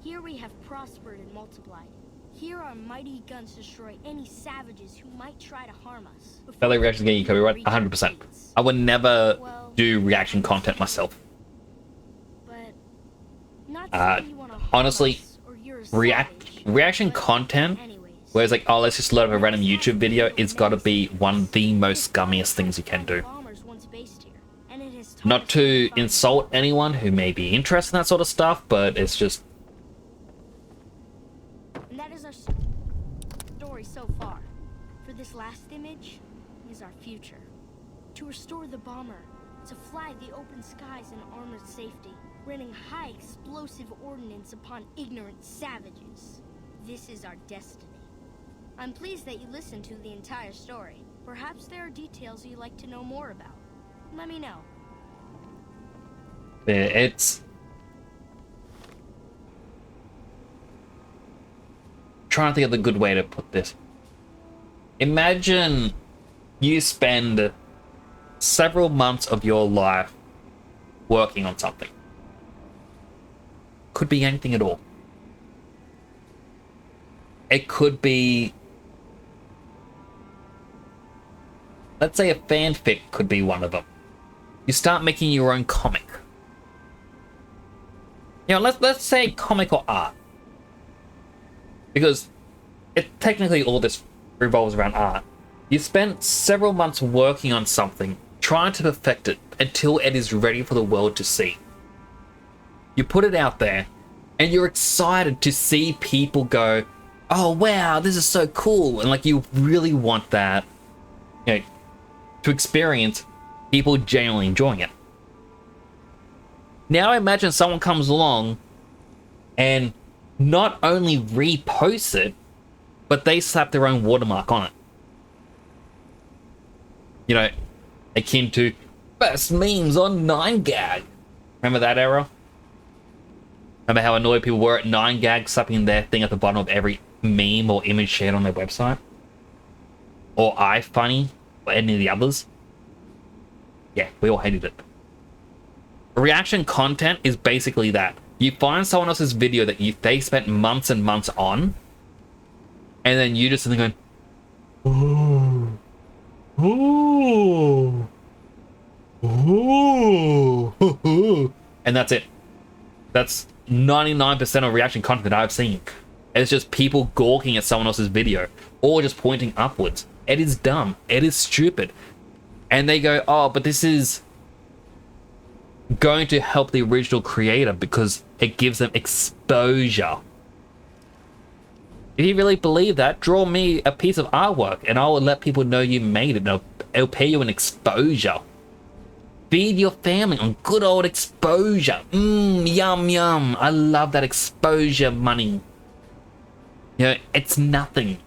Here we have prospered and multiplied. Here our mighty guns destroy any savages who might try to harm us. Belly reactions getting you copyright 100%. I would never do reaction content myself. Honestly, reaction content where it's like, oh, let's just load up a random YouTube video, it's gotta be one of the most scummiest things you can do. Not to insult anyone who may be interested in that sort of stuff, but it's just, story so far. For this last image is our future. To restore the bomber, to fly the open skies in armored safety, raining high explosive ordnance upon ignorant savages. This is our destiny. I'm pleased that you listened to the entire story. Perhaps there are details you'd like to know more about. Let me know. It's... trying to think of the good way to put this. Imagine you spend several months of your life working on something. Could be anything at all. It could be... let's say a fanfic could be one of them. You start making your own comic. You know, let's say comic or art. Because technically all this revolves around art. You spent several months working on something, trying to perfect it until it is ready for the world to see. You put it out there, and you're excited to see people go, oh wow, this is so cool, and like you really want that, you know, to experience people genuinely enjoying it. Now imagine someone comes along and not only reposts it, but they slap their own watermark on it. You know, akin to best memes on 9gag. Remember that era? Remember how annoyed people were at 9gag slapping their thing at the bottom of every meme or image shared on their website? Or iFunny, or any of the others? Yeah, we all hated it. Reaction content is basically that. You find someone else's video that they spent months and months on, and then you just sitting going, ooh, ooh, ooh, ooh, and that's it. That's 99% of reaction content that I've seen. It's just people gawking at someone else's video, or just pointing upwards. It is dumb. It is stupid. And they go, oh, but this is going to help the original creator because it gives them exposure. If you really believe that, draw me a piece of artwork and I will let people know you made it. And it'll pay you an exposure. Feed your family on good old exposure. Yum yum. I love that exposure money. You know, it's nothing.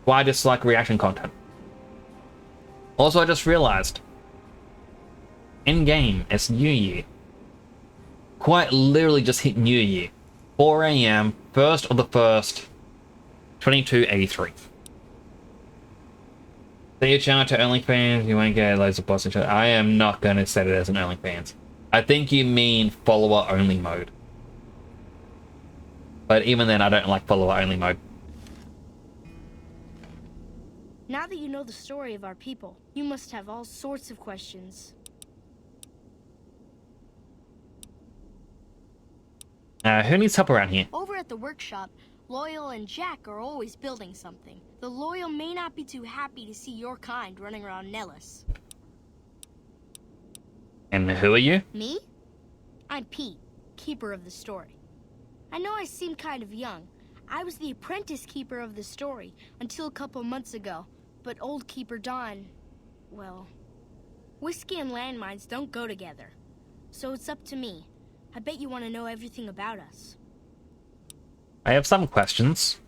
Why dislike reaction content? Also, I just realized, in-game, it's New Year. Quite literally just hit New Year. 4 AM, 1st of the 1st, 2283. Say your channel to OnlyFans, you won't get loads of bots and shit. I am not going to set it as an OnlyFans. I think you mean follower-only mode. But even then, I don't like follower-only mode. Now that you know the story of our people, you must have all sorts of questions. Who needs help around here? Over at the workshop, Loyal and Jack are always building something. The Loyal may not be too happy to see your kind running around Nellis. And who are you? Me? I'm Pete, keeper of the story. I know I seem kind of young. I was the apprentice keeper of the story until a couple months ago. But old Keeper Don, well, whiskey and landmines don't go together. So it's up to me. I bet you want to know everything about us. I have some questions.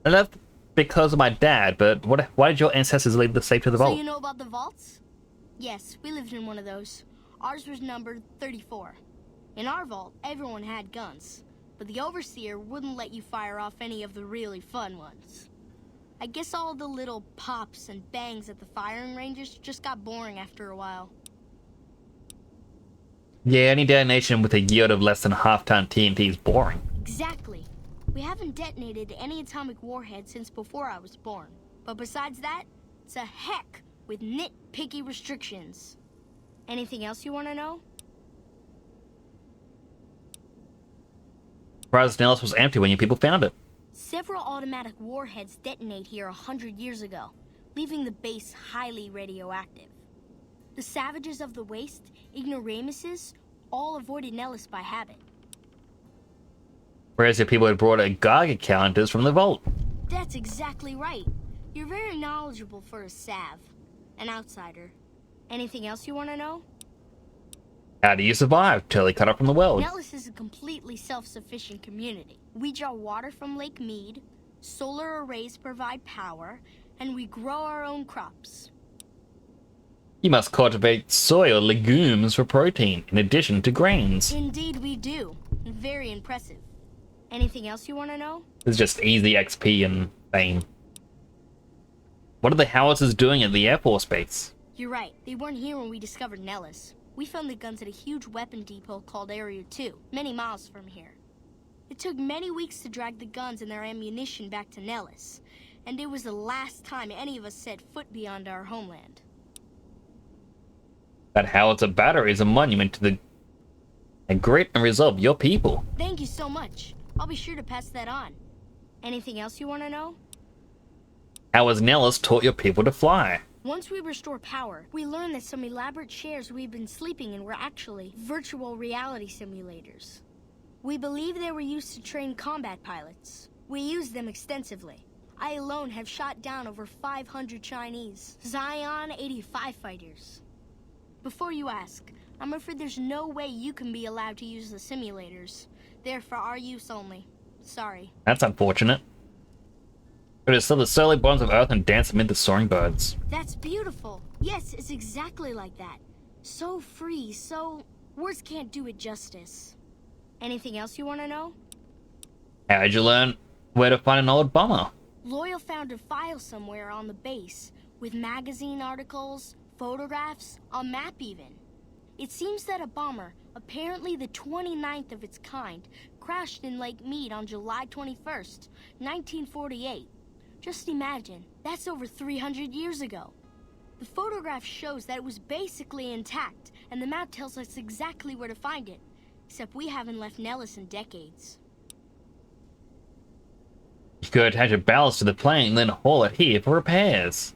I left because of my dad, but why did your ancestors leave the safe to the vault? So you know about the vaults? Yes, we lived in one of those. Ours was numbered 34. In our vault, everyone had guns. But the Overseer wouldn't let you fire off any of the really fun ones. I guess all the little pops and bangs at the firing ranges just got boring after a while. Yeah, any detonation with a yield of less than half-ton TNT is boring. Exactly. We haven't detonated any atomic warheads since before I was born. But besides that, it's a heck with nitpicky restrictions. Anything else you want to know? Surprised Nellis was empty when you people found it. Several automatic warheads detonate here 100 years ago, leaving the base highly radioactive. The savages of the Waste, ignoramuses, all avoided Nellis by habit. Whereas if people had brought a Geiger counters from the vault. That's exactly right. You're very knowledgeable for a Sav. An outsider. Anything else you want to know? How do you survive till they cut off from the world? Nellis is a completely self-sufficient community. We draw water from Lake Mead, solar arrays provide power, and we grow our own crops. You must cultivate soy or legumes for protein, in addition to grains. Indeed we do. Very impressive. Anything else you want to know? It's just easy XP and fame. What are the howitzers doing at the Air Force Base? You're right. They weren't here when we discovered Nellis. We found the guns at a huge weapon depot called Area 2, many miles from here. It took many weeks to drag the guns and their ammunition back to Nellis, and it was the last time any of us set foot beyond our homeland. That howitzer battery is a monument to the grit and resolve of your people. Thank you so much. I'll be sure to pass that on. Anything else you want to know? How has Nellis taught your people to fly? Once we restore power, we learned that some elaborate chairs we've been sleeping in were actually virtual reality simulators. We believe they were used to train combat pilots. We used them extensively. I alone have shot down over 500 Chinese Zion 85 fighters. Before you ask, I'm afraid there's no way you can be allowed to use the simulators. They're for our use only. Sorry. That's unfortunate. But it's still the solar bonds of Earth and dance amid the soaring birds. That's beautiful. Yes, it's exactly like that. So free, so... words can't do it justice. Anything else you want to know? How'd you learn where to find an old bomber? Loyal found a file somewhere on the base, with magazine articles, photographs, a map even. It seems that a bomber, apparently the 29th of its kind, crashed in Lake Mead on July 21st, 1948. Just imagine, that's over 300 years ago. The photograph shows that it was basically intact, and the map tells us exactly where to find it. Except we haven't left Nellis in decades. You could attach a ballast to the plane, then haul it here for repairs.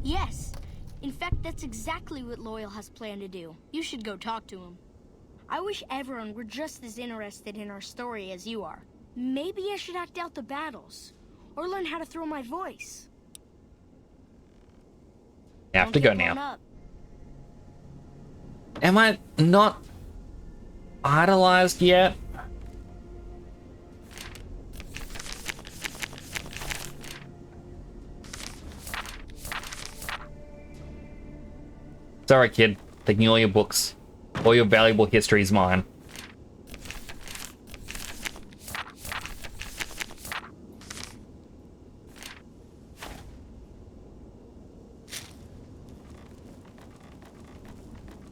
Yes. In fact, that's exactly what Loyal has planned to do. You should go talk to him. I wish everyone were just as interested in our story as you are. Maybe I should act out the battles. Or learn how to throw my voice. You have to go now. Up. Am I not idolized yet? Sorry, kid. Taking all your books. All your valuable history is mine.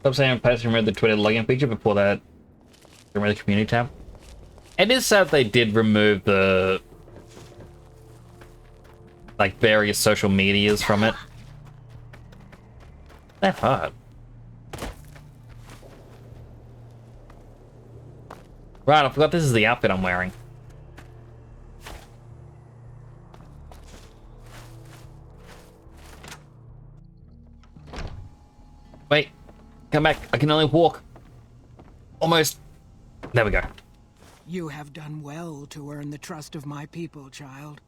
Stop saying I'm supposed to remove the Twitter login feature before that. Remove the community tab. It is sad they did remove the like various social medias from it. That hard. Right, I forgot this is the outfit I'm wearing. Wait. Come back. I can only walk. Almost. There we go. You have done well to earn the trust of my people, child.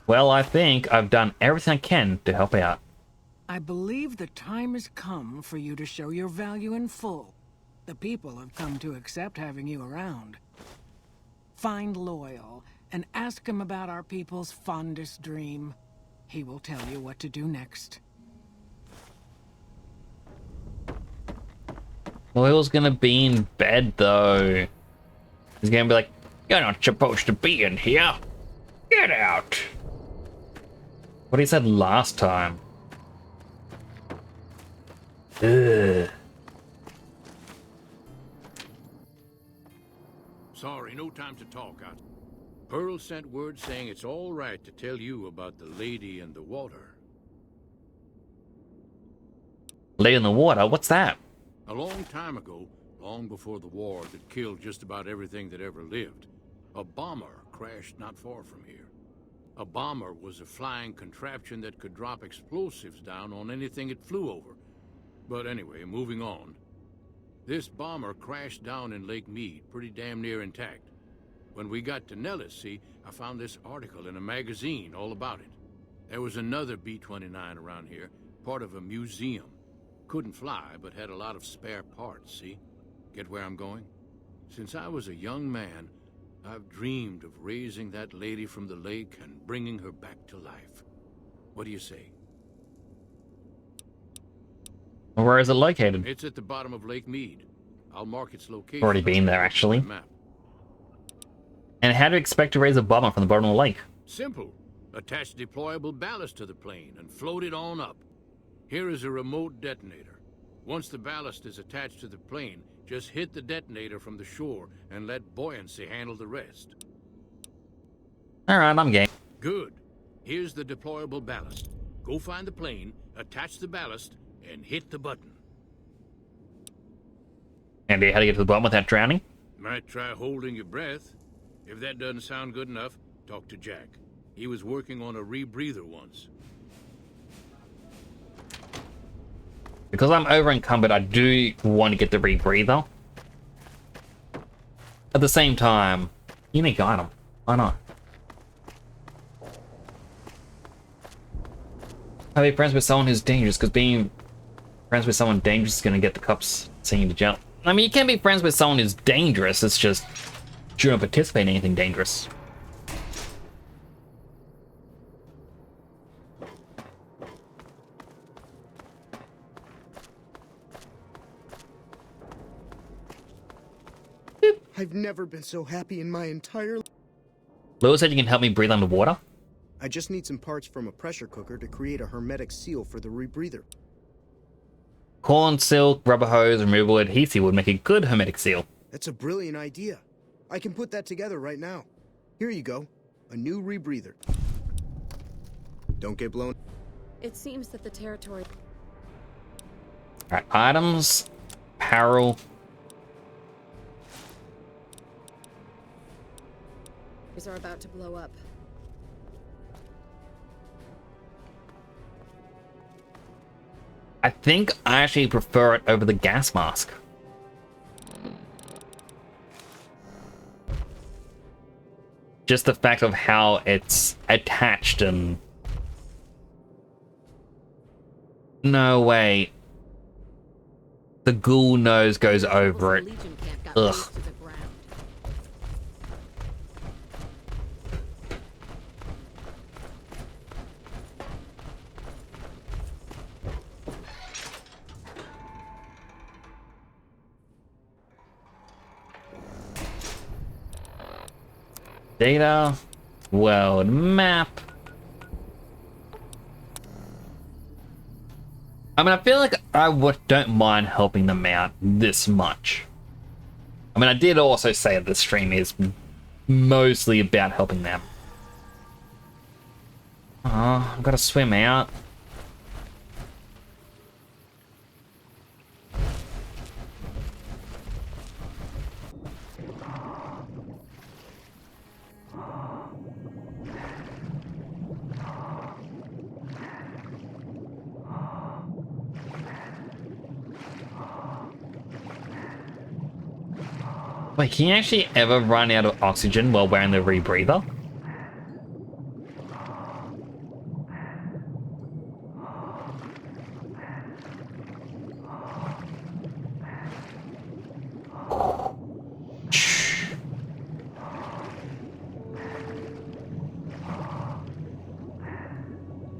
Well, I think I've done everything I can to help out. I believe the time has come for you to show your value in full. The people have come to accept having you around. Find Loyal and ask him about our people's fondest dream. He will tell you what to do next. Loyal's gonna be in bed, though. He's gonna be like, "You're not supposed to be in here. Get out." What he said last time. Ugh. Sorry, no time to talk. Pearl sent word saying it's all right to tell you about the lady in the water. Lady in the water? What's that? A long time ago, long before the war that killed just about everything that ever lived, a bomber crashed not far from here. A bomber was a flying contraption that could drop explosives down on anything it flew over. But anyway, moving on. This bomber crashed down in Lake Mead, pretty damn near intact. When we got to Nellis, see, I found this article in a magazine all about it. There was another B-29 around here, part of a museum. Couldn't fly, but had a lot of spare parts, see? Get where I'm going? Since I was a young man, I've dreamed of raising that lady from the lake and bringing her back to life. What do you say? Where is it located? It's at the bottom of Lake Mead. I'll mark its location. Already been there, actually. And how do you expect to raise a bomber from the bottom of the lake? Simple. Attach deployable ballast to the plane and float it on up. Here is a remote detonator. Once the ballast is attached to the plane, just hit the detonator from the shore and let buoyancy handle the rest. Alright, I'm game. Good. Here's the deployable ballast. Go find the plane, attach the ballast, and hit the button. Andy, how to get to the bottom without drowning? Might try holding your breath. If that doesn't sound good enough, talk to Jack. He was working on a rebreather once. Because I'm over encumbered, I do want to get the rebreather. At the same time, unique item. Why not? I'll be friends with someone who's dangerous, because being friends with someone dangerous is going to get the cops seeing you to jump. I mean, you can be friends with someone who's dangerous, it's just you don't participate in anything dangerous. I've never been so happy in my entire life. Lewis said you can help me breathe underwater. I just need some parts from a pressure cooker to create a hermetic seal for the rebreather. Corn, silk, rubber hose, removable adhesive would make a good hermetic seal. That's a brilliant idea. I can put that together right now. Here you go. A new rebreather. Don't get blown. It seems that the territory... Alright, items, apparel. are about to blow up. I think I actually prefer it over the gas mask. Just the fact of how it's attached and... No way. The ghoul nose goes over it. Ugh. Data, world map. I mean, I feel like I don't mind helping them out this much. I mean, I did also say that the stream is mostly about helping them. Oh, I've got to swim out. Wait, can you actually ever run out of oxygen while wearing the rebreather?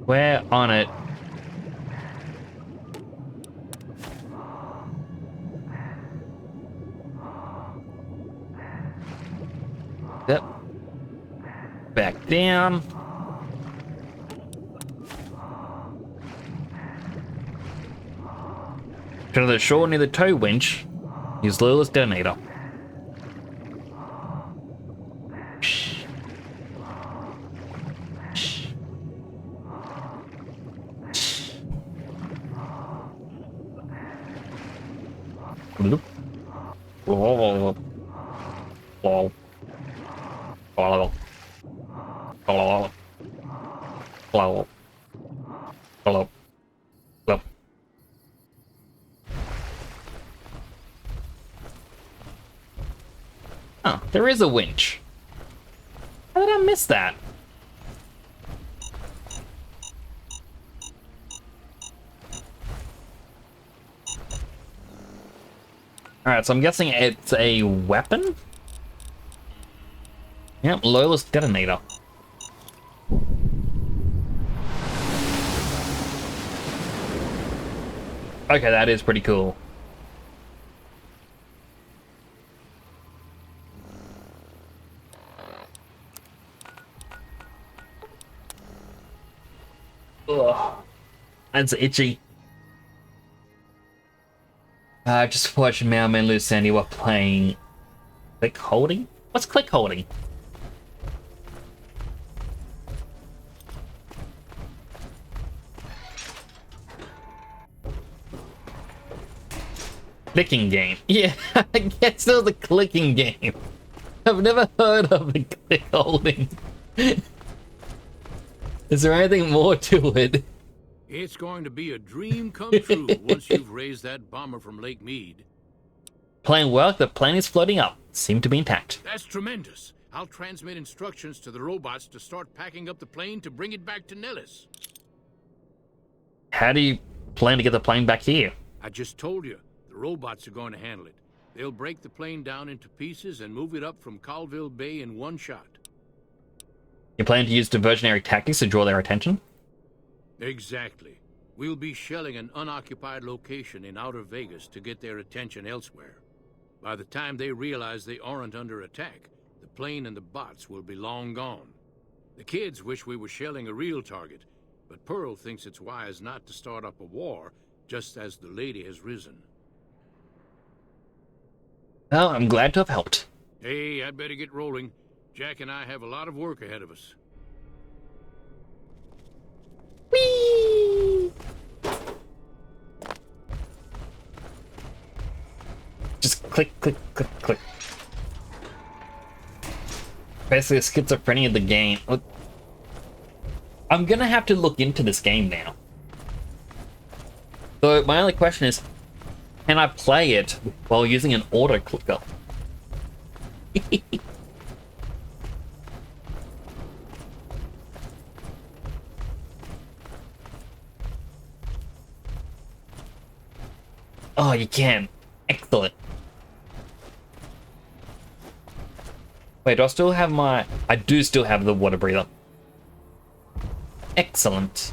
We're on it. Yep. Back down. To the shore near the tow winch. Use Lila's detonator. Bloop. Whoa. Whoa. Hello. Hello. Hello. Hello. Hello. Oh, there is a winch. How did I miss that? Alright, so I'm guessing it's a weapon? Yep, Lola's detonator. Okay, that is pretty cool. Ugh, that's itchy. Just watching Mailman and Lucindy while playing click holding? What's click holding? Clicking game. Yeah, I guess it was a clicking game. I've never heard of the click holding. Is there anything more to it? It's going to be a dream come true once you've raised that bomber from Lake Mead. Plane work, the plane is floating up. Seem to be intact. That's tremendous. I'll transmit instructions to the robots to start packing up the plane to bring it back to Nellis. How do you plan to get the plane back here? I just told you, the robots are going to handle it. They'll break the plane down into pieces and move it up from Colville Bay in one shot. You plan to use diversionary tactics to draw their attention? Exactly. We'll be shelling an unoccupied location in outer Vegas to get their attention elsewhere. By the time they realize they aren't under attack, the plane and the bots will be long gone. The kids wish we were shelling a real target, but Pearl thinks it's wise not to start up a war just as the lady has risen. Well, I'm glad to have helped. Hey, I'd better get rolling. Jack and I have a lot of work ahead of us. Whee! Just click, click, click, click. Basically, a schizophrenia of the game. Look, I'm gonna have to look into this game now. So my only question is, can I play it while using an auto clicker? Oh, you can. Excellent. Wait, do I still have my... I do still have the water breather. Excellent.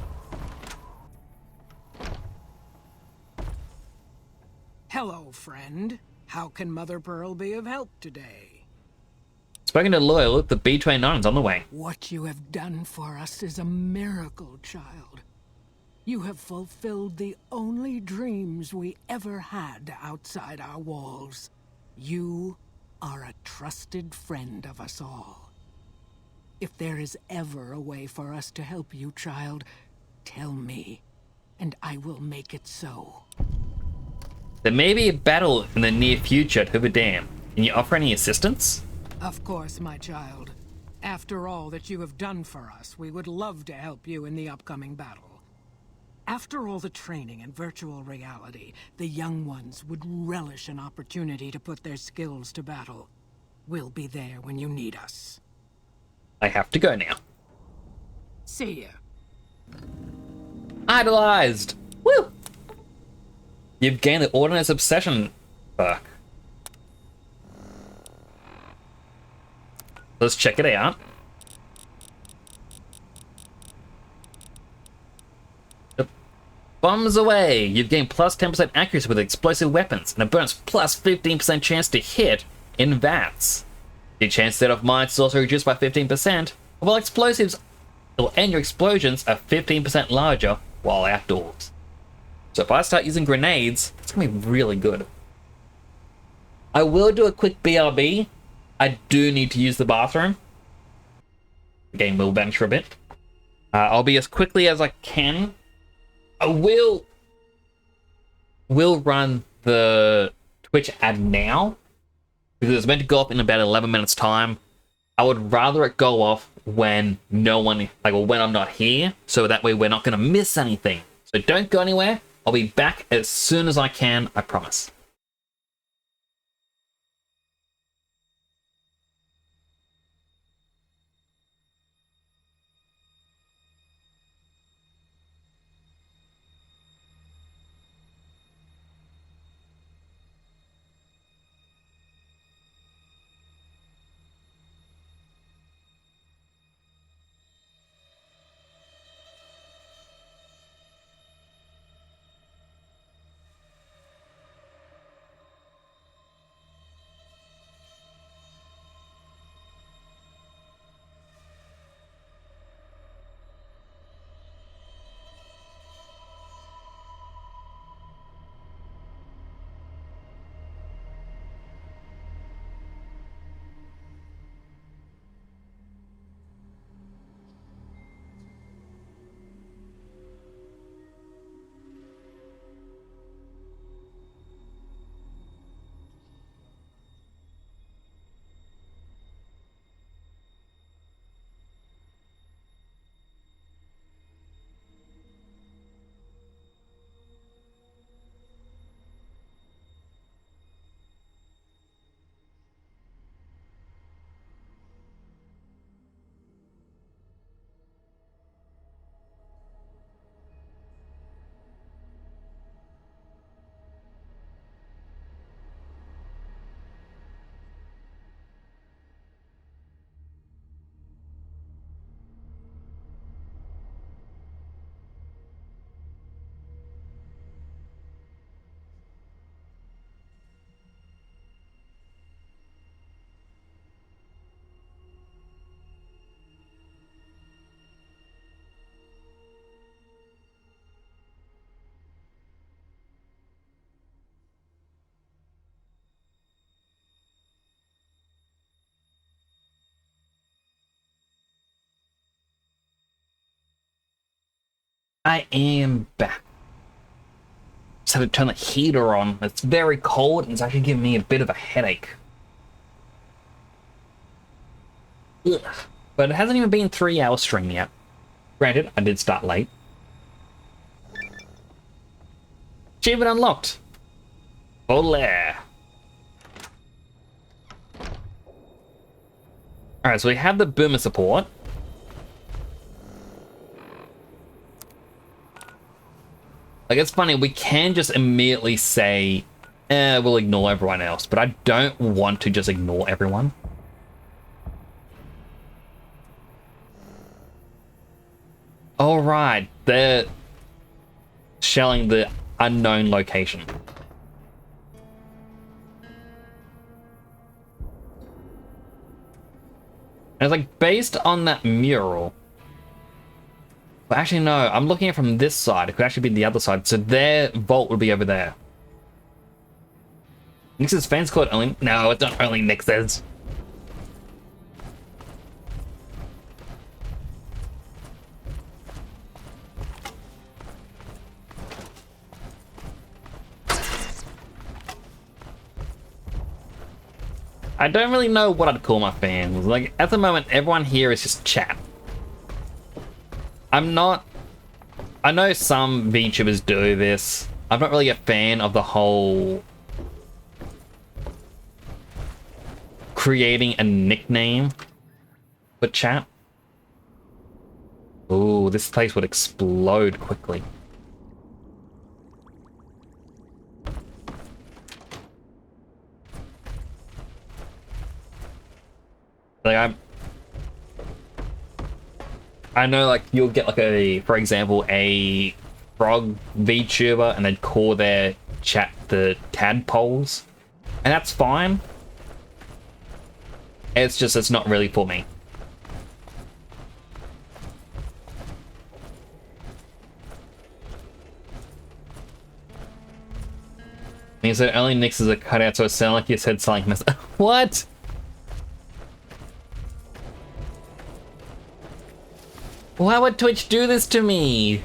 Hello, friend. How can Mother Pearl be of help today? Spoken to Loyal, the B-29's on the way. What you have done for us is a miracle, child. You have fulfilled the only dreams we ever had outside our walls. You are a trusted friend of us all. If there is ever a way for us to help you, child, tell me, and I will make it so. There may be a battle in the near future at Hoover Dam. Can you offer any assistance? Of course, my child. After all that you have done for us, we would love to help you in the upcoming battle. After all the training in virtual reality, the young ones would relish an opportunity to put their skills to battle. We'll be there when you need us. I have to go now. See ya. Idolized! Woo! You've gained the Ordinance Obsession perk. Let's check it out. Bombs away! You've gained plus 10% accuracy with explosive weapons, and a bonus plus 15% chance to hit in VATS. Your chance to set off mines is also reduced by 15%, while explosives and your explosions are 15% larger while outdoors. So if I start using grenades, it's gonna be really good. I will do a quick BRB. I do need to use the bathroom. The game will bench for a bit. I'll be as quickly as I can. I will run the Twitch ad now, because it's meant to go off in about 11 minutes time. I would rather it go off when no one, or when I'm not here, so that way we're not going to miss anything. So don't go anywhere. I'll be back as soon as I can, I promise. I am back. Just had to turn the heater on. It's very cold and it's actually giving me a bit of a headache. Ugh. But it hasn't even been 3 hours stream yet. Granted, I did start late. Achievement unlocked. Olé. Alright, so we have the boomer support. Like, it's funny, we can just immediately say, we'll ignore everyone else, but I don't want to just ignore everyone. Alright, they're shelling the unknown location. And it's like, based on that mural... Well, actually, no, I'm looking at it from this side. It could actually be the other side. So their vault would be over there. Nix's fans called only... No, it's not only Nix's. I don't really know what I'd call my fans. Like, at the moment, everyone here is just chat. I'm not... I know some VTubers do this. I'm not really a fan of the whole... creating a nickname for chat. Ooh, this place would explode quickly. Like, I know, like, you'll get, like, a, for example, a frog VTuber, and they'd call their chat the tadpoles. And that's fine. It's just, it's not really for me. He said only Nyx is a cutout, so it sounded like you said something. What? Why would Twitch do this to me?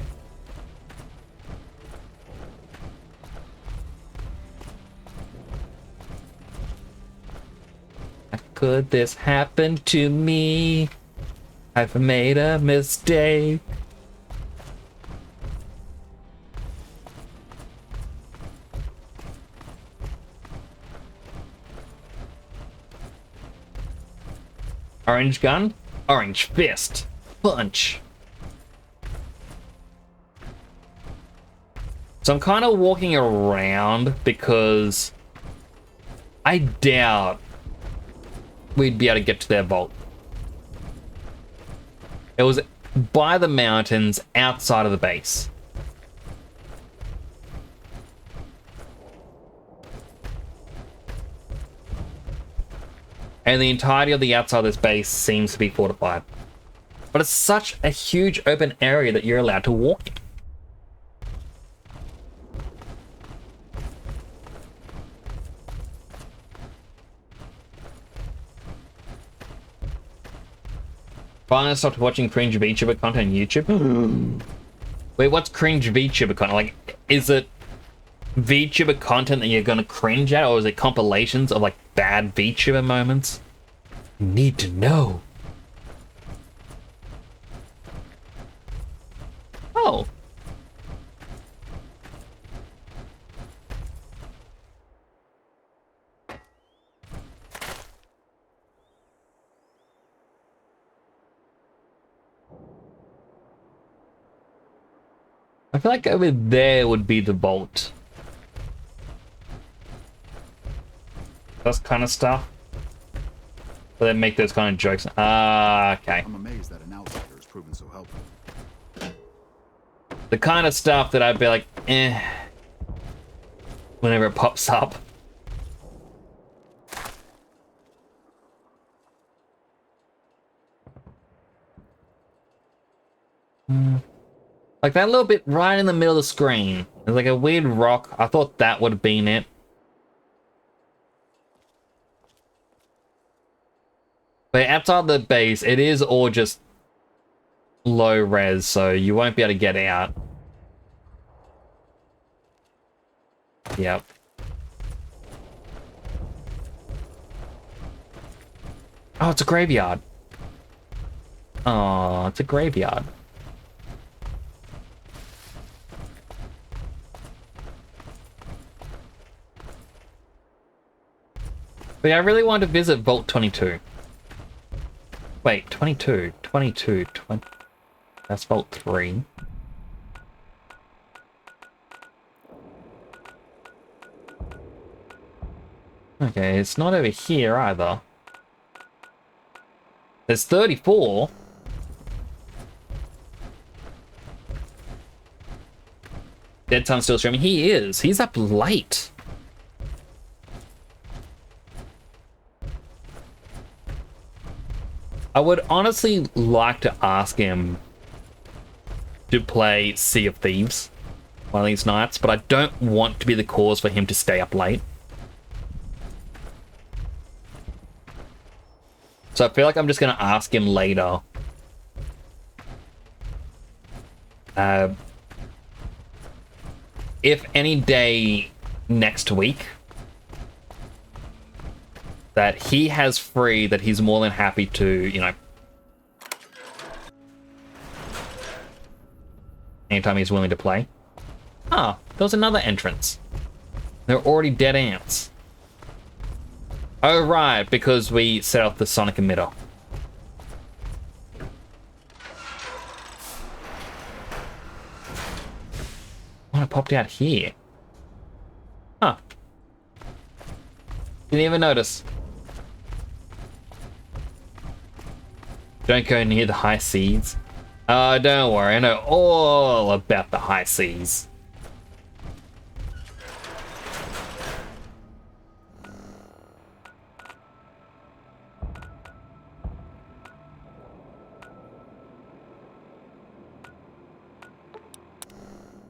How could this happen to me? I've made a mistake. Orange gun, orange fist, punch. So I'm kind of walking around because I doubt we'd be able to get to their vault. It was by the mountains outside of the base. And the entirety of the outside of this base seems to be fortified. But it's such a huge open area that you're allowed to walk in. Finally stopped watching cringe VTuber content on YouTube. Wait, what's cringe VTuber content? Like, is it VTuber content that you're gonna cringe at, or is it compilations of like bad VTuber moments? You need to know. Oh. I feel like over there would be the vault. Those kind of stuff. But they make those kind of jokes. Ah, okay. I'm amazed that an outsider has proven so helpful. The kind of stuff that I'd be like, eh, whenever it pops up. Like that little bit right in the middle of the screen. There's like a weird rock. I thought that would have been it. But outside the base, it is all just low res, so you won't be able to get out. Yep. Oh, it's a graveyard. Oh, it's a graveyard. But yeah, I really wanted to visit Vault 22. Wait, 22, 22, 20. That's Vault 3. Okay, it's not over here either. There's 34. Dead Sun's still streaming. He is. He's up late. I would honestly like to ask him to play Sea of Thieves one of these nights, but I don't want to be the cause for him to stay up late. So I feel like I'm just going to ask him later. If any day next week that he has free, that he's more than happy to, you know, anytime he's willing to play. Ah, there was another entrance. There are already dead ants. Oh, right, because we set off the sonic emitter. Oh, it popped out here. Huh. Didn't even notice. Don't go near the high seas. Oh, don't worry, I know all about the high seas.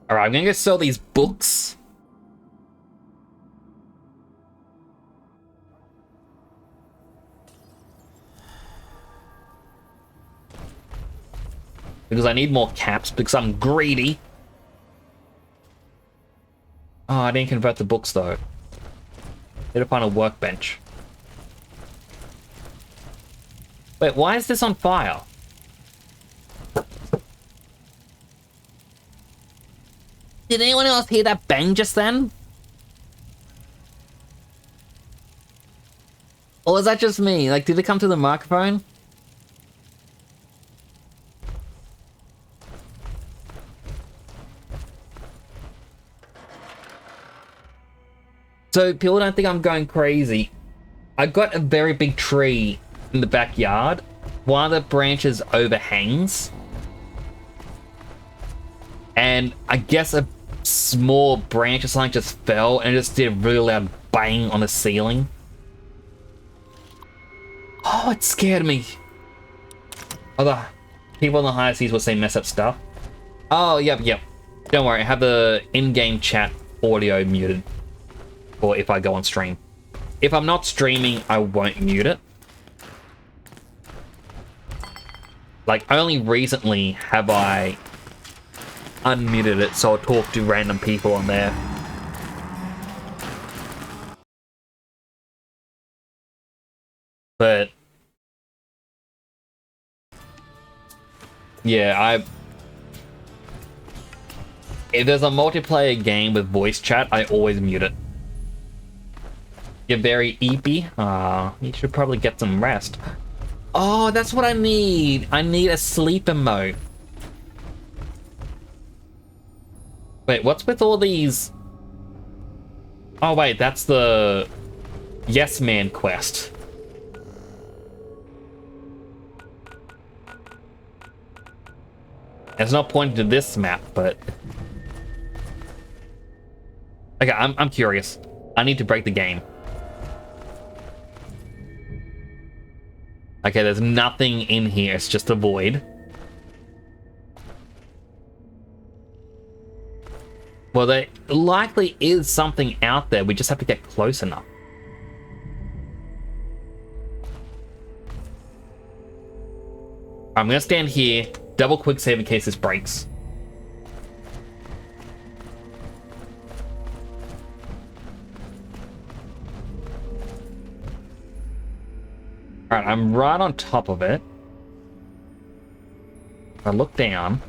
Alright, I'm gonna go sell these books. Because I need more caps, because I'm greedy. Oh, I didn't convert the books, though. Need to find a workbench. Wait, why is this on fire? Did anyone else hear that bang just then? Or was that just me? Like, did it come to the microphone? So people don't think I'm going crazy. I got a very big tree in the backyard. One of the branches overhangs. And I guess a small branch or something just fell and it just did a really loud bang on the ceiling. Oh, it scared me. Other people on the high seas will say mess up stuff. Oh, yep. Don't worry, I have the in-game chat audio muted. Or if I go on stream. If I'm not streaming, I won't mute it. Like, only recently have I unmuted it so I'll talk to random people on there. But yeah, if there's a multiplayer game with voice chat, I always mute it. You're very eepy. You should probably get some rest. Oh, that's what I need. I need a sleep emote. Wait, what's with all these? Oh wait, that's the Yes Man quest. It's not pointing to this map, but okay, I'm curious. I need to break the game. Okay, there's nothing in here. It's just a void. Well, there likely is something out there. We just have to get close enough. I'm gonna stand here, double quick save in case this breaks. Alright, I'm right on top of it. I look down.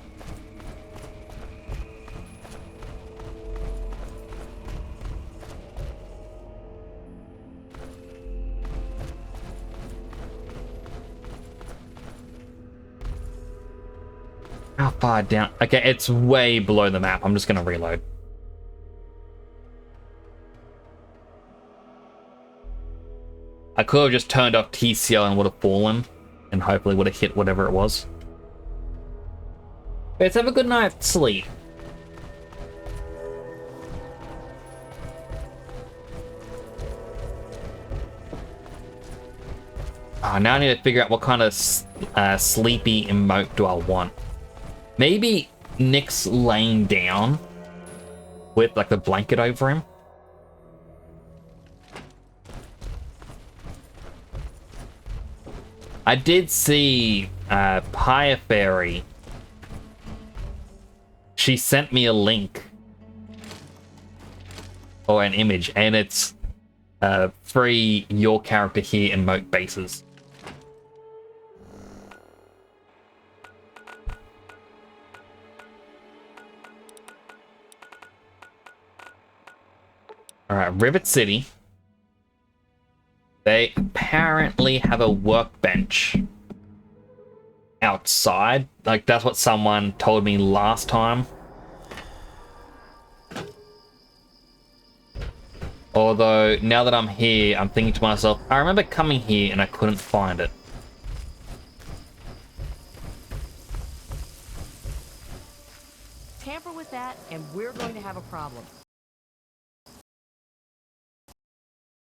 How far down? Okay, it's way below the map. I'm just gonna reload. I could have just turned off TCL and would have fallen, and hopefully would have hit whatever it was. Let's have a good night's sleep. Oh, now I need to figure out what kind of sleepy emote do I want. Maybe Nick's laying down with like the blanket over him. I did see Pyre Fairy. She sent me a link or an image, and it's free your character here emote bases. Alright, Rivet City. They apparently have a workbench outside. Like, that's what someone told me last time. Although, now that I'm here, I'm thinking to myself, I remember coming here and I couldn't find it. Tamper with that, and we're going to have a problem.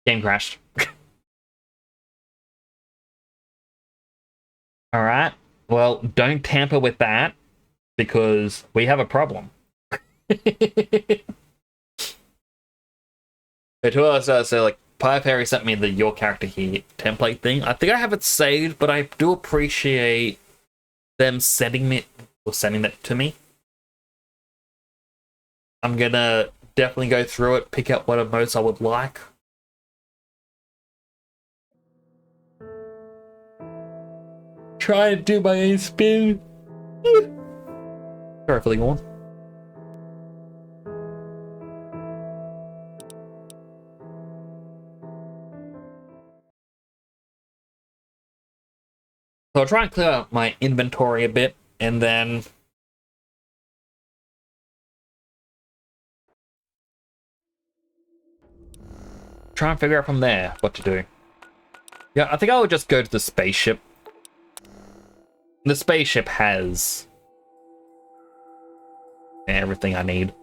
Game crashed. Alright, well, don't tamper with that, because we have a problem. So like, Pyre Fairy sent me the Your Character Here template thing. I think I have it saved, but I do appreciate them sending that to me. I'm gonna definitely go through it, pick out what emotes I would like. Try and do my own spin. Sorry for the yawn. So I'll try and clear out my inventory a bit, and then try and figure out from there what to do. Yeah, I think I would just go to the spaceship. The spaceship has everything I need.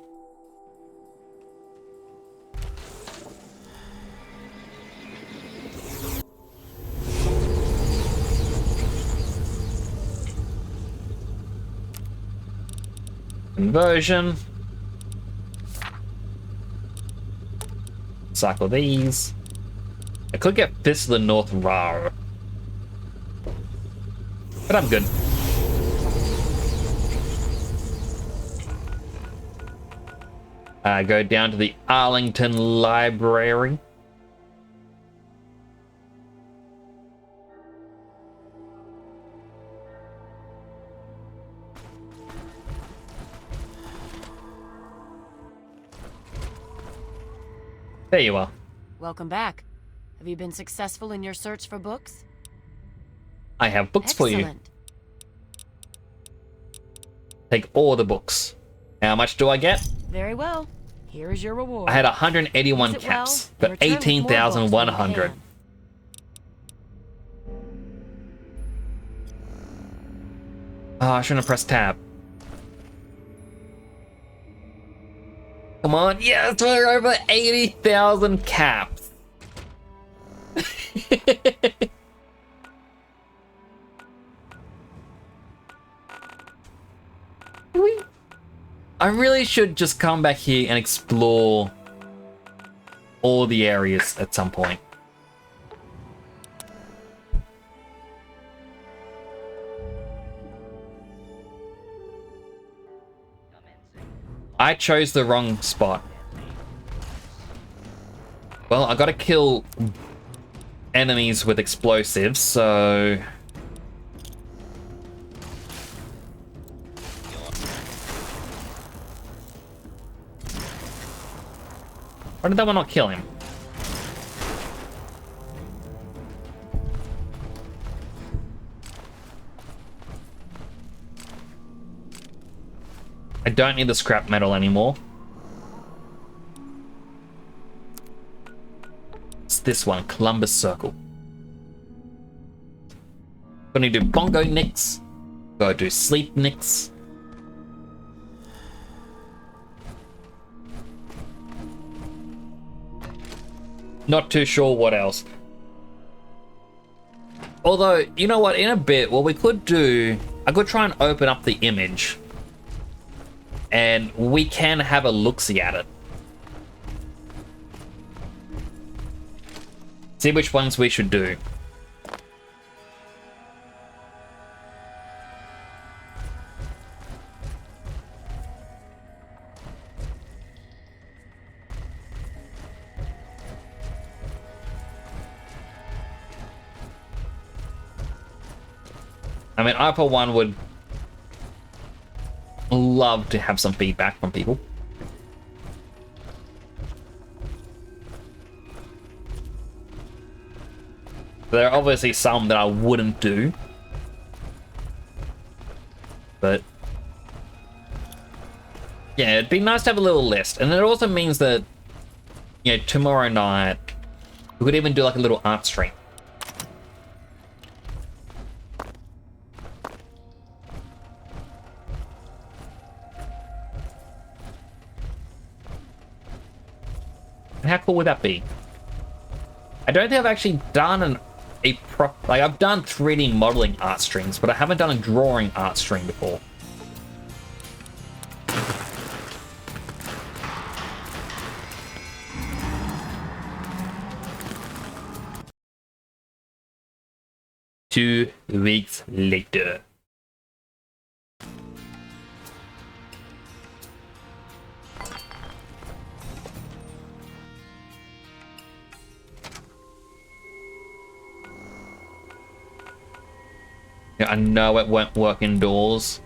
Conversion. Cycle these. I could get Fist of the North Rar, but I'm good. Go down to the Arlington Library. There you are. Welcome back. Have you been successful in your search for books? I have books for you. Take all the books. How much do I get? Very well. Here is your reward. I had 181 caps for 18,100. Oh, I shouldn't have pressed tab. Come on, yes, we're over 80,000 caps. I really should just come back here and explore all the areas at some point. I chose the wrong spot. Well, I gotta kill enemies with explosives, so... Why did that one not kill him? I don't need the scrap metal anymore. It's this one, Columbus Circle. Gonna do bongo nicks. Gotta do sleep nicks. Not too sure what else. Although, you know what, in a bit, what we could do, I could try and open up the image. And we can have a look-see at it. See which ones we should do. I mean, I for one would love to have some feedback from people. There are obviously some that I wouldn't do. But yeah, it'd be nice to have a little list. And it also means that, you know, tomorrow night we could even do like a little art stream. And how cool would that be? I don't think I've actually done I've done 3D modeling art streams, but I haven't done a drawing art stream before. Two weeks later. I know it won't work indoors.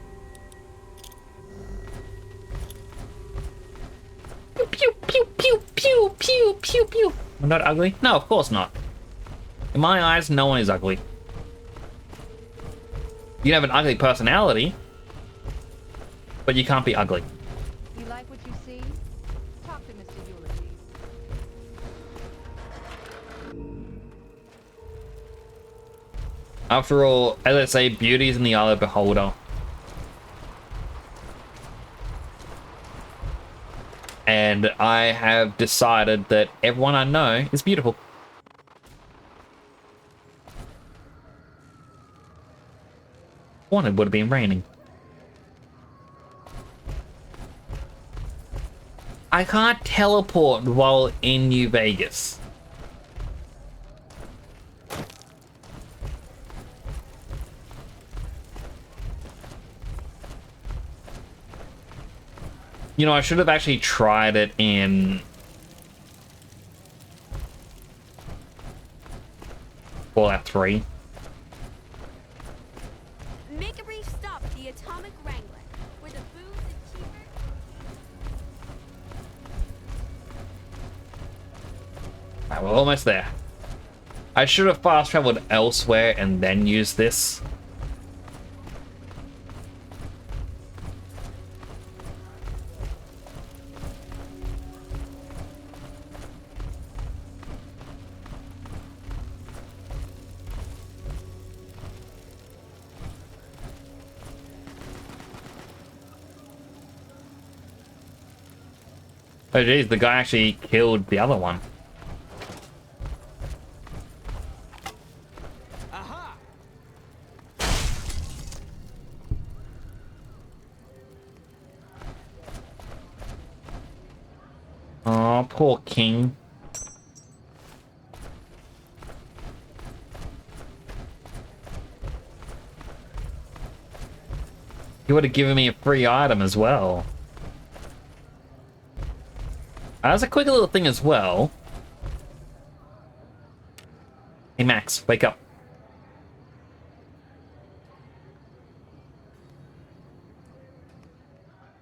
Pew, pew, pew, pew, pew, pew, pew, pew. I'm not ugly? No, of course not. In my eyes, no one is ugly. You can have an ugly personality, but you can't be ugly. You like what you see? Talk to Mr. Ulysses. After all, as I say, beauty is in the eye of the beholder. And I have decided that everyone I know is beautiful. One, it would have been raining. I can't teleport while in New Vegas. You know, I should have actually tried it in Fallout 3. Make a brief stop at the Atomic Wrangler, where the booze is cheaper. Alright, we're almost there. I should have fast traveled elsewhere and then used this. Oh geez, the guy actually killed the other one. Oh, poor King. He would have given me a free item as well. As a quick little thing as well. Hey, Max, wake up.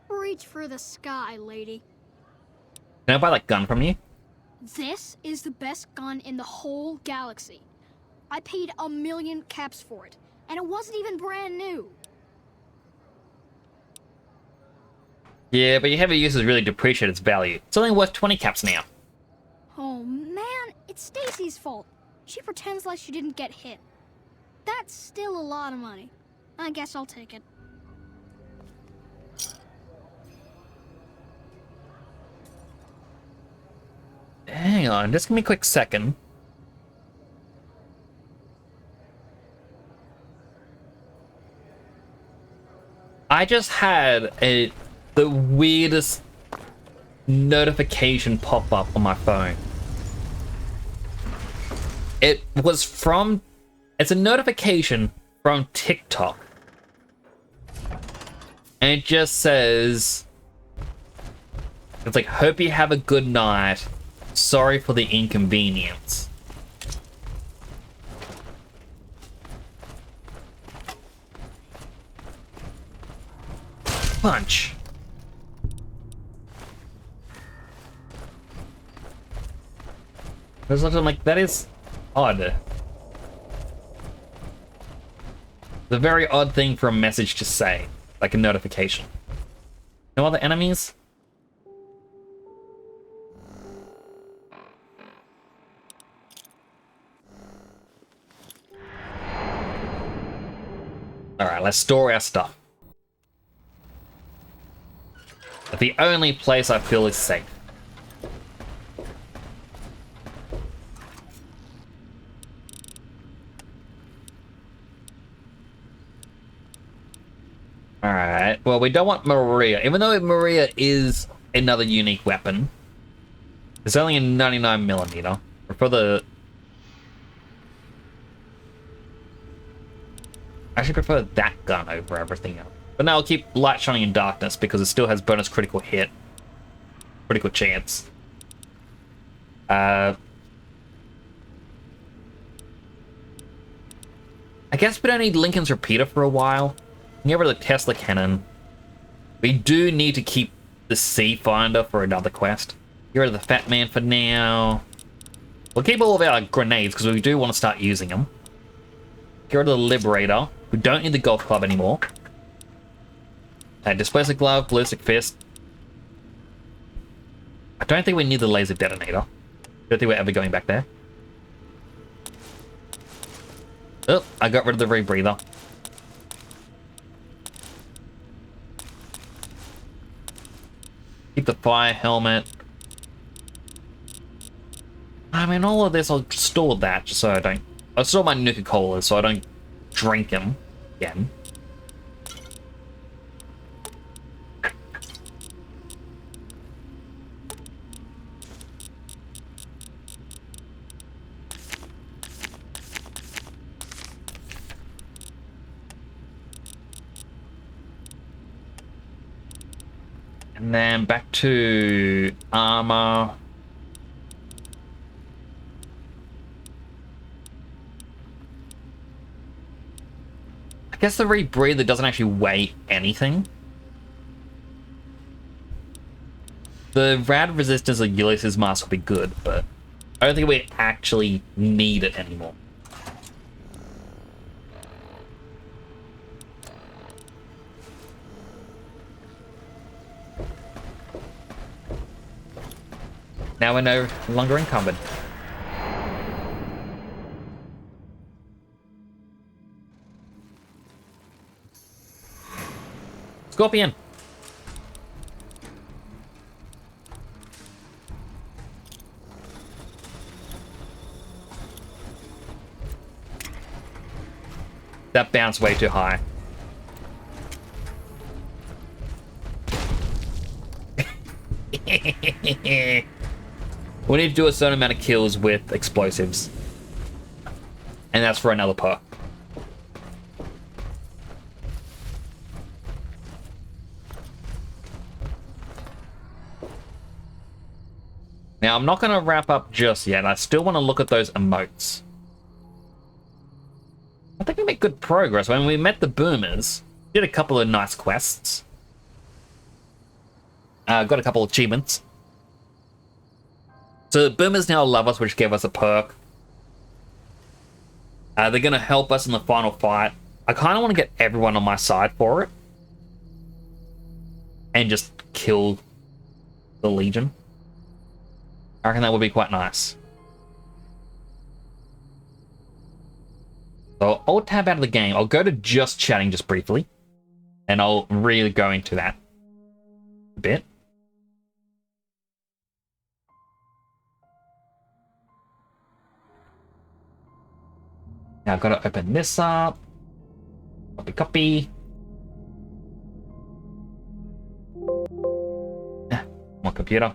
Reach for the sky, lady. Can I buy that gun from you? This is the best gun in the whole galaxy. I paid 1,000,000 caps for it, and it wasn't even brand new. Yeah, but your heavy use has really depreciated its value. It's only worth 20 caps now. Oh man, it's Stacy's fault. She pretends like she didn't get hit. That's still a lot of money. I guess I'll take it. Hang on, just give me a quick second. I just had the weirdest notification pop up on my phone. It's a notification from TikTok. And it just says, it's like, hope you have a good night. Sorry for the inconvenience. Punch. I was looking like, that is odd. It's a very odd thing for a message to say, like a notification. No other enemies? Alright, let's store our stuff. The only place I feel is safe. Alright, well, we don't want Maria. Even though Maria is another unique weapon, it's only a 99mm. For the... I actually prefer that gun over everything else. But now I'll keep Light Shining in Darkness because it still has bonus critical hit. Critical chance. I guess we don't need Lincoln's Repeater for a while. Get rid of the Tesla Cannon. We do need to keep the Sea Finder for another quest. Get rid of the Fat Man for now. We'll keep all of our grenades because we do want to start using them. Get rid of the Liberator. We don't need the golf club anymore. Displacer Glove, Ballistic Fist. I don't think we need the Laser Detonator. Don't think we're ever going back there. Oh, I got rid of the Rebreather. Keep the Fire Helmet. I mean, all of this, I'll store that just so I don't... I'll store my Nuka-Cola so I don't drink them again. And then back to armor. I guess the Rebreather doesn't actually weigh anything. The Rad Resistance of Ulysses Mask will be good, but I don't think we actually need it anymore. Now we're no longer encumbered. Scorpion! That bounced way too high. We need to do a certain amount of kills with explosives. And that's for another perk. Now, I'm not going to wrap up just yet. I still want to look at those emotes. I think we made good progress. When we met the boomers, did a couple of nice quests. Got a couple of achievements. So the boomers now love us, which gave us a perk. They're going to help us in the final fight. I kind of want to get everyone on my side for it. And just kill the Legion. I reckon that would be quite nice. So I'll tab out of the game. I'll go to just chatting just briefly. And I'll really go into that a bit. Now I've got to open this up. Copy. My computer.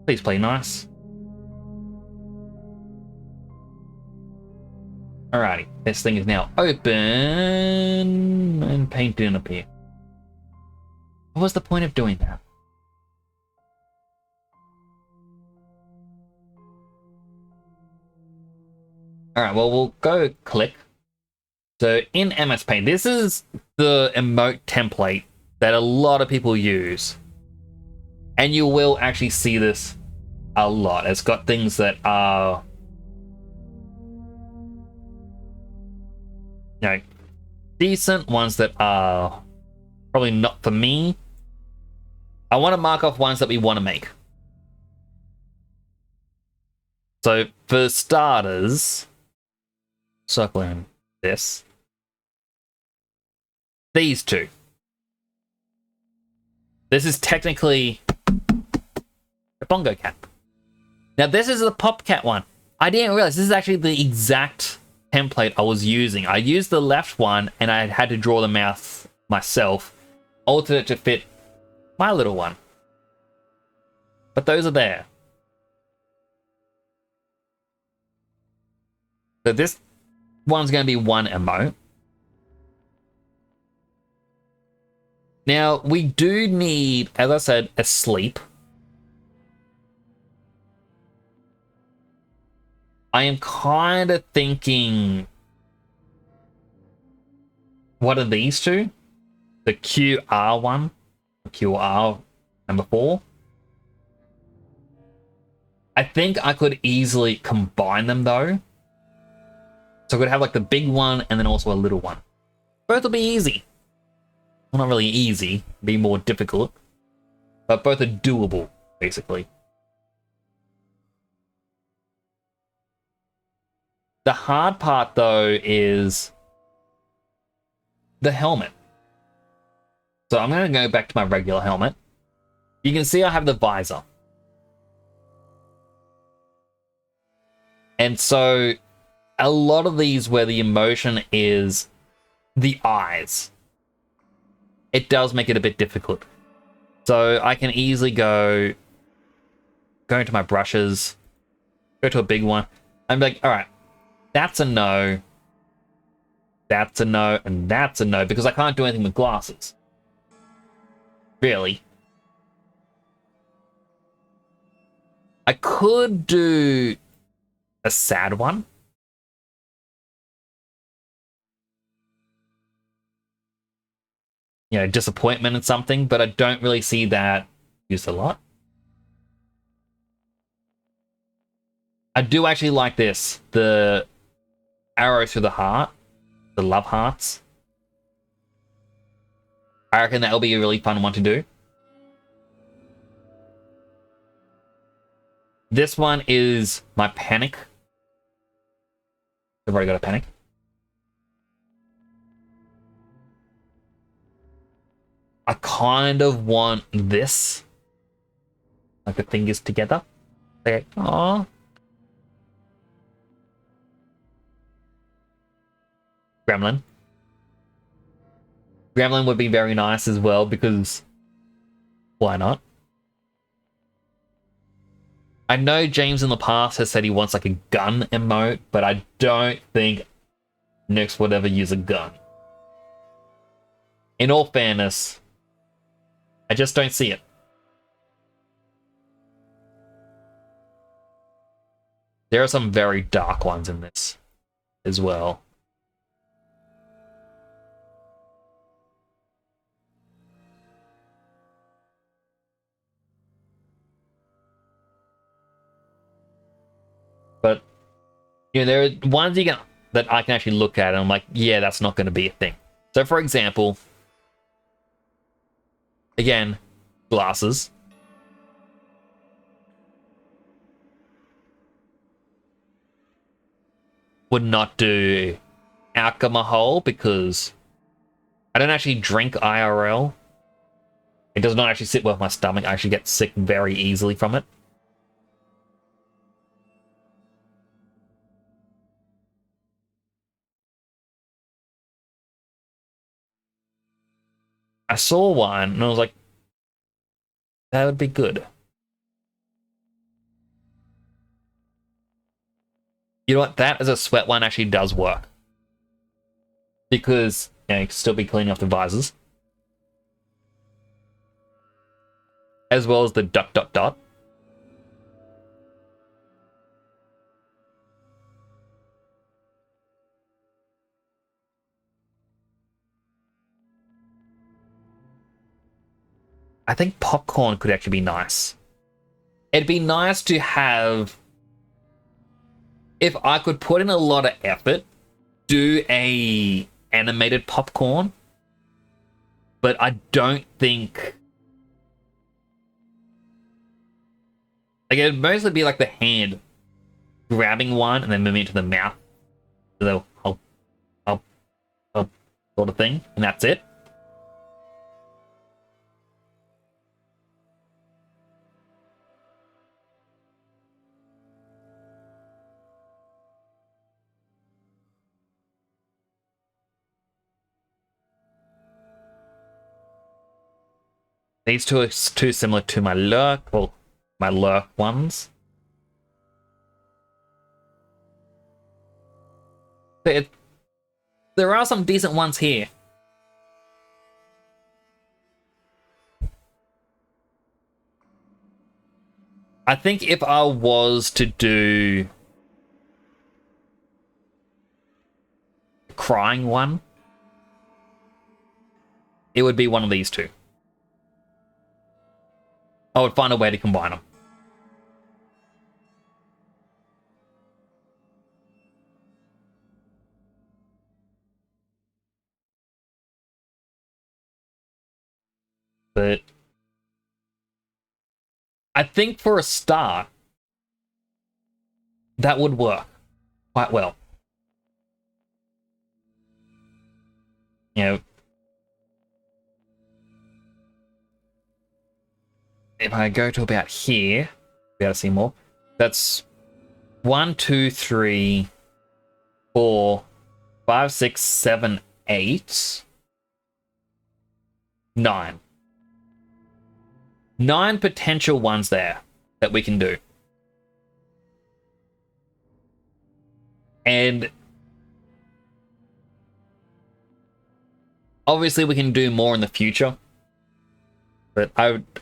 Please play nice. Alrighty, this thing is now open and paint didn't appear. What was the point of doing that? Alright, well, we'll go click. So in MS Paint, this is the emote template that a lot of people use. And you will actually see this a lot. It's got things that are, you know, decent, ones that are probably not for me. I want to mark off ones that we want to make. So for starters, circling this, these two. This is technically a bongo cat. Now this is the pop cat one. I didn't realize this is actually the exact template I was using. I used the left one and I had to draw the mouth myself, altered it to fit my little one. But those are there. So this one's going to be one emote. Now, we do need, as I said, a sleep. I am kind of thinking, what are these two? The QR one, QR number 4. I think I could easily combine them though. So I could have like the big one and then also a little one. Both will be easy. Well, not really easy, be more difficult, but both are doable, basically. The hard part, though, is the helmet. So I'm going to go back to my regular helmet. You can see I have the visor. And so a lot of these where the emotion is the eyes, it does make it a bit difficult. So I can easily go into my brushes, go to a big one. I'm like, all right, that's a no. That's a no, and that's a no, because I can't do anything with glasses. Really. I could do a sad one. You know, disappointment and something, but I don't really see that used a lot. I do actually like this, the arrow through the heart, the love hearts. I reckon that'll be a really fun one to do. This one is my panic. I've already got a panic. I kind of want this. Like the fingers together. Okay. Aww. Gremlin. Gremlin would be very nice as well because why not? I know James in the past has said he wants like a gun emote, but I don't think Nyx would ever use a gun. In all fairness, I just don't see it. There are some very dark ones in this as well. You know, there are ones that I can actually look at and I'm like, yeah, that's not going to be a thing. So, for example, again, glasses. Would not do alcohol because I don't actually drink IRL. It does not actually sit well with my stomach. I actually get sick very easily from it. I saw one and I was like, that would be good. You know what? That as a sweat one actually does work. Because, you know, you can still be cleaning off the visors. As well as the ... I think popcorn could actually be nice. It'd be nice to have... If I could put in a lot of effort, do a animated popcorn. But I don't think... Like, it'd mostly be like the hand grabbing one and then moving it to the mouth. The sort of thing. And that's it. These two are too similar to my lurk, well, my lurk ones. There are some decent ones here. I think if I was to do a crying one, it would be one of these two. I would find a way to combine them. But I think for a start, that would work quite well. You know, if I go to about here, be able to see more. That's 1, 2, 3, 4, 5, 6, 7, 8, 9. 9 potential ones there that we can do. And obviously we can do more in the future. But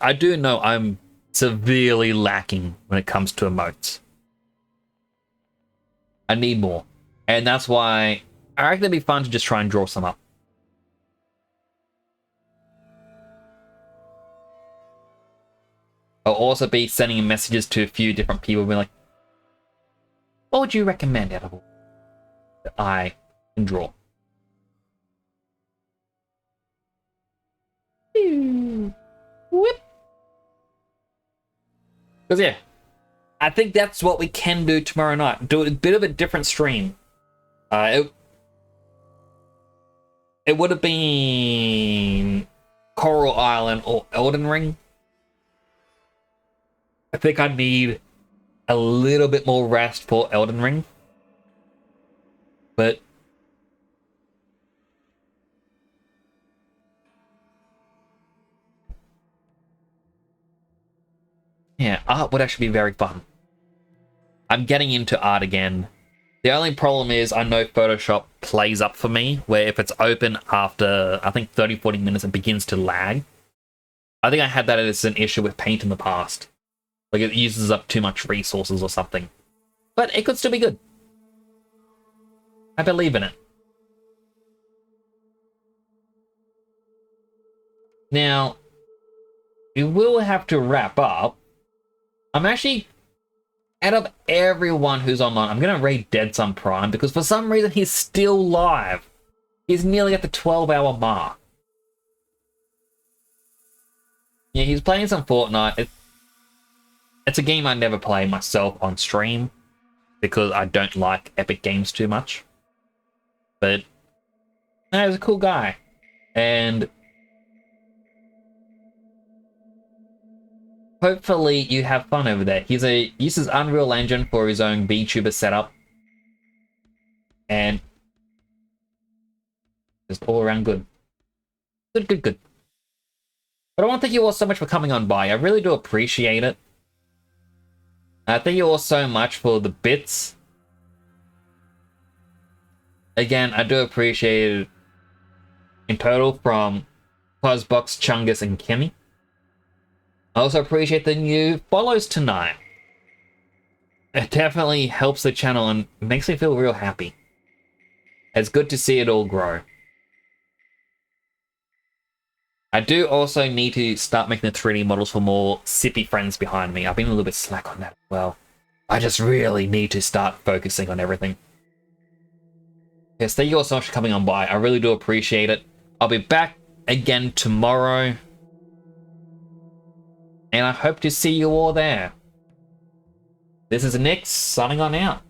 I do know I'm severely lacking when it comes to emotes. I need more. And that's why I reckon it'd be fun to just try and draw some up. I'll also be sending messages to a few different people, being like, what would you recommend out of all that I can draw? Whip. Because yeah, I think that's what we can do tomorrow night. Do a bit of a different stream. It would have been Coral Island or Elden Ring. I think I need a little bit more rest for Elden Ring. But yeah, art would actually be very fun. I'm getting into art again. The only problem is I know Photoshop plays up for me, where if it's open after, I think, 30-40 minutes, it begins to lag. I think I had that as an issue with Paint in the past. Like, it uses up too much resources or something. But it could still be good. I believe in it. Now, we will have to wrap up. I'm actually out of everyone who's online, I'm going to rate Dead Sun Prime because for some reason he's still live. He's nearly at the 12-hour mark. Yeah, he's playing some Fortnite. It's a game I never play myself on stream because I don't like Epic Games too much. But no, he's a cool guy. And hopefully you have fun over there. He uses Unreal Engine for his own VTuber setup. And just all around good. Good. But I want to thank you all so much for coming on by. I really do appreciate it. Thank you all so much for the bits. Again, I do appreciate it in total from Fuzzbox, Chungus, and Kimmy. I also appreciate the new follows tonight. It definitely helps the channel and makes me feel real happy. It's good to see it all grow. I do also need to start making the 3D models for more sippy friends behind me. I've been a little bit slack on that as well. I just really need to start focusing on everything. Yes, thank you all so much for coming on by. I really do appreciate it. I'll be back again tomorrow. And I hope to see you all there. This is Nick, signing on out.